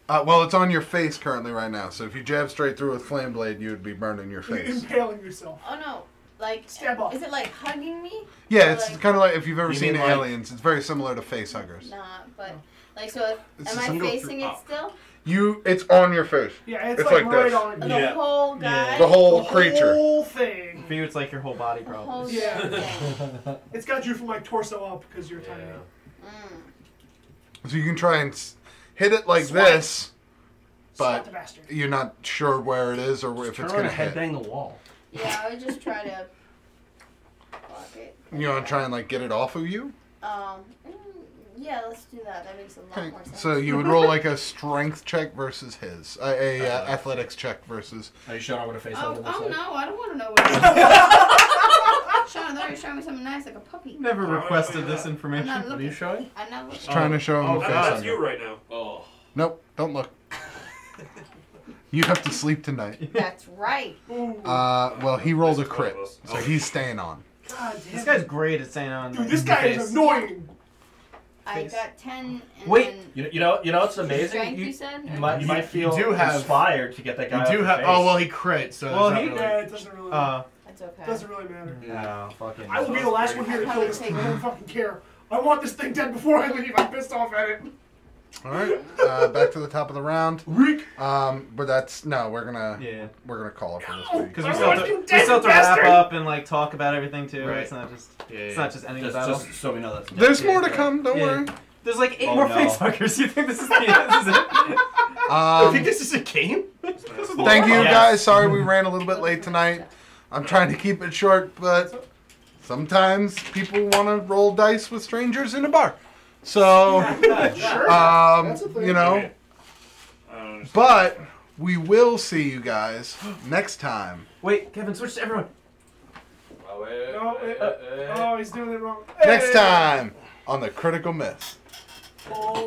Well, it's on your face currently right now. So if you jab straight through with Flame Blade, you would be burning your You're face. impaling yourself. Oh no. Like Stab off. is it like hugging me? Yeah, Or, it's like, kind of like if you've ever You seen mean like- Aliens. It's very similar to face huggers. Nah, but like so It's am just I some go facing through it up. still? It's on your face. Yeah, it's It's like like right this. on The Yeah. whole guy? The whole the creature. whole thing. For you, it's like your whole body, The probably. whole Yeah. thing. It's got you from like torso up because you're tiny. Mm. So you can try and hit it like Swipe. this, Slap but the bastard. you're not sure where it is or if it's going to hit. headbang the wall. Yeah, I would just try to block it. You want to try and like get it off of you? Yeah, let's do that. That makes a lot Okay. more sense. So you would roll like a strength check versus his, athletics check versus. Are you showing her what a face Oh, hugger looks oh like? no, I don't want to know what it is. Sean, I thought you were showing me something nice like a puppy. Never requested this I'm information. not What are you looking. showing? I'm not looking. Just trying to show him Oh, the face that's hugger. you right now. Oh. Nope, don't look. You have to sleep tonight. That's right. Well, he rolled a That's crit, one of us. so he's staying on. God damn. This guy's great at saying on. Dude, this guy is annoying. I face. got 10. And Wait, then you know what's amazing? strength, you said? You might feel do have- inspired to get that guy. You off do your have. face. Oh well, he crit. So Well, that's he- not Yeah, really. it doesn't really. That's okay. Doesn't really matter. No, fucking. I will be the last one here to kill this thing. I don't fucking care. I want this thing dead before I leave. I'm pissed off at it. All right, back to the top of the round. But that's no. We're gonna call it for this week. Because I we still want have you to, dead, we still have to bastard! wrap up and like talk about everything too. Right. It's not just Yeah, it's not just ending the just, battle. just so we know that's. There's more to come. Don't Yeah. worry. There's like 8 Oh, more no. facehuggers. You think this is the end? This is it? I think this is a game. Thank you guys. Sorry we ran a little bit late tonight. I'm trying to keep it short, but sometimes people want to roll dice with strangers in a bar. So, That's a thing. you know. But we will see you guys next time. Wait, Kevin, switch to everyone. Oh, he's doing it wrong. Next time on The Critical Miss. Oh.